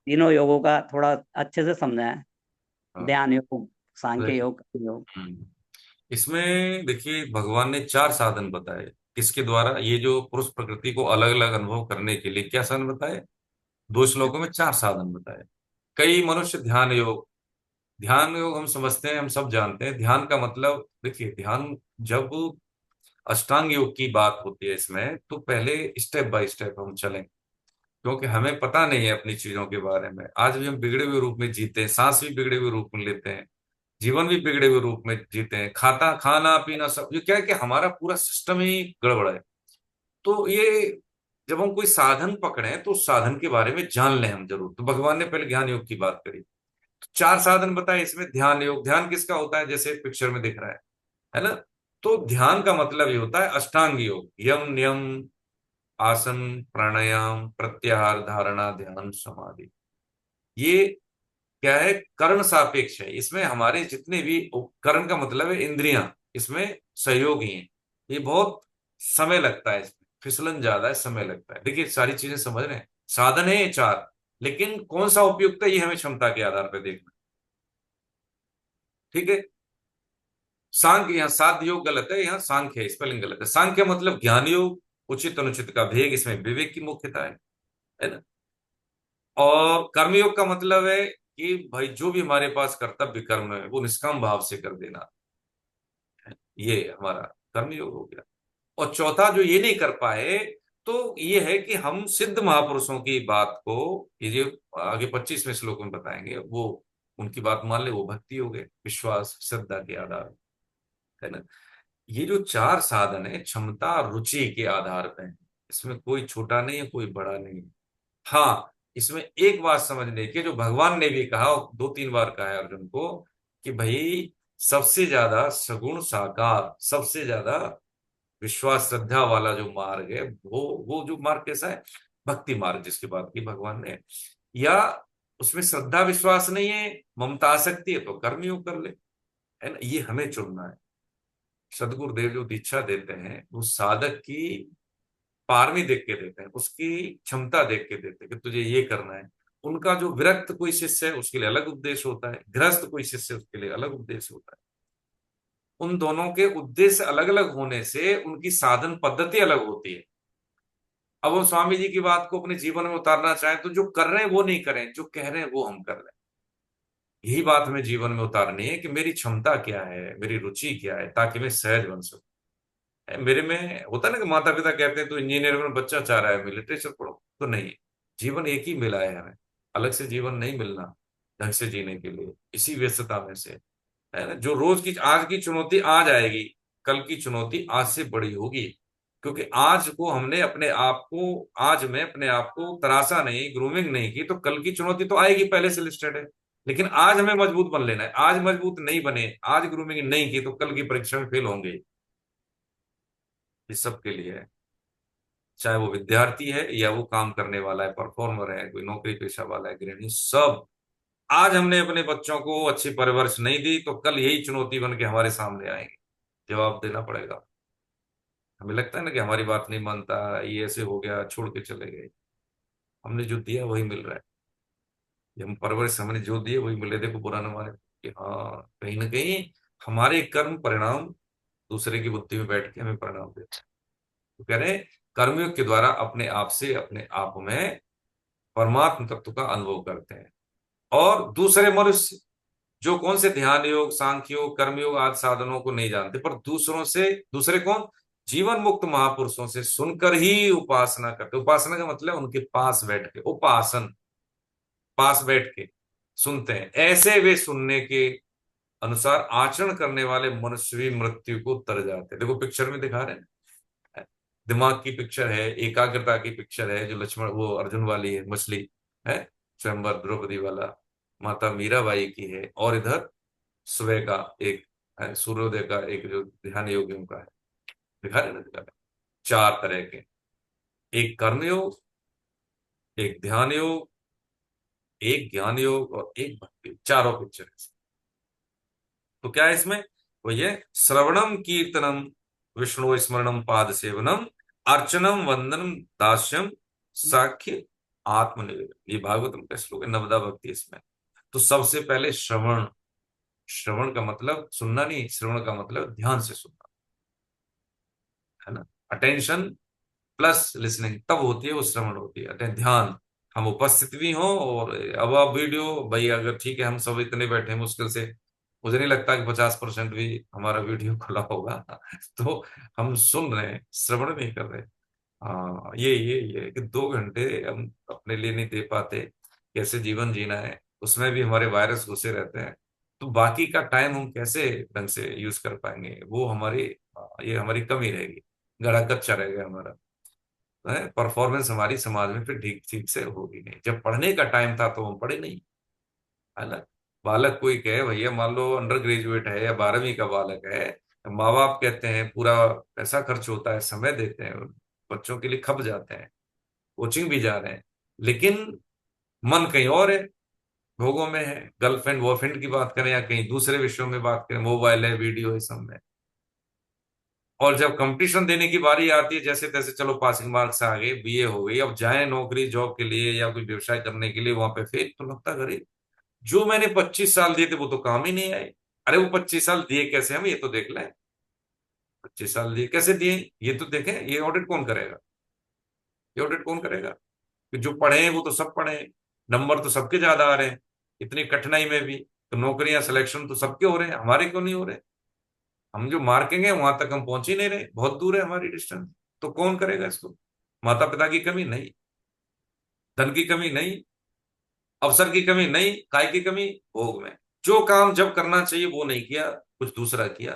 तीनों योगों का थोड़ा अच्छे से समझाएं, हाँ, ध्यान योग, सांख्य देखिए, योग, कर्म योग। इसमें देखिए भगवान ने 4 साधन बताए, किसके द्वारा, ये जो पुरुष प्रकृति को अलग अलग अनुभव करने के लिए क्या साधन बताए, 2 श्लोकों में 4 साधन बताए। कई मनुष्य ध्यान योग, ध्यान योग हम समझते हैं, हम सब जानते हैं ध्यान का मतलब। देखिए ध्यान, जब अष्टांग योग की बात होती है इसमें, तो पहले स्टेप बाय स्टेप हम चलें, क्योंकि हमें पता नहीं है अपनी चीजों के बारे में। आज भी हम बिगड़े हुए रूप में जीते हैं, सांस भी बिगड़े हुए रूप में लेते हैं, जीवन भी बिगड़े हुए रूप में जीते हैं, खाता खाना पीना सब, ये क्या है कि हमारा पूरा सिस्टम ही गड़बड़ है। तो ये जब हम कोई साधन पकड़े तो उस साधन के बारे में जान लें हम जरूर। तो भगवान ने पहले ज्ञान योग की बात करी, तो 4 साधन बताए इसमें। ध्यान योग, ध्यान किसका होता है, जैसे पिक्चर में दिख रहा है ना। तो ध्यान का मतलब ये होता है अष्टांग योग, यम नियम आसन प्राणायाम प्रत्याहार धारणा ध्यान समाधि। ये क्या है, करण सापेक्ष है। इसमें हमारे जितने भी, करण का मतलब है इंद्रियां, इसमें सहयोगी हैं। ये बहुत समय लगता है, इसमें फिसलन ज्यादा है, समय लगता है। देखिए सारी चीजें समझ रहे हैं, साधन है ये चार, लेकिन कौन सा उपयुक्त है ये हमें क्षमता के आधार पर देखना। ठीक है। सांख्य, यहाँ साध्य योग गलत है, यहाँ सांख्य है, स्पेलिंग गलत है। सांख्य मतलब ज्ञान योग, उचित अनुचित का भेद, इसमें विवेक की मुख्यता है ना। और कर्मयोग का मतलब है कि भाई जो भी हमारे पास कर्तव्य कर्म है वो निष्काम भाव से कर देना, ये हमारा कर्मयोग हो गया। और चौथा जो ये नहीं कर पाए, तो ये है कि हम सिद्ध महापुरुषों की बात को, ये जो आगे 25वें श्लोक में बताएंगे, वो उनकी बात मान ले, वो भक्ति हो गए, विश्वास श्रद्धा के आधार, है ना। ये जो चार साधन है क्षमता रुचि के आधार पे है, इसमें कोई छोटा नहीं है, कोई बड़ा नहीं है। हाँ, इसमें एक बात समझने की, जो भगवान ने भी कहा, और 2-3 बार कहा है अर्जुन को, कि भाई सबसे ज्यादा सगुण साकार, सबसे ज्यादा विश्वास श्रद्धा वाला जो मार्ग है, वो जो मार्ग कैसा है, भक्ति मार्ग, जिसकी बात की भगवान ने। या उसमें श्रद्धा विश्वास नहीं है, ममता आसक्ति है, तो कर्मयोग कर ले, है ना। ये हमें चुनना है। सदगुरुदेव जो दीक्षा देते हैं वो साधक की पारमी देख के देते हैं, उसकी क्षमता देख के देते हैं कि तुझे ये करना है। उनका जो विरक्त कोई शिष्य है उसके लिए अलग उपदेश होता है, गृहस्थ कोई शिष्य है उसके लिए अलग उपदेश होता है। उन दोनों के उद्देश्य अलग अलग होने से उनकी साधन पद्धति अलग होती है। अब हम स्वामी जी की बात को अपने जीवन में उतारना चाहें, तो जो कर रहे हैं वो नहीं करें, जो कह रहे हैं वो हम कर रहे हैं। यही बात हमें जीवन में उतारनी है कि मेरी क्षमता क्या है, मेरी रुचि क्या है, ताकि मैं सहज बन सकूं। मेरे में होता है ना कि माता पिता कहते हैं तो इंजीनियर में बच्चा चाह रहा है मैं लिटरेचर पढ़ो, तो नहीं। जीवन एक ही मिला है हमें, अलग से जीवन नहीं मिलना ढंग से जीने के लिए, इसी व्यस्तता में से, है ना। जो रोज की आज की चुनौती आज आएगी, कल की चुनौती आज से बड़ी होगी। क्योंकि आज को हमने अपने आप को, आज में अपने आप को तराशा नहीं, ग्रूमिंग नहीं की, तो कल की चुनौती तो आएगी, पहले से लिस्टेड है। लेकिन आज हमें मजबूत बन लेना है। आज मजबूत नहीं बने, आज ग्रूमिंग नहीं की, तो कल की परीक्षा में फेल होंगे। इस सब के लिए है, चाहे वो विद्यार्थी है या वो काम करने वाला है, परफॉर्मर है, कोई नौकरी पेशा वाला है, गृहिणी, सब। आज हमने अपने बच्चों को अच्छी परवरिश नहीं दी, तो कल यही चुनौती बन के हमारे सामने आएंगे, जवाब देना पड़ेगा। हमें लगता है ना कि हमारी बात नहीं मानता, ये ऐसे हो गया, छोड़ के चले गए। हमने जो दिया वही मिल रहा है, ये हम परवरिश हमने जो दिए वही मिले। देखो बुरा न माने कि हाँ, कहीं ना कहीं हमारे कर्म परिणाम दूसरे की बुद्धि में बैठ के हमें परिणाम देते हैं। तो कह रहे हैं, कर्मयोग के द्वारा अपने आप से अपने आप में परमात्म तत्व का अनुभव करते हैं। और दूसरे मनुष्य जो कौन से ध्यान योग, सांख्य योग, कर्मयोग आदि साधनों को नहीं जानते, पर दूसरों से, दूसरे कौन, जीवन मुक्त महापुरुषों से सुनकर ही उपासना करते। उपासना का मतलब उनके पास बैठ के, उपासन, पास बैठ के सुनते हैं, ऐसे वे सुनने के अनुसार आचरण करने वाले मनुष्य भी मृत्यु को तर जाते हैं। देखो पिक्चर में दिखा रहे हैं, दिमाग की पिक्चर है, एकाग्रता की पिक्चर है, जो लक्ष्मण वो अर्जुन वाली है, मछली है, स्वयंवर द्रौपदी वाला, माता मीराबाई की है, और इधर सुबह का एक सूर्योदय का एक जो ध्यान योगियों का है, दिखा रहे ना, दिखा रहे। चार तरह के, एक कर्म योग, एक ध्यान योग, एक ज्ञान योग, और एक भक्ति योग। चारों पिक्चर है। तो क्या है इसमें, वो ये श्रवणम कीर्तनम विष्णु स्मरणम पाद सेवनम अर्चनम वंदनम दास्यम साख्य आत्मनिवेदन, ये भागवतम का श्लोक है, नवदा भक्ति इसमें। तो सबसे पहले श्रवण, श्रवण का मतलब सुनना नहीं, श्रवण का मतलब ध्यान से सुनना, है ना। अटेंशन प्लस लिसनिंग, तब होती है वो श्रवण होती है। ध्यान, हम उपस्थित भी हों, और अब आप वीडियो भाई, अगर ठीक है हम सब इतने बैठे हैं मुश्किल से, मुझे नहीं लगता कि 50% भी हमारा वीडियो खुला होगा तो हम सुन रहे हैं, श्रवण नहीं कर रहे। हाँ, ये कि 2 घंटे हम अपने लिए नहीं दे पाते, कैसे जीवन जीना है, उसमें भी हमारे वायरस घुसे रहते हैं, तो बाकी का टाइम हम कैसे ढंग से यूज कर पाएंगे, वो हमारी, ये हमारी कमी रहेगी, गड़ा कच्चा रहेगा हमारा, परफॉर्मेंस हमारी समाज में फिर ठीक ठीक से होगी नहीं। जब पढ़ने का टाइम था तो हम पढ़े नहीं, है ना। बालक कोई कहे भैया, मान लो अंडर ग्रेजुएट है या 12वीं का बालक है, माँ बाप कहते हैं पूरा पैसा खर्च होता है, समय देते हैं, बच्चों के लिए खप जाते हैं, कोचिंग भी जा रहे हैं, लेकिन मन कहीं और है, भोगों में है, गर्लफ्रेंड बॉयफ्रेंड की बात करें या कहीं दूसरे विषयों में बात करें, मोबाइल है, वीडियो है, सब में। और जब कंपटीशन देने की बारी आती है, जैसे तैसे चलो पासिंग मार्क्स से आ गए, बीए हो गई, अब जाए नौकरी जॉब के लिए या कोई व्यवसाय करने के लिए, वहां पे फेल, तो लगता है अरे जो मैंने 25 साल दिए थे वो तो काम ही नहीं आए। अरे वो 25 साल दिए कैसे हम, ये तो देख लें। 25 साल दिए कैसे दिए, ये तो देखें। ये ऑडिट कौन करेगा? ये ऑडिट कौन करेगा? कि जो पढ़े हैं वो तो सब पढ़े हैं, नंबर तो सबके ज्यादा आ रहे हैं, इतनी कठिनाई में भी, तो नौकरियां सिलेक्शन तो सबके हो रहे हैं, हमारे क्यों नहीं हो रहे? हम जो मार्केंगे वहां तक हम पहुंच ही नहीं रहे, बहुत दूर है हमारी डिस्टेंस। तो कौन करेगा इसको? माता पिता की कमी नहीं, धन की कमी नहीं, अवसर की कमी नहीं, काय की कमी? भोग में। जो काम जब करना चाहिए वो नहीं किया, कुछ दूसरा किया,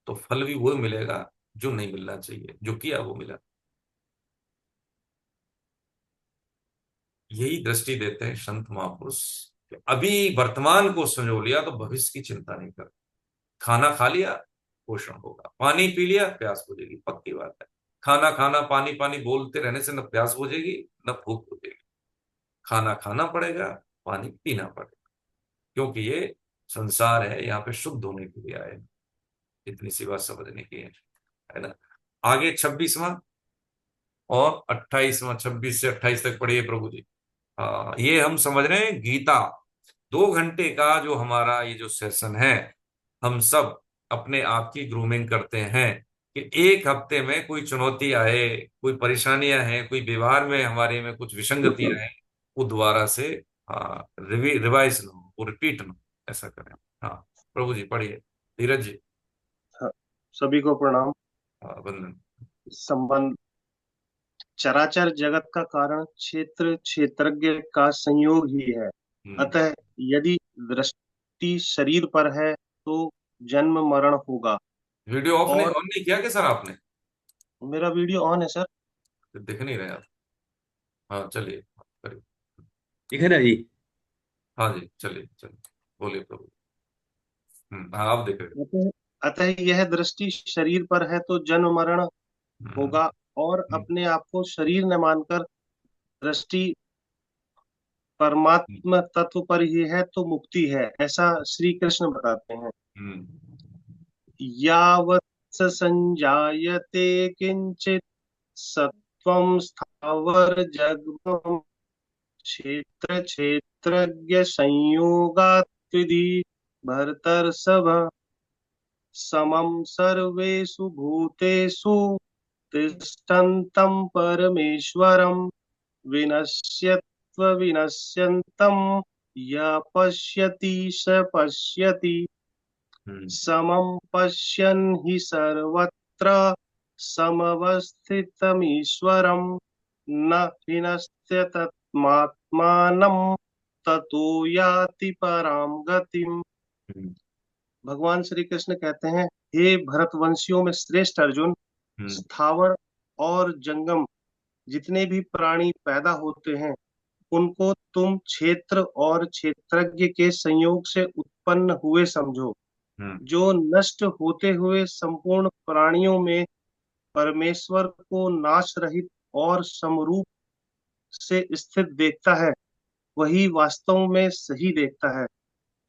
तो फल भी वो मिलेगा जो नहीं मिलना चाहिए, जो किया वो मिला। यही दृष्टि देते हैं संत महापुरुष। कि अभी वर्तमान को संजो लिया तो भविष्य की चिंता नहीं कर। खाना खा लिया, पोषण होगा, पानी पी लिया, प्यास बुझेगी, पक्की बात है। खाना खाना, पानी पानी बोलते रहने से न प्यास बुझेगी न भूख बुझेगी। खाना खाना पड़ेगा, पानी पीना पड़ेगा, क्योंकि ये संसार है, यहाँ पे शुद्ध होने के लिए आए हैं। इतनी सी बात समझने की है ना। आगे 26वां और 28वां, 26 से 28 तक पढ़िए प्रभु जी। हाँ, ये हम समझ रहे हैं गीता। 2 घंटे का जो हमारा ये जो सेशन है, हम सब अपने आप की ग्रूमिंग करते हैं कि एक हफ्ते में कोई चुनौती आए, कोई परेशानियां हैं, कोई व्यवहार में हमारे में कुछ विसंगतियां हैं, वो दोबारा से रिवाइज ना हो, वो रिपीट ना हो, ऐसा करें। हाँ प्रभु जी पढ़िए। धीरज जी। हाँ, सभी को प्रणाम। हाँ, वंदन। संबंध चराचर जगत का कारण क्षेत्र क्षेत्रज्ञ का संयोग ही है। हम्म। अतः यदि दृष्टि शरीर पर है तो जन्म मरण होगा। वीडियो ऑफ नहीं, और ऑन नहीं किया क्या सर आपने? मेरा वीडियो ऑन है सर। दिख नहीं रहे आप। हाँ चलिए, करिए। ठीक है ना जी? हाँ जी, चलिए चलिए, बोलिए प्रभु। हाँ आप देख रहे अतः अतः यह दृष्टि शरीर पर है तो जन्म मरण हो। होगा, और हम्म, अपने आप को शरीर न मानकर दृष्टि हम्म, परमात्म तत्व पर ही है तो मुक्ति है, ऐसा श्री कृष्ण बताते हैं। हम्म, यावत् स संजायते किंचित सत्वं स्थावर जंगमं क्षेत्र क्षेत्रज्ञ संयोगात् विधि भरतर्षभ समं सर्वेषु भूतेषु तिष्ठन्तं परमेश्वरं विनश्यत्व विनश्यन्तं यः पश्यति स पश्यति हम्म, समं पश्यन् हि सर्वत्र समवस्थितमीश्वरं न हिनस्त्यतमात्मानं ततो याति परां गतिम्। हम्म, भगवान श्री कृष्ण कहते हैं, हे भरतवंशियों में श्रेष्ठ अर्जुन, हम्म, स्थावर और जंगम जितने भी प्राणी पैदा होते हैं उनको तुम क्षेत्र और क्षेत्रज्ञ के संयोग से उत्पन्न हुए समझो। हम्म, जो नष्ट होते हुए संपूर्ण प्राणियों में परमेश्वर को नाश रहित और समरूप से स्थित देखता है, वही वास्तव में सही देखता है,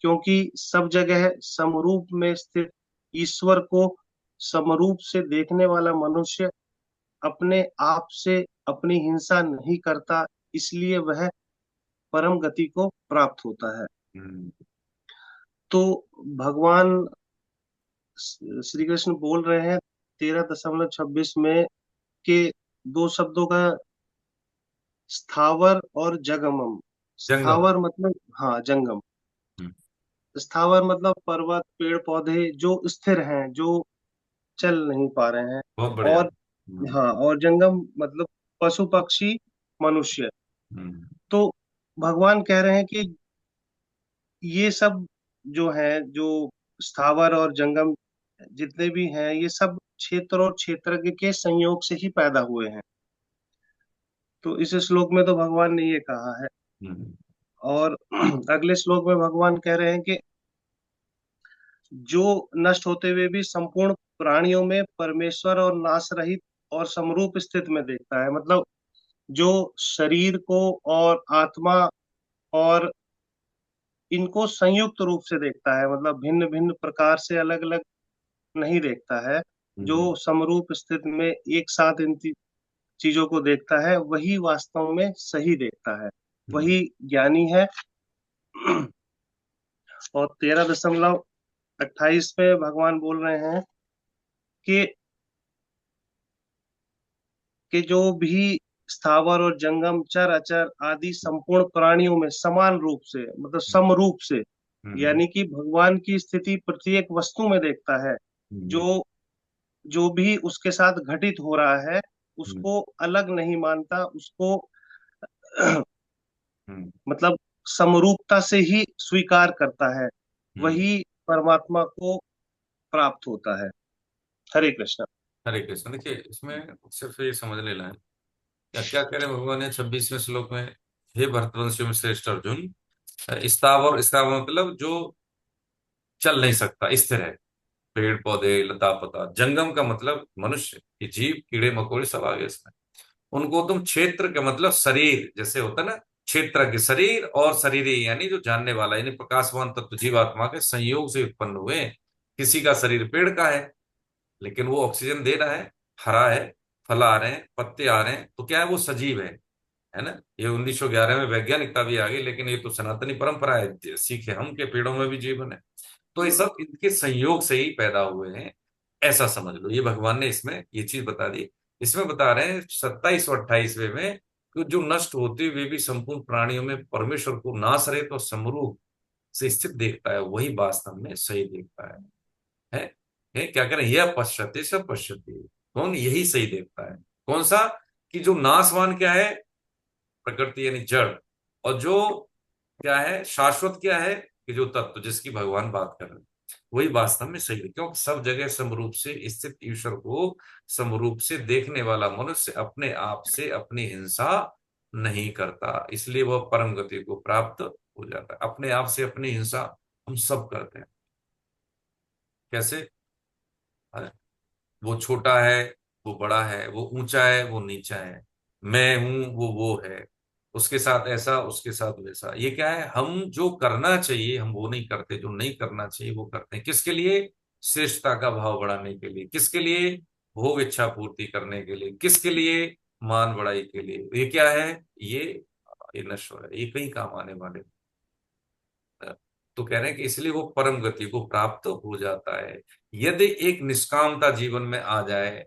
क्योंकि सब जगह समरूप में स्थित ईश्वर को समरूप से देखने वाला मनुष्य अपने आप से अपनी हिंसा नहीं करता, इसलिए वह परम गति को प्राप्त होता है। हम्म, तो भगवान श्री कृष्ण बोल रहे हैं 13.26 में के दो शब्दों का, स्थावर और जंगमम। जंगम। स्थावर मतलब, हाँ, जंगम। हम्म, स्थावर मतलब पर्वत पेड़ पौधे जो स्थिर हैं, जो चल नहीं पा रहे हैं। बहुत बढ़िया। और हाँ, और जंगम मतलब पशु पक्षी मनुष्य। हम्म, तो भगवान कह रहे हैं कि ये सब जो है, जो स्थावर और जंगम जितने भी हैं, ये सब क्षेत्र और क्षेत्रज्ञ के संयोग से ही पैदा हुए हैं। तो इस श्लोक में तो भगवान ने ये कहा है। हम्म, और अगले श्लोक में भगवान कह रहे हैं कि जो नष्ट होते हुए भी संपूर्ण प्राणियों में परमेश्वर और नाश रहित और समरूप स्थित में देखता है। मतलब जो शरीर को और आत्मा और इनको संयुक्त रूप से देखता है, मतलब भिन्न भिन्न प्रकार से अलग अलग नहीं देखता है। जो समरूप स्थिति में एक साथ इन चीजों को देखता है वही वास्तव में सही देखता है, हम्म, वही ज्ञानी है। और 13.28 में भगवान बोल रहे हैं कि जो भी स्थावर और जंगम चर अचर आदि संपूर्ण प्राणियों में समान रूप से, मतलब समरूप से, हम्म, यानी कि भगवान की स्थिति प्रत्येक वस्तु में देखता है। हम्म, जो जो भी उसके साथ घटित हो रहा है हम्म, उसको अलग नहीं मानता, उसको हम्म, मतलब समरूपता से ही स्वीकार करता है, हम्म। वही परमात्मा को प्राप्त होता है। हरे कृष्ण। हरे कृष्ण। देखिए, इसमें सिर्फ ये समझ लेना है, क्या क्या कह रहे हैं भगवान ने 26वें श्लोक में। हे भरतवंशियों में श्रेष्ठ अर्जुन, स्थावर, स्थावर मतलब जो चल नहीं सकता, स्थिर है, पेड़ पौधे लता पता। जंगम का मतलब मनुष्य, ये जीव कीड़े मकोड़े सब आ गए इसमें। उनको तुम क्षेत्र का मतलब शरीर, जैसे होता है ना, क्षेत्र के शरीर और शरीरी यानी जो जानने वाला, यानी प्रकाशवान तत्व जीवात्मा के संयोग से उत्पन्न हुए। किसी का शरीर पेड़ का है, लेकिन वो ऑक्सीजन दे रहा है, हरा है, फल आ रहे हैं, पत्ते आ रहे हैं, तो क्या है, वो सजीव है ना। ये 1911 में वैज्ञानिकता भी आ गई, लेकिन ये तो सनातनी परंपरा है, सीखे हम के पेड़ों में भी जीवन है। तो ये सब इनके संयोग से ही पैदा हुए हैं, ऐसा समझ लो। ये भगवान ने इसमें ये चीज बता दी। इसमें बता रहे हैं 27 और 28वें में कि जो नष्ट होते हुए भी संपूर्ण प्राणियों में परमेश्वर को नाश रहित और समरूप से स्थित देखता है, वही वास्तव में सही देखता है। क्या करें, यह पश्यते सब पश्यते, कौन, यही सही देखता है। कौन सा, कि जो नाशवान क्या है, प्रकृति यानी जड़, और जो क्या है, शाश्वत क्या है, कि जो तत्व जिसकी भगवान बात कर रहे हैं, वही वास्तव में सही है। क्योंकि सब जगह समरूप से स्थित ईश्वर को समरूप से देखने वाला मनुष्य अपने आप से अपनी हिंसा नहीं करता, इसलिए वह परम गति को प्राप्त हो जाता है। अपने आप से अपनी हिंसा हम सब करते हैं। कैसे, वो छोटा है, वो बड़ा है, वो ऊंचा है, वो नीचा है, मैं हूं, वो है, उसके साथ ऐसा, उसके साथ वैसा। ये क्या है, हम जो करना चाहिए हम वो नहीं करते, जो नहीं करना चाहिए वो करते हैं। किसके लिए, श्रेष्ठता का भाव बढ़ाने के लिए, किसके लिए, भोग इच्छा पूर्ति करने के लिए, किसके लिए, मान बढ़ाई के लिए। ये क्या है, ये ये नश्वर है, ये कहीं काम आने वाले नहीं। तो कह रहे हैं कि इसलिए वो परम गति को प्राप्त हो जाता है। यदि एक निष्कामता जीवन में आ जाए,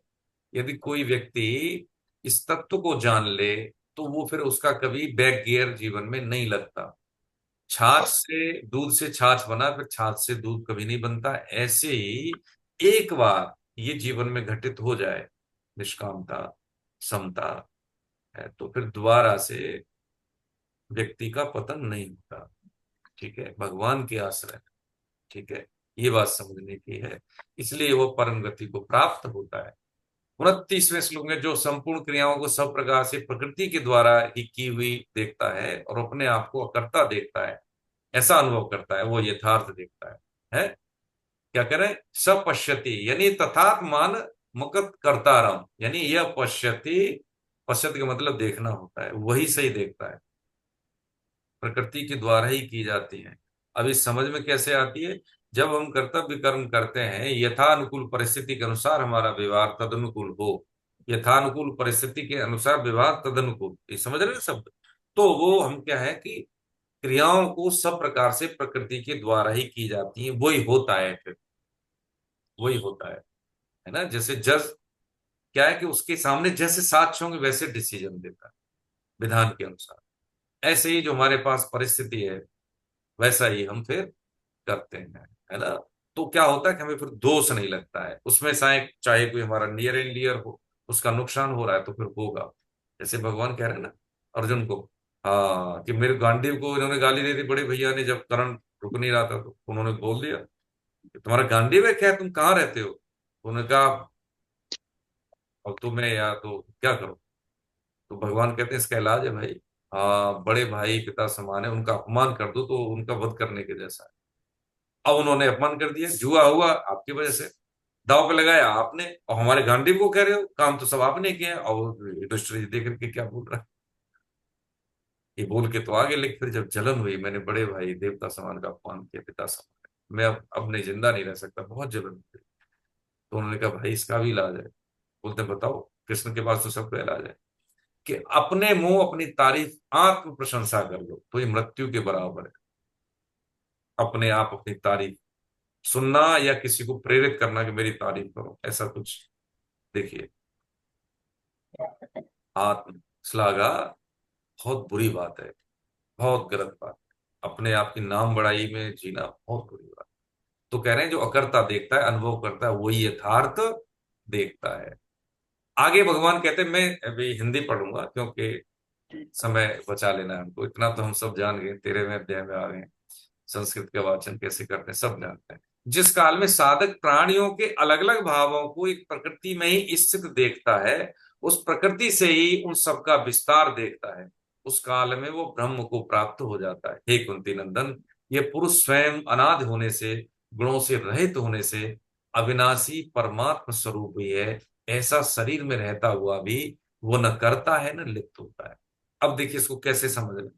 यदि कोई व्यक्ति इस तत्व को जान ले, तो वो फिर उसका कभी बैक गियर जीवन में नहीं लगता। छाछ से दूध से छाछ बना, फिर छाछ से दूध कभी नहीं बनता। ऐसे ही एक बार ये जीवन में घटित हो जाए निष्कामता, समता है, तो फिर दोबारा से व्यक्ति का पतन नहीं होता। ठीक है, भगवान के आश्रय। ठीक है, ये बात समझने की है। इसलिए वो परम गति को प्राप्त होता है। 29वें श्लोक में, जो संपूर्ण क्रियाओं को सब प्रकार से प्रकृति के द्वारा ही की हुई देखता है और अपने आप को अकर्ता देखता है, ऐसा अनुभव करता है, वो यथार्थ देखता है। क्या करें, सब पश्यति यानी तथात्मान मुकत कर्तारम, यानी यह पश्यति, पश्यति का मतलब देखना होता है, वही सही देखता है, प्रकृति के द्वारा ही की जाती है। अब इस समझ में कैसे आती है, जब हम कर्तव्य कर्म करते हैं, यथानुकूल परिस्थिति के अनुसार हमारा व्यवहार तदनुकूल हो, यथानुकूल परिस्थिति के अनुसार व्यवहार तदनुकूल, ये समझ रहे हैं शब्द। तो वो हम क्या है कि क्रियाओं को सब प्रकार से प्रकृति के द्वारा ही की जाती है, वही होता है, फिर वही होता है ना। जैसे जज क्या है कि उसके सामने जैसे साक्ष्य होंगे वैसे डिसीजन देता है विधान के अनुसार। ऐसे ही जो हमारे पास परिस्थिति है, वैसा ही हम फिर करते हैं, है ना। तो क्या होता है कि हमें फिर दोष नहीं लगता है उसमें, चाहे कोई हमारा नियर एंड डियर हो, उसका नुकसान हो रहा है तो फिर होगा। जैसे भगवान कह रहे हैं ना अर्जुन को, हाँ, कि मेरे गांडीव को इन्होंने गाली दे दी बड़े भैया ने, जब करण रुक नहीं रहा था तो उन्होंने बोल दिया कि तुम्हारा गांडीव है क्या, तुम कहाँ रहते हो। तो उन्होंने कहा अब तुम्हें या तो क्या करो। तो भगवान कहते हैं इसका इलाज है भाई, हाँ, बड़े भाई पिता समान है, उनका अपमान कर दो तो उनका वध करने के जैसा है। अब उन्होंने अपमान कर दिया, जुआ हुआ आपकी वजह से, दांव पे लगाया आपने, और हमारे गांडीव को कह रहे हो काम तो सब आपने किया है। और युधिष्ठिर जी देख के क्या बोल रहा है, ये बोल के तो आगे, लेकिन फिर जब जलन हुई, मैंने बड़े भाई देवता समान का अपमान किया, पिता समान, मैं अब नहीं, जिंदा नहीं रह सकता, बहुत जलन हुई। तो उन्होंने कहा भाई इसका भी इलाज है। बोलते बताओ। कृष्ण के पास तो सबका इलाज है कि अपने मुंह अपनी तारीफ, आत्म प्रशंसा कर लो तो ये मृत्यु के बराबर है। अपने आप अपनी तारीफ सुनना या किसी को प्रेरित करना कि मेरी तारीफ करो, ऐसा कुछ। देखिए, आत्म श्लाघा बहुत बुरी बात है, बहुत गलत बात है। अपने आप की नाम बड़ाई में जीना बहुत बुरी बात। तो कह रहे हैं जो अकर्ता देखता है, अनुभव करता है, वही यथार्थ देखता है। आगे भगवान कहते हैं, मैं अभी हिंदी पढ़ूंगा क्योंकि समय बचा लेना है हमको। इतना तो हम सब जान गए, 13वें अध्याय में आ गए। संस्कृत का वाचन कैसे करते हैं सब जानते हैं। जिस काल में साधक प्राणियों के अलग अलग भावों को एक प्रकृति में ही स्थित देखता है, उस प्रकृति से ही उन सबका विस्तार देखता है, उस काल में वो ब्रह्म को प्राप्त हो जाता है। हे कुंती नंदन, ये पुरुष स्वयं अनादि होने से, गुणों से रहित होने से, अविनाशी परमात्म स्वरूप ही है। ऐसा शरीर में रहता हुआ भी वो न करता है न लिप्त होता है। अब देखिए इसको कैसे समझना।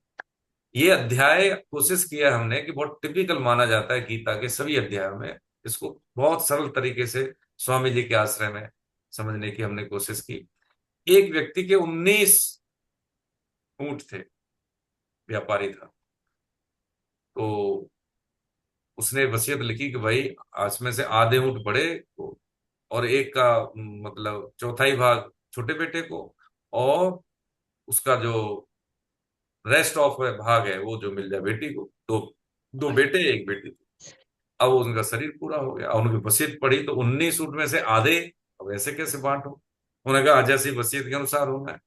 ये अध्याय कोशिश किया हमने कि बहुत टिपिकल माना जाता है गीता के सभी अध्यायों में। इसको बहुत सरल तरीके से स्वामी जी के आश्रय में समझने की हमने कोशिश की। एक व्यक्ति के 19 ऊंट थे, व्यापारी था। तो उसने वसीयत लिखी कि भाई आज में से आधे ऊंट बड़े को, और एक का मतलब चौथाई भाग छोटे बेटे को, और उसका जो रेस्ट ऑफ भाग है वो जो मिल जाए बेटी को। दो दो बेटे एक बेटी। अब उनका शरीर पूरा हो गया और उनकी वसीयत पड़ी, तो 19 ऊंट में से आधे अब ऐसे कैसे बांटो। उन्होंने कहा जैसी वसीयत के अनुसार होना है।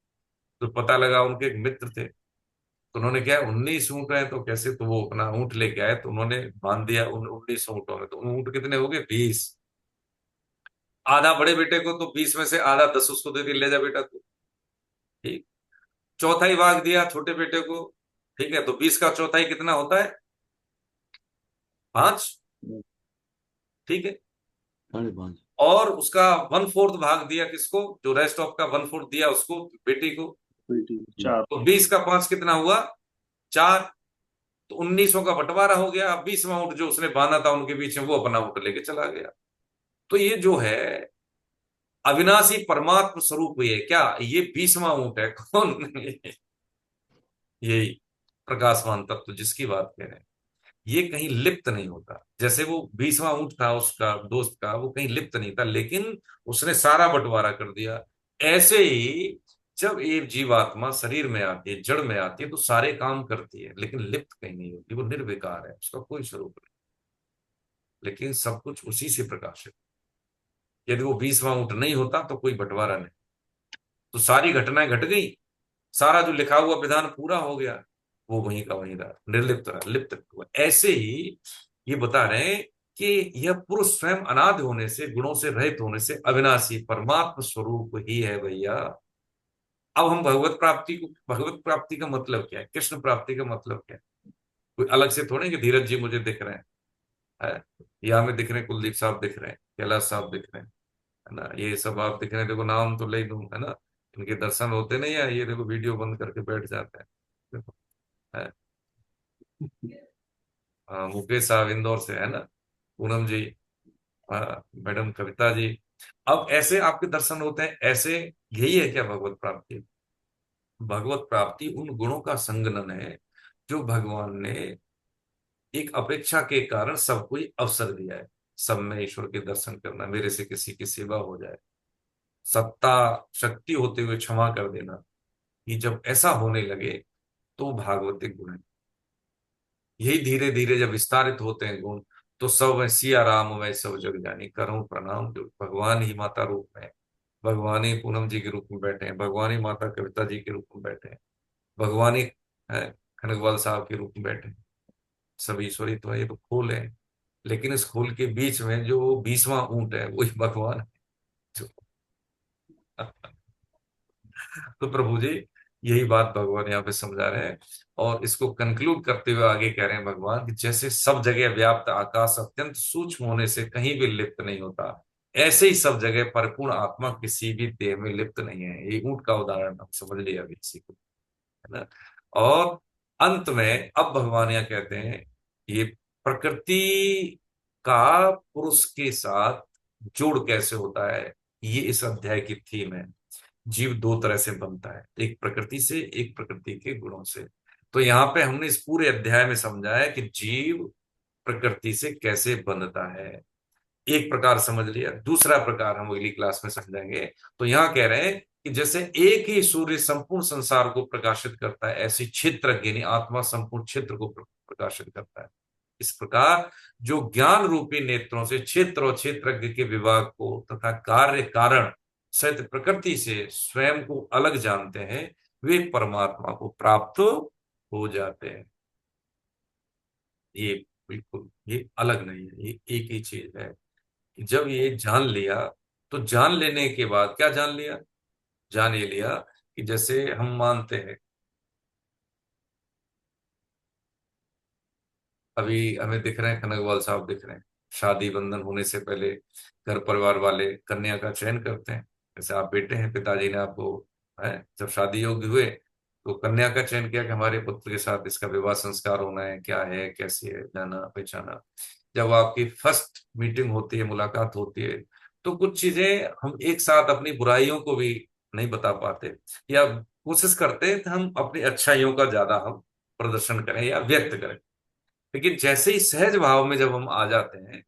तो पता लगा उनके एक मित्र थे, तो उन्होंने क्या 19 ऊंट है तो कैसे, तो वो अपना ऊंट लेके आए, तो उन्होंने बांध दिया उन 19 ऊंटों में। तो ऊंट कितने हो गए? 20। आधा बड़े बेटे को, तो 20 में से आधा 10 उसको दे दिया, ले जा बेटा तू। ठीक। चौथाई भाग दिया छोटे बेटे को। ठीक है, तो 20 का चौथाई कितना होता है? 5। ठीक है। 5.5। और उसका 1/4 भाग दिया किसको? जो रेस्ट ऑफ का 1/4 दिया उसको, बेटी को। बेटी 4। तो 20 का 5 कितना हुआ? 4। तो 1900 का बंटवारा हो गया। अब 20वां ऊंट जो उसने बांधा था उनके बीच में, वो अपना ऊंट लेके चला गया। तो ये जो है अविनाशी परमात्म स्वरूप हुई है क्या, ये 20वां ऊंट है। कौन? यही प्रकाशमान तत्व जिसकी बात कह रहे हैं। ये कहीं लिप्त नहीं होता। जैसे वो 20वां ऊंट था उसका दोस्त का, वो कहीं लिप्त नहीं था, लेकिन उसने सारा बंटवारा कर दिया। ऐसे ही जब एक जीवात्मा शरीर में आती है, जड़ में आती है, तो सारे काम करती है, लेकिन लिप्त कहीं नहीं होती। वो निर्विकार है, उसका कोई स्वरूप नहीं, लेकिन सब कुछ उसी से प्रकाशित। यदि वो 20वां ऊंट नहीं होता तो कोई बंटवारा नहीं, तो सारी घटनाएं घट गई, सारा जो लिखा हुआ विधान पूरा हो गया, वो वहीं का वहीं रहा, निर्लिप्त रहा, लिप्त नहीं हुआ। ऐसे ही ये बता रहे हैं कि यह पुरुष स्वयं अनादि होने से, गुणों से रहित होने से, अविनाशी परमात्म स्वरूप ही है भैया। अब हम भगवत प्राप्ति को, भगवत प्राप्ति का मतलब क्या है, कृष्ण प्राप्ति का मतलब क्या है? कोई अलग से थोड़े कि धीरज जी मुझे दिख रहे हैं, है? या हमें दिख रहे हैं, कुलदीप साहब दिख रहे हैं, कैलाश साहब दिख रहे हैं, है ना, ये सब आप दिख रहे हैं, देखो नाम तो ले ही दूं, है ना। इनके दर्शन होते नहीं है, ये देखो वीडियो बंद करके बैठ जाते हैं। देखो, है। हाँ, मुकेश साहब इंदौर से, है ना। पूनम जी, हाँ, मैडम कविता जी। अब ऐसे आपके दर्शन होते हैं, ऐसे यही है क्या भगवत प्राप्ति? भगवत प्राप्ति उन गुणों का संगनन है जो भगवान ने एक अपेक्षा के कारण सबको ही अवसर दिया है। सब में ईश्वर के दर्शन करना, मेरे से किसी की सेवा हो जाए, सत्ता शक्ति होते हुए क्षमा कर देना, ये जब ऐसा होने लगे तो भागवतिक गुण है। यही धीरे धीरे जब विस्तारित होते हैं गुण, तो सब है सिया राम वै सब जग जानी, करूं प्रणाम, जो भगवान ही माता रूप में, भगवान ही पूनम जी के रूप में बैठे हैं, भगवान ही माता कविता जी के रूप में बैठे हैं, भगवान ही है, खनकवाल साहब के रूप में बैठे हैं। सब ईश्वरी तो है, ये तो खोल है। लेकिन इस खोल के बीच में जो 20वां ऊंट है वही भगवान है। जो तो प्रभु जी यही बात भगवान यहाँ पे समझा रहे हैं। और इसको कंक्लूड करते हुए आगे कह रहे हैं भगवान कि जैसे सब जगह व्याप्त आकाश अत्यंत सूक्ष्म होने से कहीं भी लिप्त नहीं होता, ऐसे ही सब जगह परिपूर्ण आत्मा किसी भी देह में लिप्त नहीं है। ये ऊंट का उदाहरण हम समझ लिया अभी इसी को, है ना। और अंत में अब भगवान यहाँ कहते हैं ये प्रकृति का पुरुष के साथ जोड़ कैसे होता है, ये इस अध्याय की थीम है। जीव दो तरह से बनता है, एक प्रकृति से, एक प्रकृति के गुणों से। तो यहाँ पे हमने इस पूरे अध्याय में समझा है कि जीव प्रकृति से कैसे बनता है, एक प्रकार समझ लिया। दूसरा प्रकार हम अगली क्लास में समझेंगे। तो यहाँ कह रहे हैं कि जैसे एक ही सूर्य संपूर्ण संसार को प्रकाशित करता है, ऐसी क्षेत्र यानी आत्मा संपूर्ण क्षेत्र को प्रकाशित करता है। इस प्रकार जो ज्ञान रूपी नेत्रों से क्षेत्र और क्षेत्रज्ञ के विभाग को तथा कार्य कारण सहित प्रकृति से स्वयं को अलग जानते हैं, वे परमात्मा को प्राप्त हो जाते हैं। ये बिल्कुल ये अलग नहीं है, ये एक ही चीज है। जब ये जान लिया, तो जान लेने के बाद क्या जान लिया? जान ये लिया कि जैसे हम मानते हैं, अभी हमें दिख रहे हैं कनकवाल साहब दिख रहे हैं, शादी बंधन होने से पहले घर परिवार वाले कन्या का चयन करते हैं। जैसे आप बेटे हैं, पिताजी ने आपको है जब शादी योग्य हुए तो कन्या का चयन किया कि हमारे पुत्र के साथ इसका विवाह संस्कार होना है, क्या है कैसी है, जाना पहचाना। जब आपकी फर्स्ट मीटिंग होती है, मुलाकात होती है, तो कुछ चीजें हम एक साथ अपनी बुराइयों को भी नहीं बता पाते, या कोशिश करते हैं कि हम अपनी अच्छाइयों का ज्यादा हम प्रदर्शन करें या व्यक्त करें। लेकिन जैसे ही सहज भाव में जब हम आ जाते हैं,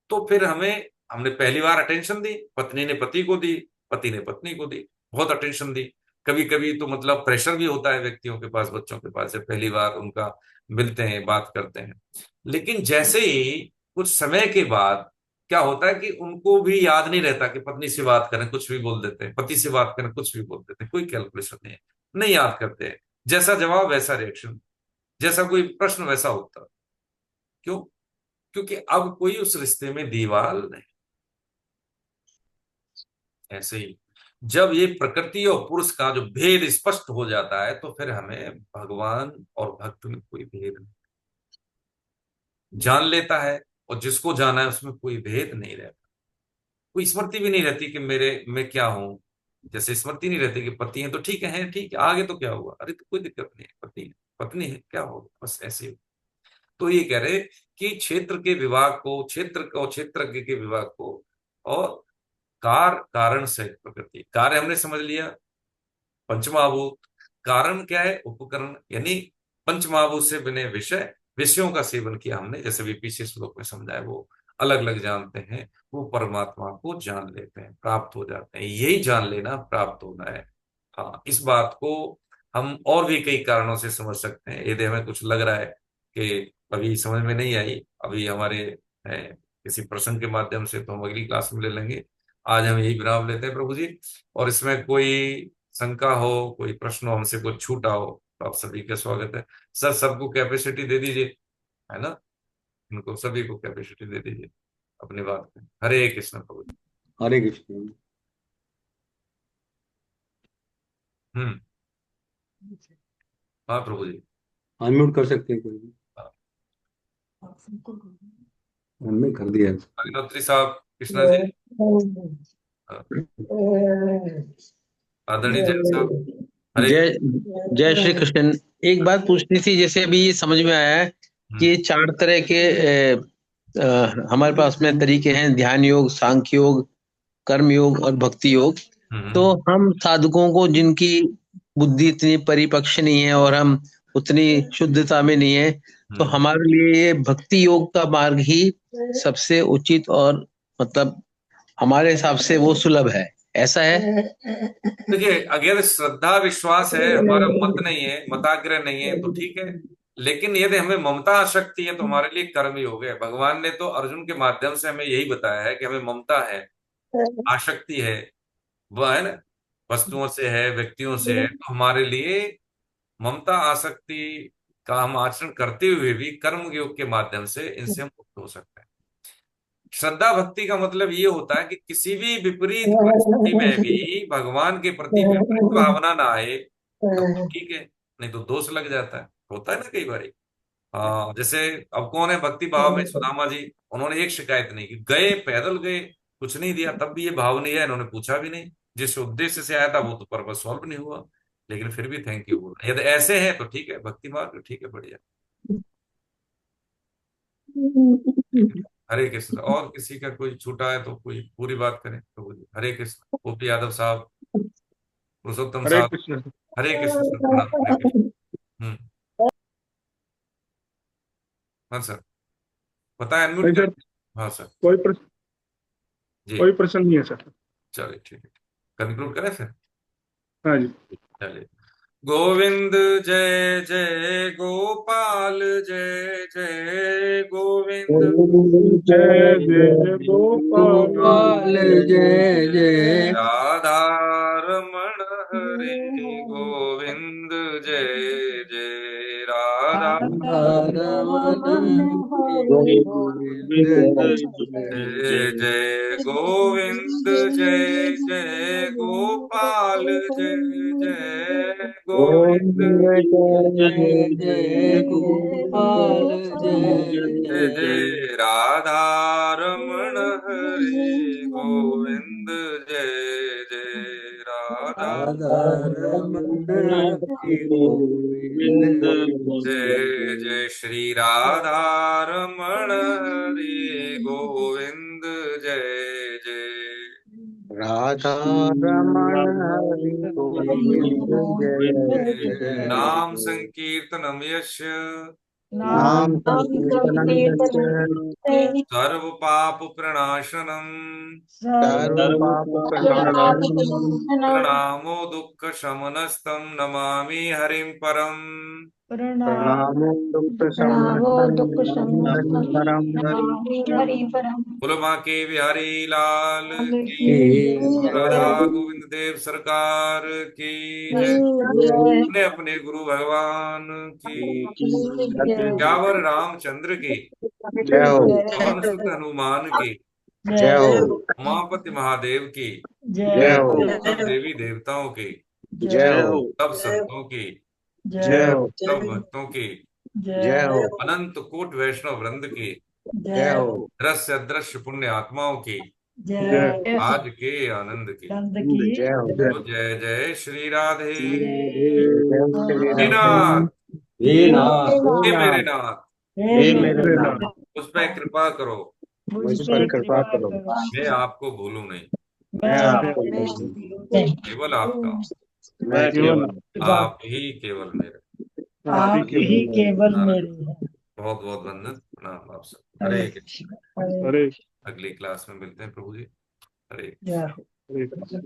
तो फिर हमने पहली बार अटेंशन दी, पत्नी ने पति को दी, पति ने पत्नी को दी, बहुत अटेंशन दी। कभी कभी तो मतलब प्रेशर भी होता है व्यक्तियों के पास, बच्चों के पास, जब पहली बार उनका मिलते हैं, बात करते हैं। लेकिन जैसे ही कुछ समय के बाद क्या होता है कि उनको भी याद नहीं रहता कि पत्नी से बात करें, कुछ भी बोल देते हैं, पति से बात करें कुछ भी बोल देते हैं, कोई कैलकुलेशन नहीं है, नहीं याद करते हैं। जैसा जवाब वैसा रिएक्शन, जैसा कोई प्रश्न वैसा उत्तर। क्यों? क्योंकि अब कोई उस रिश्ते में दीवार नहीं। ऐसे ही जब ये प्रकृति और पुरुष का जो भेद स्पष्ट हो जाता है, तो फिर हमें भगवान और भक्त में कोई भेद नहीं जान लेता है। और जिसको जाना है उसमें कोई भेद नहीं रहता, कोई स्मृति भी नहीं रहती कि मेरे मैं क्या हूं। जैसे स्मृति नहीं रहती कि पति है तो ठीक है, ठीक है, आगे तो क्या हुआ, अरे तो कोई दिक्कत नहीं है, पति है, पत्नी है, क्या होगा, बस ऐसे ही। तो ये कह रहे कि क्षेत्र के विभाग को, क्षेत्र को, क्षेत्रज्ञ के विभाग को, और कारण से प्रकृति, कार्य हमने समझ लिया पंचमहाभूत, कारण क्या है? उपकरण, यानी पंचमहाभूत से बने विषय, विषयों का सेवन किया हमने, जैसे भी पीछे श्लोक में समझाया, वो अलग अलग जानते हैं, वो परमात्मा को जान लेते हैं, प्राप्त हो जाते हैं। यही जान लेना प्राप्त होना है। हाँ, इस बात को हम और भी कई कारणों से समझ सकते हैं। यदि हमें कुछ लग रहा है कि अभी समझ में नहीं आई, अभी हमारे किसी प्रसंग के माध्यम से, तो हम अगली क्लास में ले लेंगे। आज हम यही विराम लेते हैं प्रभु जी। और इसमें कोई शंका हो, कोई प्रश्न हो, हमसे कुछ छूटा हो, तो आप सभी का स्वागत है। सर सबको कैपेसिटी दे दीजिए, है ना, इनको सभी को कैपेसिटी दे दीजिए अपनी बात में। हरे कृष्ण प्रभु जी। हरे कृष्ण। हम्म। हाँ प्रभु जी। अनम्यूट कर सकते हैं कोई भी। हाँ, हमने कर दिया है। अग्नोत्री साहब, कृष्णा जी, हाँ, आदरणीय जैन साहब, हरे। जय जय श्री कृष्ण। एक बात पूछनी थी, जैसे अभी ये समझ में आया है कि ये हम्म। चार तरह के हमारे पास में तरीके हैं, ध्यान योग, सांख्य योग, कर्म योग और भक्ति योग। तो हम्म। हम साधकों को जिनकी बुद्धि इतनी परिपक्व नहीं है और हम उतनी शुद्धता में नहीं है, तो हम्म। हमारे लिए ये भक्ति योग का मार्ग ही सबसे उचित और मतलब हमारे हिसाब से वो सुलभ है, ऐसा है? देखिए, अगर श्रद्धा विश्वास है, हमारा मत नहीं है, मताग्रह नहीं है, तो ठीक है। लेकिन यदि हमें ममता आसक्ति है, तो हमारे लिए कर्म ही हो गए। भगवान ने तो अर्जुन के माध्यम से हमें यही बताया है कि हमें ममता है, आसक्ति है, वह है ना, वस्तुओं से है, व्यक्तियों से है, तो हमारे लिए ममता आसक्ति का हम आचरण करते हुए भी कर्म योग के माध्यम से इनसे हम मुक्त हो सकते हैं। श्रद्धा भक्ति का मतलब ये होता है कि किसी भी विपरीत परिस्थिति में भी भगवान के प्रति विपरीत भावना ना आए, तब तो ठीक है, नहीं तो दोष लग जाता है, होता है ना कई बार। हाँ, जैसे अब कौन है भक्ति भाव में? सुदामा जी, उन्होंने एक शिकायत नहीं की, गए पैदल गए, कुछ नहीं दिया, तब भी ये भाव नहीं है, इन्होंने पूछा भी नहीं। जिस उद्देश्य से आया था वो तो पर्पस सॉल्व नहीं हुआ, लेकिन फिर भी थैंक यू बोल। यदि ऐसे हैं तो ठीक है, भक्ति मार्ग ठीक है, बढ़िया। हरे कृष्ण। और किसी का कोई छूटा है तो कोई पूरी बात करें प्रभु जी। हरे कृष्ण। ओपी यादव साहब, पुरुषोत्तम हरे साहब। कृष्ण। हरे कृष्ण सर, प्रणाम। हरे कृष्ण। हाँ सर, बताएं, अनम्यूट नहीं कर। सर, हाँ सर। जी, कोई प्रश्न नहीं है सर। चलिए ठीक है, कंक्लूड करें फिर। हाँ जी। चलिए। गोविंद जय जय गोपाल, जय जय गोविंद। जय जय गोपाल, गोपाल जय जय राधा रमण हरे गोविंद, जय जय राधा। रमन गोविंद जय जय गोविंद, जय जय गोपाल, जय जय गोविंद। जय जय गोपाल जय जय जय जय राधा रमण हरे गोविंद, जय जय राधा। राधा रमन हरि गोविंद जय जय श्री राधा रमण हरे गोविंद, जय जय। राधा रमण हरि गोविंद जय जय नाम संकीर्तनम यस्य नाम संकीर्तनं यस्य सर्व पाप प्रणाशनम, सर्व पाप प्रणाशनम् प्रणामो दुःख शमनस्तम नमामि हरिं परम। प्रणामो दुःख शमनं हरि परम बोलो बांके बिहारी लाल की, की राधा जय गोविंद देव सरकार की जय। अपने अपने गुरु भगवान की, ब्यावर रामचंद्र की, जय हो पवन सुत हनुमान की, जय हो उमापति महादेव की, जय हो सब देवी देवताओं की, जय हो सब संतों की, जय हो सब भक्तों की, जय हो अनंत कोट वैष्णव वृंद की, जय हो दृश्य अदृश्य पुण्य आत्माओं की, जय आज के आनंद की। जय हो तो जय जय श्री राधे। जय श्री हे राधे नाथ, हे नाथ हे मेरे नाथ, हे मेरे मेरे नाथ नाथ, उस पर कृपा करो, मुझ पर कृपा करो मैं आपको भूलूं नहीं। मैं मैं आपको भूलूं केवल आपका हूँ, मैं केवल केवल आप ही केवल मेरे। आप ही केवल। नारायण। बहुत बहुत वंदन, प्रणाम आप सब। हरे कृष्ण। हरे अगली क्लास में मिलते हैं प्रभु जी। हरे हरे कृष्ण।